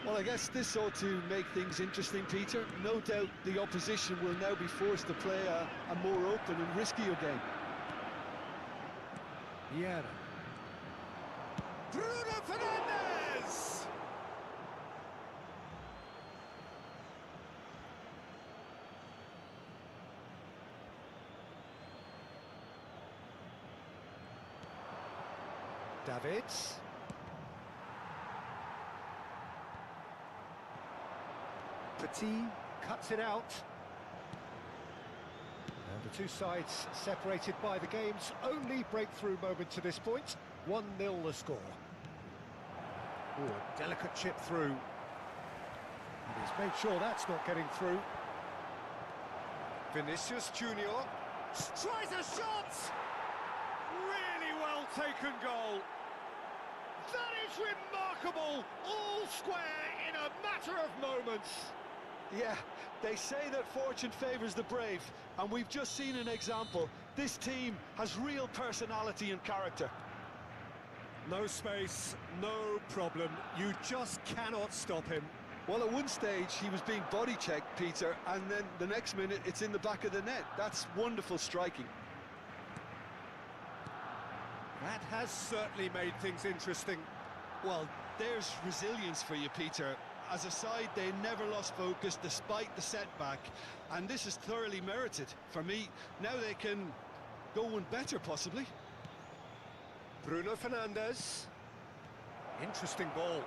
Well, I guess this ought to make things interesting, Peter. No doubt the opposition will now be forced to play a more open and riskier game. Vieira. Bruno Fernandes! Davids. Petit cuts it out. And the two sides separated by the game's only breakthrough moment to this point. 1-0 the score. Ooh, a delicate chip through. And he's made sure that's not getting through. Vinicius Junior tries a shot! Really well taken goal. That is remarkable! All square in a matter of moments. Yeah, they say that fortune favours the brave, and we've just seen an example. This team has real personality and character. No space, no problem. You just cannot stop him. Well, at one stage, he was being body-checked, Peter, and then the next minute, it's in the back of the net. That's wonderful striking. That has certainly made things interesting. Well, there's resilience for you, Peter. As a side, they never lost focus despite the setback, and this is thoroughly merited. For me, now they can go one better, possibly. Bruno Fernandes. Interesting ball.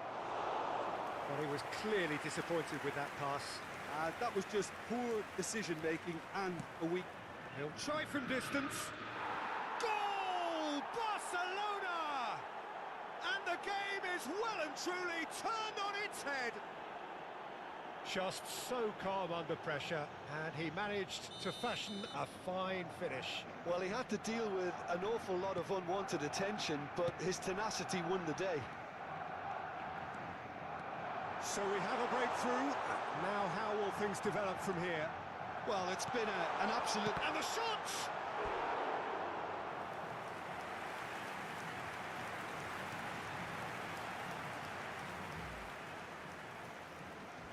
But he was clearly disappointed with that pass. That was just poor decision-making and a weak... He'll try from distance. Goal! Barcelona! And the game is well and truly turned on its head. Just so calm under pressure, and he managed to fashion a fine finish. Well, he had to deal with an awful lot of unwanted attention, but his tenacity won the day. So we have a breakthrough. Now how will things develop from here? Well, it's been an absolute... And the shot!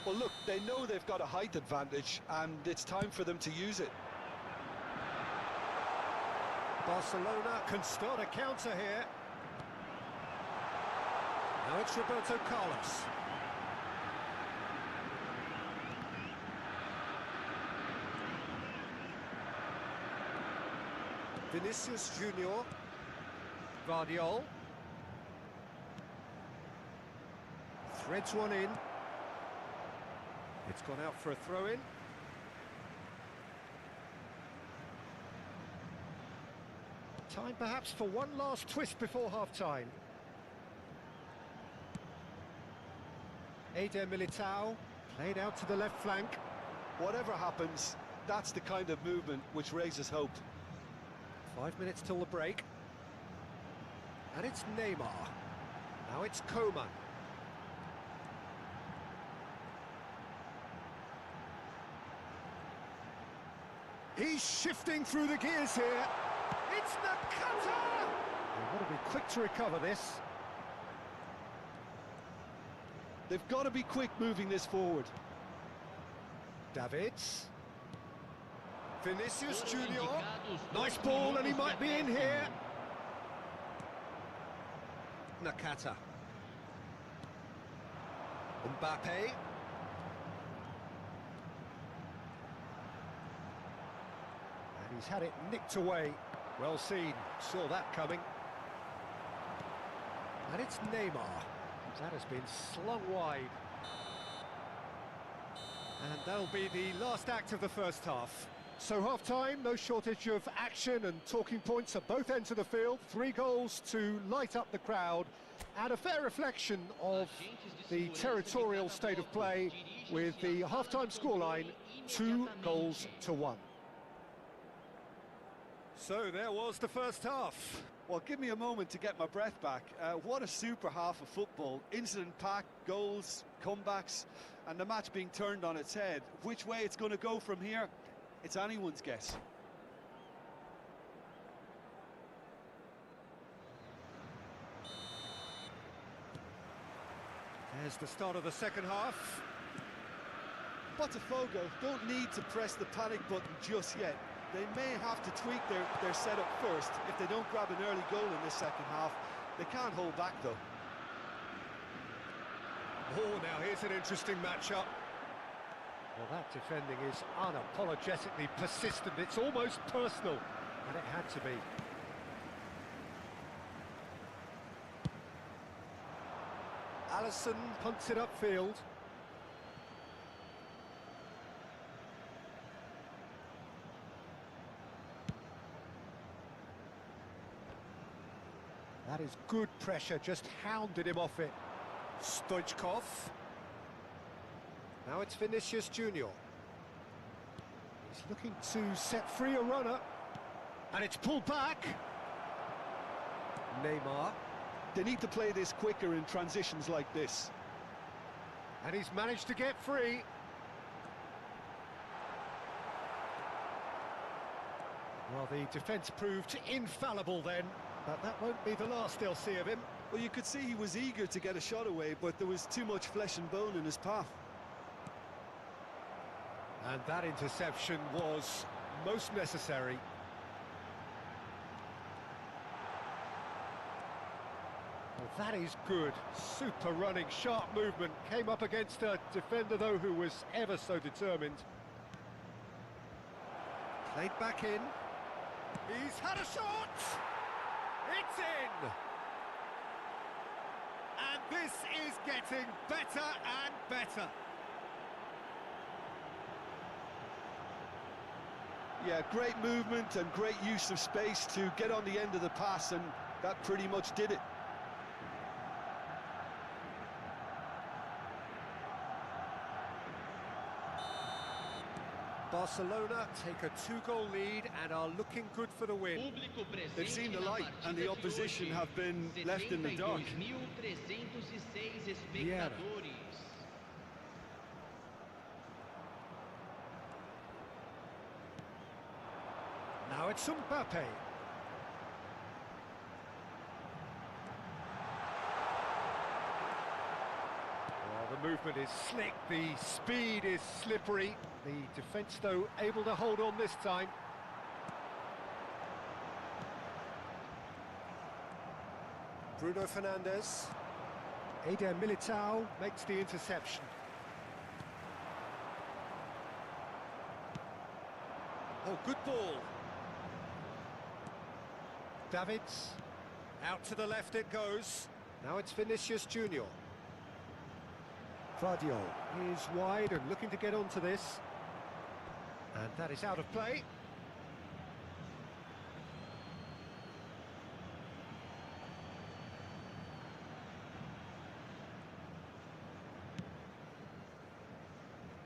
Well, look, they know they've got a height advantage, and it's time for them to use it. Barcelona can start a counter here. Now it's Roberto Carlos. Vinicius Junior. Guardiola. Threads one in. It's gone out for a throw-in. Time perhaps for one last twist before half-time. Eder Militao, played out to the left flank. Whatever happens, that's the kind of movement which raises hope. 5 minutes till the break. And it's Neymar. Now it's Coman. He's shifting through the gears here. It's Nakata! They've got to be quick to recover this. They've got to be quick moving this forward. Davids. Vinicius Junior. Nice ball, and he might be in here. Nakata. Mbappe. And he's had it nicked away. Well seen, saw that coming. And it's Neymar. That has been slung wide. And that'll be the last act of the first half. So half-time, no shortage of action and talking points at both ends of the field. 3 goals to light up the crowd, and a fair reflection of the territorial state of play, with the half-time scoreline 2-1. So there was the first half. Well, give me a moment to get my breath back. What a super half of football. Incident-packed, goals, comebacks, and the match being turned on its head. Which way it's going to go from here, it's anyone's guess. There's the start of the second half. Botafogo don't need to press the panic button just yet. They may have to tweak their setup first if they don't grab an early goal in this second half. They can't hold back, though. Oh, now here's an interesting matchup. Well, that defending is unapologetically persistent. It's almost personal, and it had to be. Alisson punts it upfield. That is good pressure, just hounded him off it. Stoichkov. Now it's Vinicius Junior. He's looking to set free a runner. And it's pulled back. Neymar. They need to play this quicker in transitions like this. And he's managed to get free. Well, the defence proved infallible then. But that won't be the last they'll see of him. Well, you could see he was eager to get a shot away, but there was too much flesh and bone in his path. And that interception was most necessary. Well, that is good. Super running, sharp movement. Came up against a defender, though, who was ever so determined. Played back in. He's had a shot! It's in! And this is getting better and better. Yeah, great movement and great use of space to get on the end of the pass, and that pretty much did it. Barcelona take a 2-goal lead and are looking good for the win. They've seen the light, and the opposition have been left in the dark. Vieira. Now it's Mbappe. Well, Well, the movement is slick, the speed is slippery. The defence, though, able to hold on this time. Bruno Fernandes. Eder Militao makes the interception. Oh, good ball. Davids. Out to the left it goes. Now it's Vinicius Junior. Vardiol is wide and looking to get onto this. And that is out of play.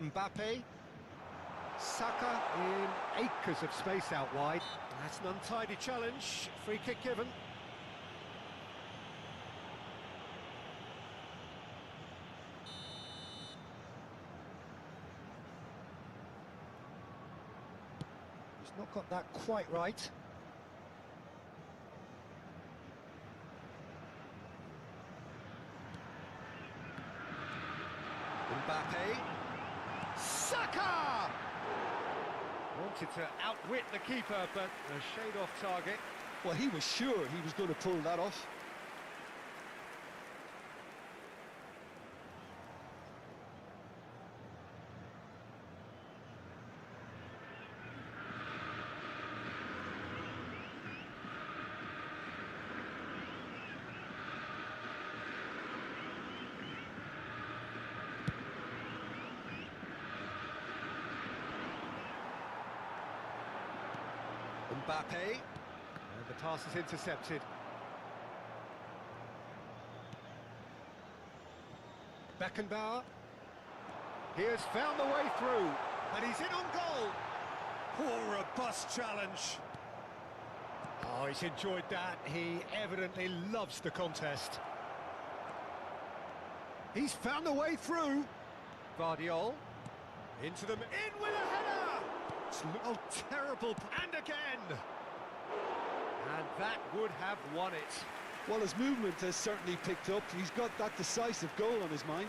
Mbappe. Saka in acres of space out wide. That's an untidy challenge. Free kick given. He's not got that quite right. Mbappe. Saka! Wanted to outwit the keeper, but a shade off target. Well, he was sure he was going to pull that off. Mbappe, and the pass is intercepted. Beckenbauer, he has found the way through, and he's in on goal. Oh, robust challenge. Oh, he's enjoyed that. He evidently loves the contest. He's found the way through. Vardiol, into them, in with a header! Oh, terrible, and again! And that would have won it. Well, his movement has certainly picked up. He's got that decisive goal on his mind.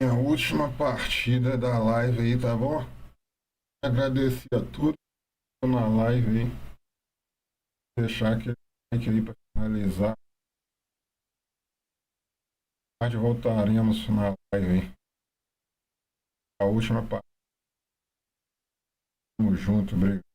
A última partida da live aí, tá bom? Agradecer a todos que estão na live aí. Deixar aquele like aí para finalizar. Nós voltaremos na live aí. A última partida. Tamo junto, obrigado.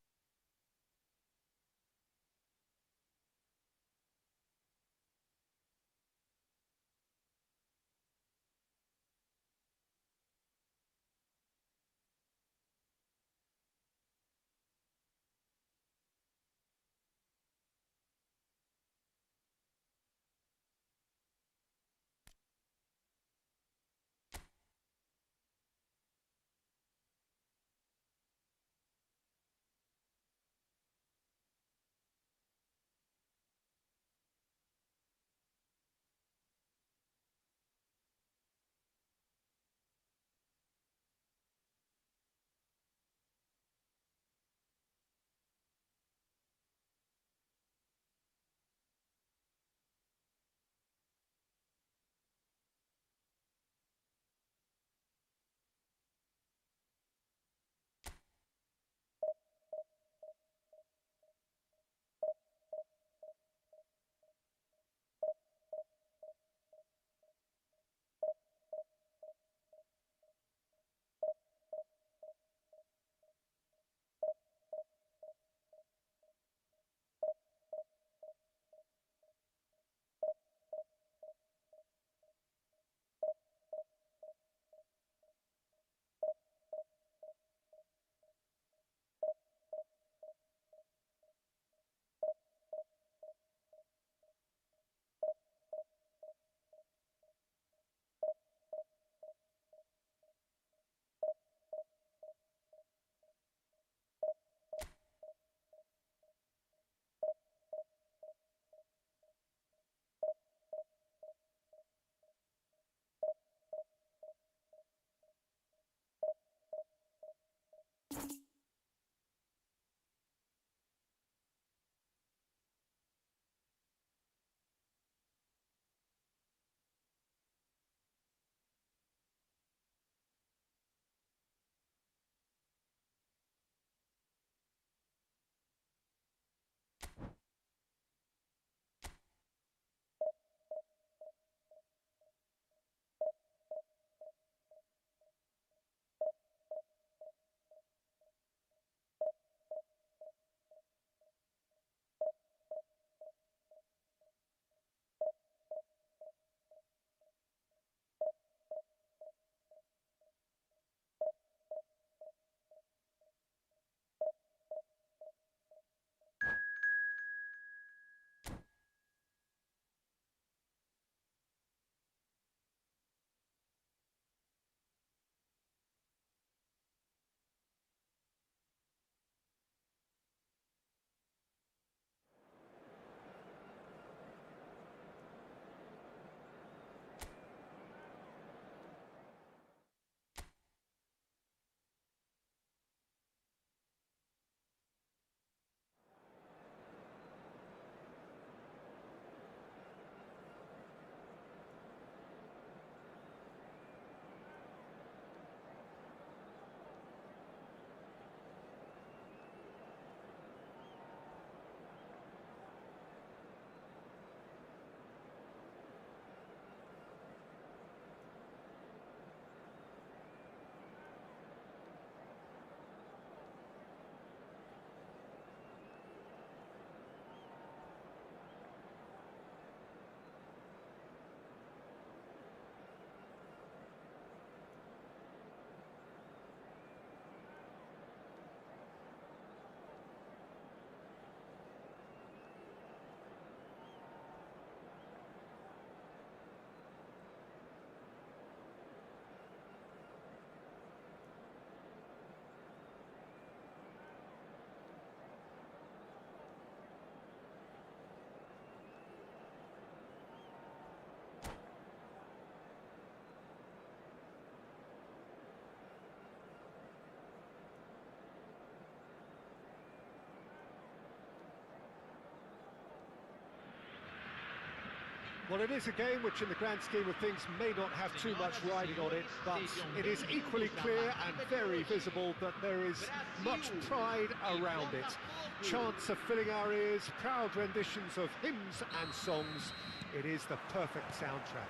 Well, it is a game which in the grand scheme of things may not have too much riding on it, but it is equally clear and very visible that there is much pride around it. Chants are filling our ears, proud renditions of hymns and songs. It is the perfect soundtrack.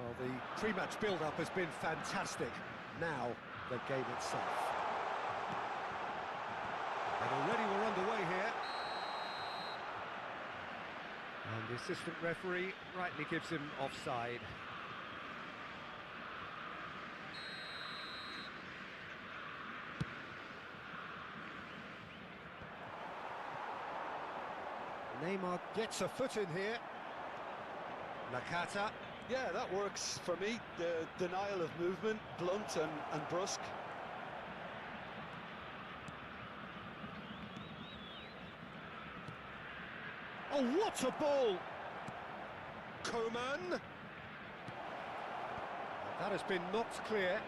Well, the pre-match build-up has been fantastic. Now, the game itself. And already we're underway here. And the assistant referee rightly gives him offside. Neymar gets a foot in here. Nakata. Yeah, that works for me. The denial of movement, blunt and brusque. Oh, what a ball! Coman. That has been knocked clear.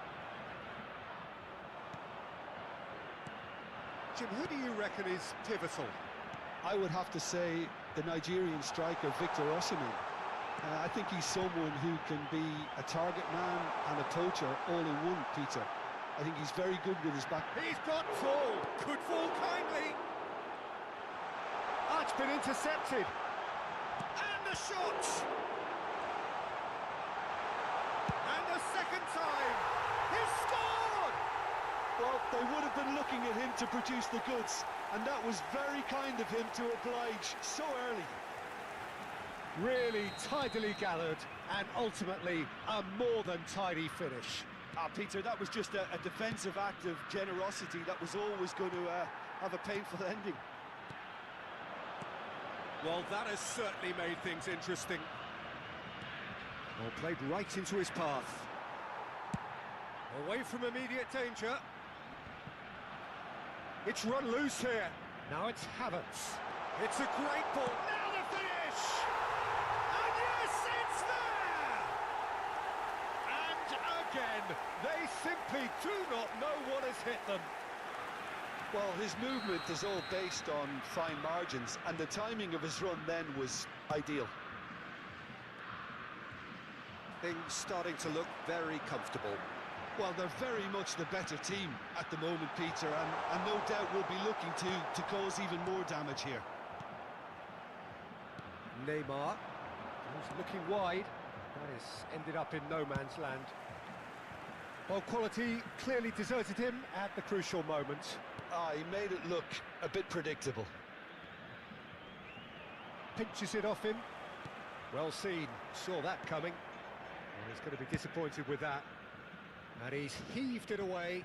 Jim, who do you reckon is pivotal? I would have to say the Nigerian striker, Vetera-games. I think he's someone who can be a target man and a poacher all in one, Peter. I think he's very good with his back. He's got fall. Could fall kindly. Ah, it's been intercepted. And a shot. And a second time. He's scored! Well, they would have been looking at him to produce the goods, and that was very kind of him to oblige so early. Really tidily gathered, and ultimately a more than tidy finish. Peter, that was just a defensive act of generosity that was always going to have a painful ending. Well, that has certainly made things interesting. Well, played right into his path. Away from immediate danger. It's run loose here. Now it's Havertz. It's a great ball. Now the finish! And yes, it's there! And again, they simply do not know what has hit them. Well, his movement is all based on fine margins, and the timing of his run then was ideal. Things starting to look very comfortable. Well, they're very much the better team at the moment, Peter, and no doubt will be looking to cause even more damage here. Neymar, who's looking wide. That has ended up in no man's land. Well, quality clearly deserted him at the crucial moment. He made it look a bit predictable. Pinches it off him. Well seen, saw that coming. Well, he's going to be disappointed with that. And he's heaved it away.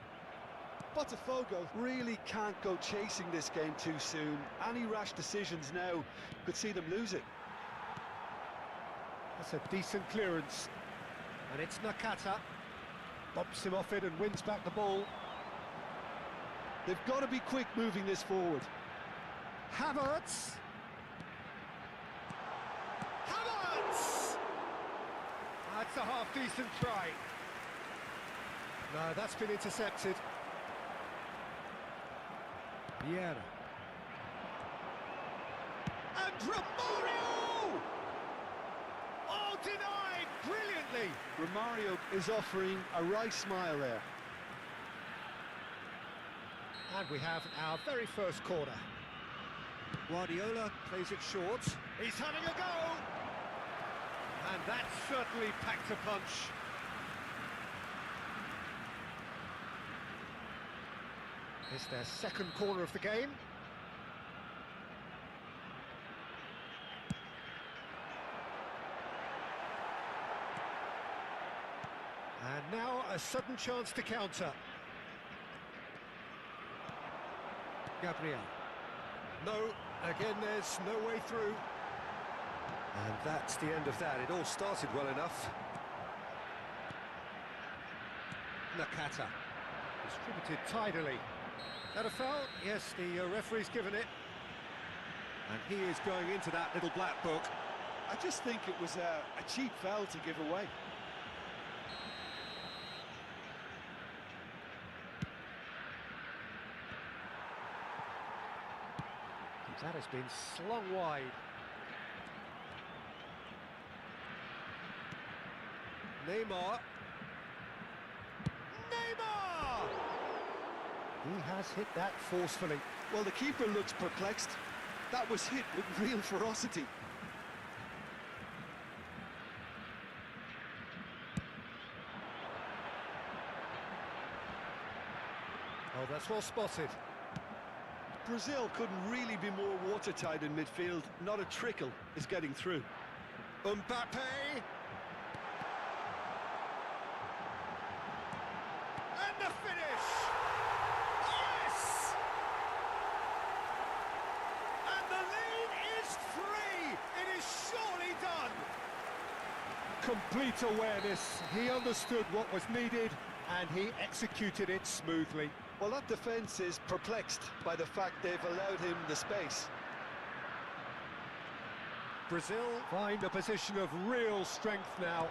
Botafogo really can't go chasing this game too soon. Any rash decisions now could see them lose it. That's a decent clearance. And it's Nakata. Bumps him off it and wins back the ball. They've got to be quick moving this forward. Havertz! Havertz! That's a half-decent try. No, that's been intercepted. Vieira. And Romario! Oh, denied brilliantly! Romario is offering a right smile there. And we have our very first corner. Guardiola plays it short. He's having a go! And that certainly packed a punch. It's their second corner of the game. And now a sudden chance to counter. Gabriel. No, again there's no way through. And that's the end of that. It all started well enough. Nakata. Distributed tidily. That a foul? Yes, the referee's given it. And he is going into that little black book. I just think it was a cheap foul to give away. That has been slung wide. Neymar. Neymar! He has hit that forcefully. Well, the keeper looks perplexed. That was hit with real ferocity. Oh, that's well spotted. Brazil couldn't really be more watertight in midfield. Not a trickle is getting through. Mbappe! And the finish! Yes! And the lead is 3! It is surely done! Complete awareness. He understood what was needed and he executed it smoothly. Well, that defence is perplexed by the fact they've allowed him the space. Brazil find a position of real strength now.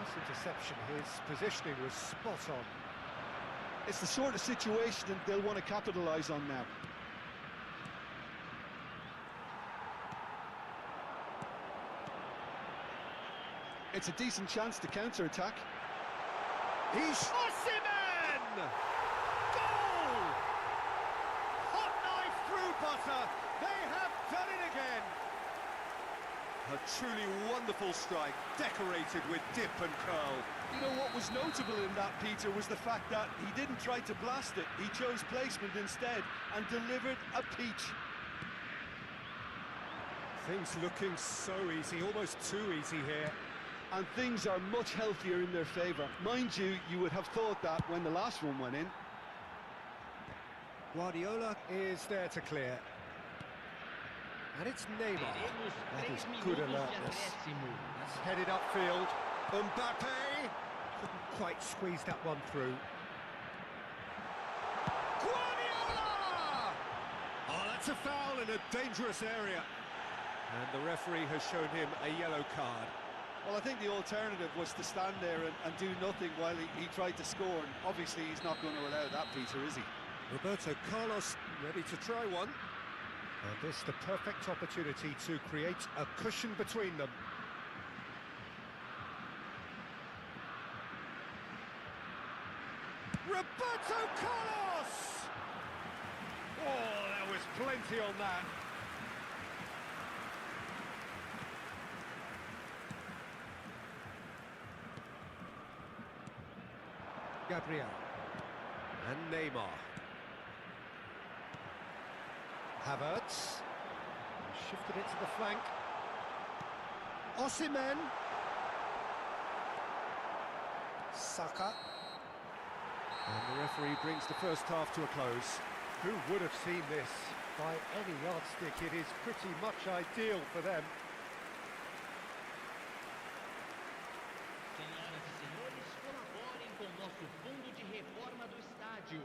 This interception, his positioning was spot on. It's the sort of situation that they'll want to capitalise on now. It's a decent chance to counter-attack. He's Osimhen! Goal! Hot knife through butter. They have done it again. A truly wonderful strike, decorated with dip and curl. You know what was notable in that, Peter, was the fact that he didn't try to blast it. He chose placement instead and delivered a peach. Things looking so easy, almost too easy here. And things are much healthier in their favour. Mind you, you would have thought that when the last one went in. Guardiola is there to clear. And it's Neymar. That is good alertness. That's headed upfield. Mbappe couldn't quite squeeze that one through. Guardiola! Oh, that's a foul in a dangerous area. And the referee has shown him a yellow card. Well, I think the alternative was to stand there and do nothing while he tried to score. And obviously, he's not going to allow that, Peter, is he? Roberto Carlos ready to try one. And this the perfect opportunity to create a cushion between them. Roberto Carlos! Oh, there was plenty on that. Gabriel and Neymar. Havertz shifted it to the flank. Osimhen. Saka. And the referee brings the first half to a close. Who would have seen this? By any yardstick, it is pretty much ideal for them. Senhoras e senhores, colaborem com o nosso fundo de reforma do estádio.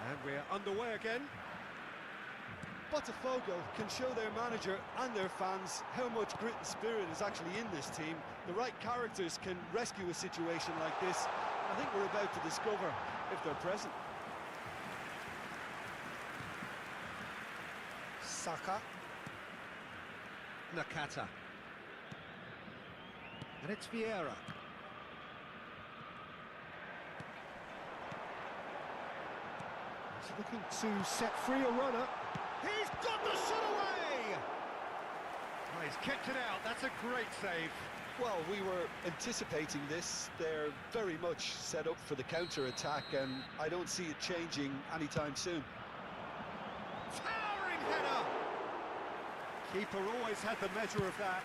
And we're underway again. Botafogo can show their manager and their fans how much grit and spirit is actually in this team. The right characters can rescue a situation like this. I think we're about to discover if they're present. Saka. Nakata. And it's Vieira. He's looking to set free a runner. He's got the shot away! Oh, he's kicked it out. That's a great save. Well, we were anticipating this. They're very much set up for the counter-attack, and I don't see it changing anytime soon. Towering header! Keeper always had the measure of that.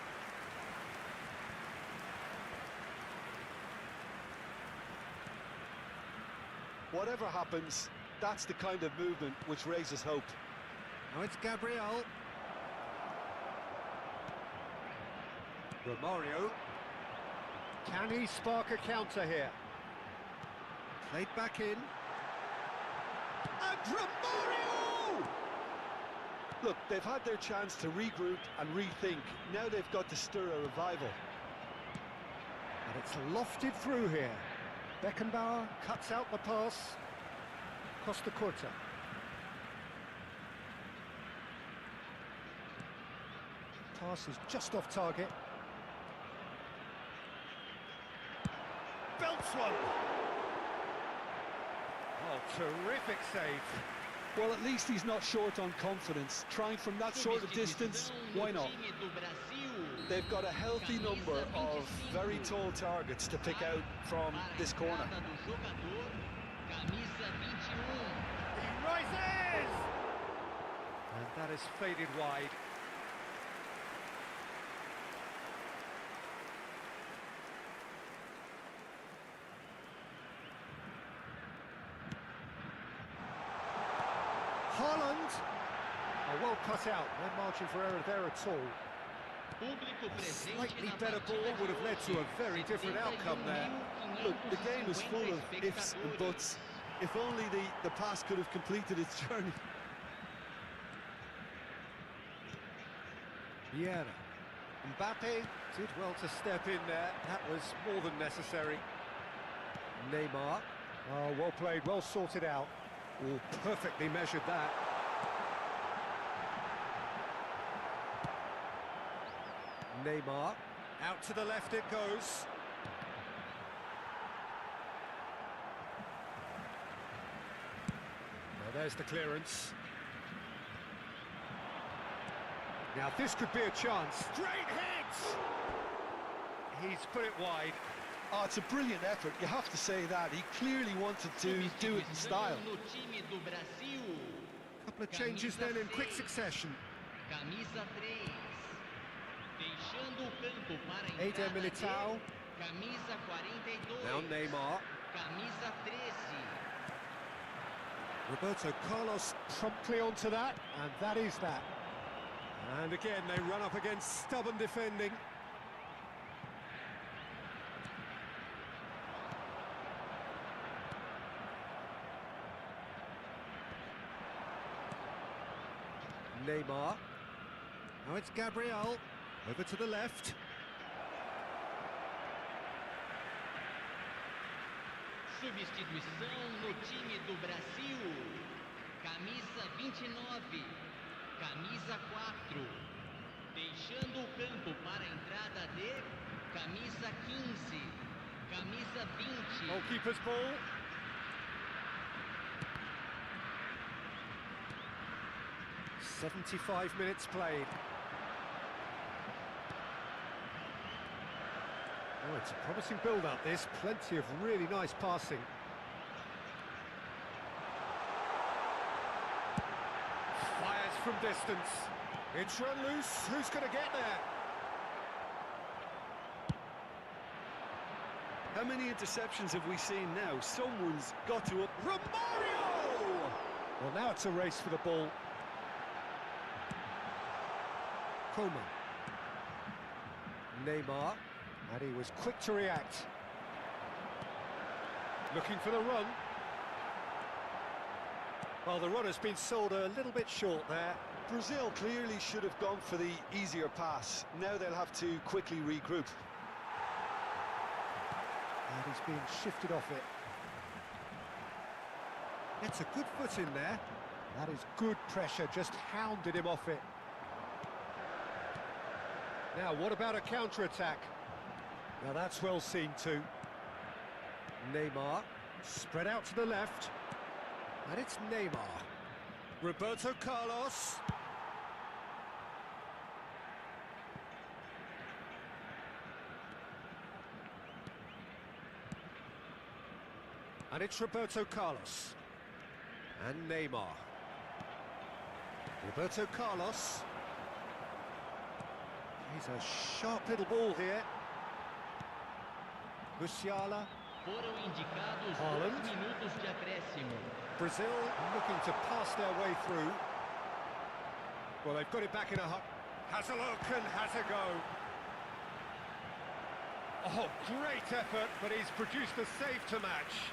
Whatever happens, that's the kind of movement which raises hope. Now it's Gabriel. Romario. Can he spark a counter here? Played back in. And Romario! Look, they've had their chance to regroup and rethink. Now they've got to stir a revival. And it's lofted through here. Beckenbauer cuts out the pass. Costa Curta. Pass is just off target. Belts one. Oh, terrific save. Well, at least he's not short on confidence. Trying from that sort of distance, why not? They've got a healthy number of very tall targets to pick out from this corner. He rises! And that is faded wide. Haaland! Oh, well cut out, no margin for error there at all. A slightly better ball would have led to a very different outcome there. Look, the game is full of ifs and buts. If only the pass could have completed its journey. Vieira. Mbappe did well to step in there. That was more than necessary. Neymar. Oh, well played, well sorted out. Oh, perfectly measured that. Neymar. Out to the left it goes. Now there's the clearance. Now this could be a chance. Straight hits! He's put it wide. Oh, it's a brilliant effort, you have to say that. He clearly wanted to do it in style. Couple of changes then in quick succession. Eder Militao. Now Neymar. Roberto Carlos promptly onto that, and that is that. And again, they run up against stubborn defending. Neymar. Now it's Gabriel. Over to the left. Substituição no time do Brasil. Camisa 29. Camisa 4. Deixando o campo para a entrada de camisa 15. Camisa 20. Goalkeeper's ball. "75 minutes played. Oh, it's a promising build-up, this. Plenty of really nice passing. Fires from distance. It's run loose. Who's going to get there? How many interceptions have we seen now? Someone's got to up. Romario! Well, now it's a race for the ball. Coman. Neymar. And he was quick to react. Looking for the run. Well, the run has been sold a little bit short there. Brazil clearly should have gone for the easier pass. Now they'll have to quickly regroup. And he's being shifted off it. It's a good foot in there. That is good pressure, just hounded him off it. Now, what about a counter-attack? Now, that's well seen too. Neymar, spread out to the left. And it's Neymar. Roberto Carlos. And it's Roberto Carlos. And Neymar. Roberto Carlos. He's a sharp little ball here. Musiala. Foram indicados Haaland. 2 minutos de acréscimo. Brazil looking to pass their way through. Well, they've got it back in a hut. Has a look and has a go. Oh, great effort, but he's produced a save to match.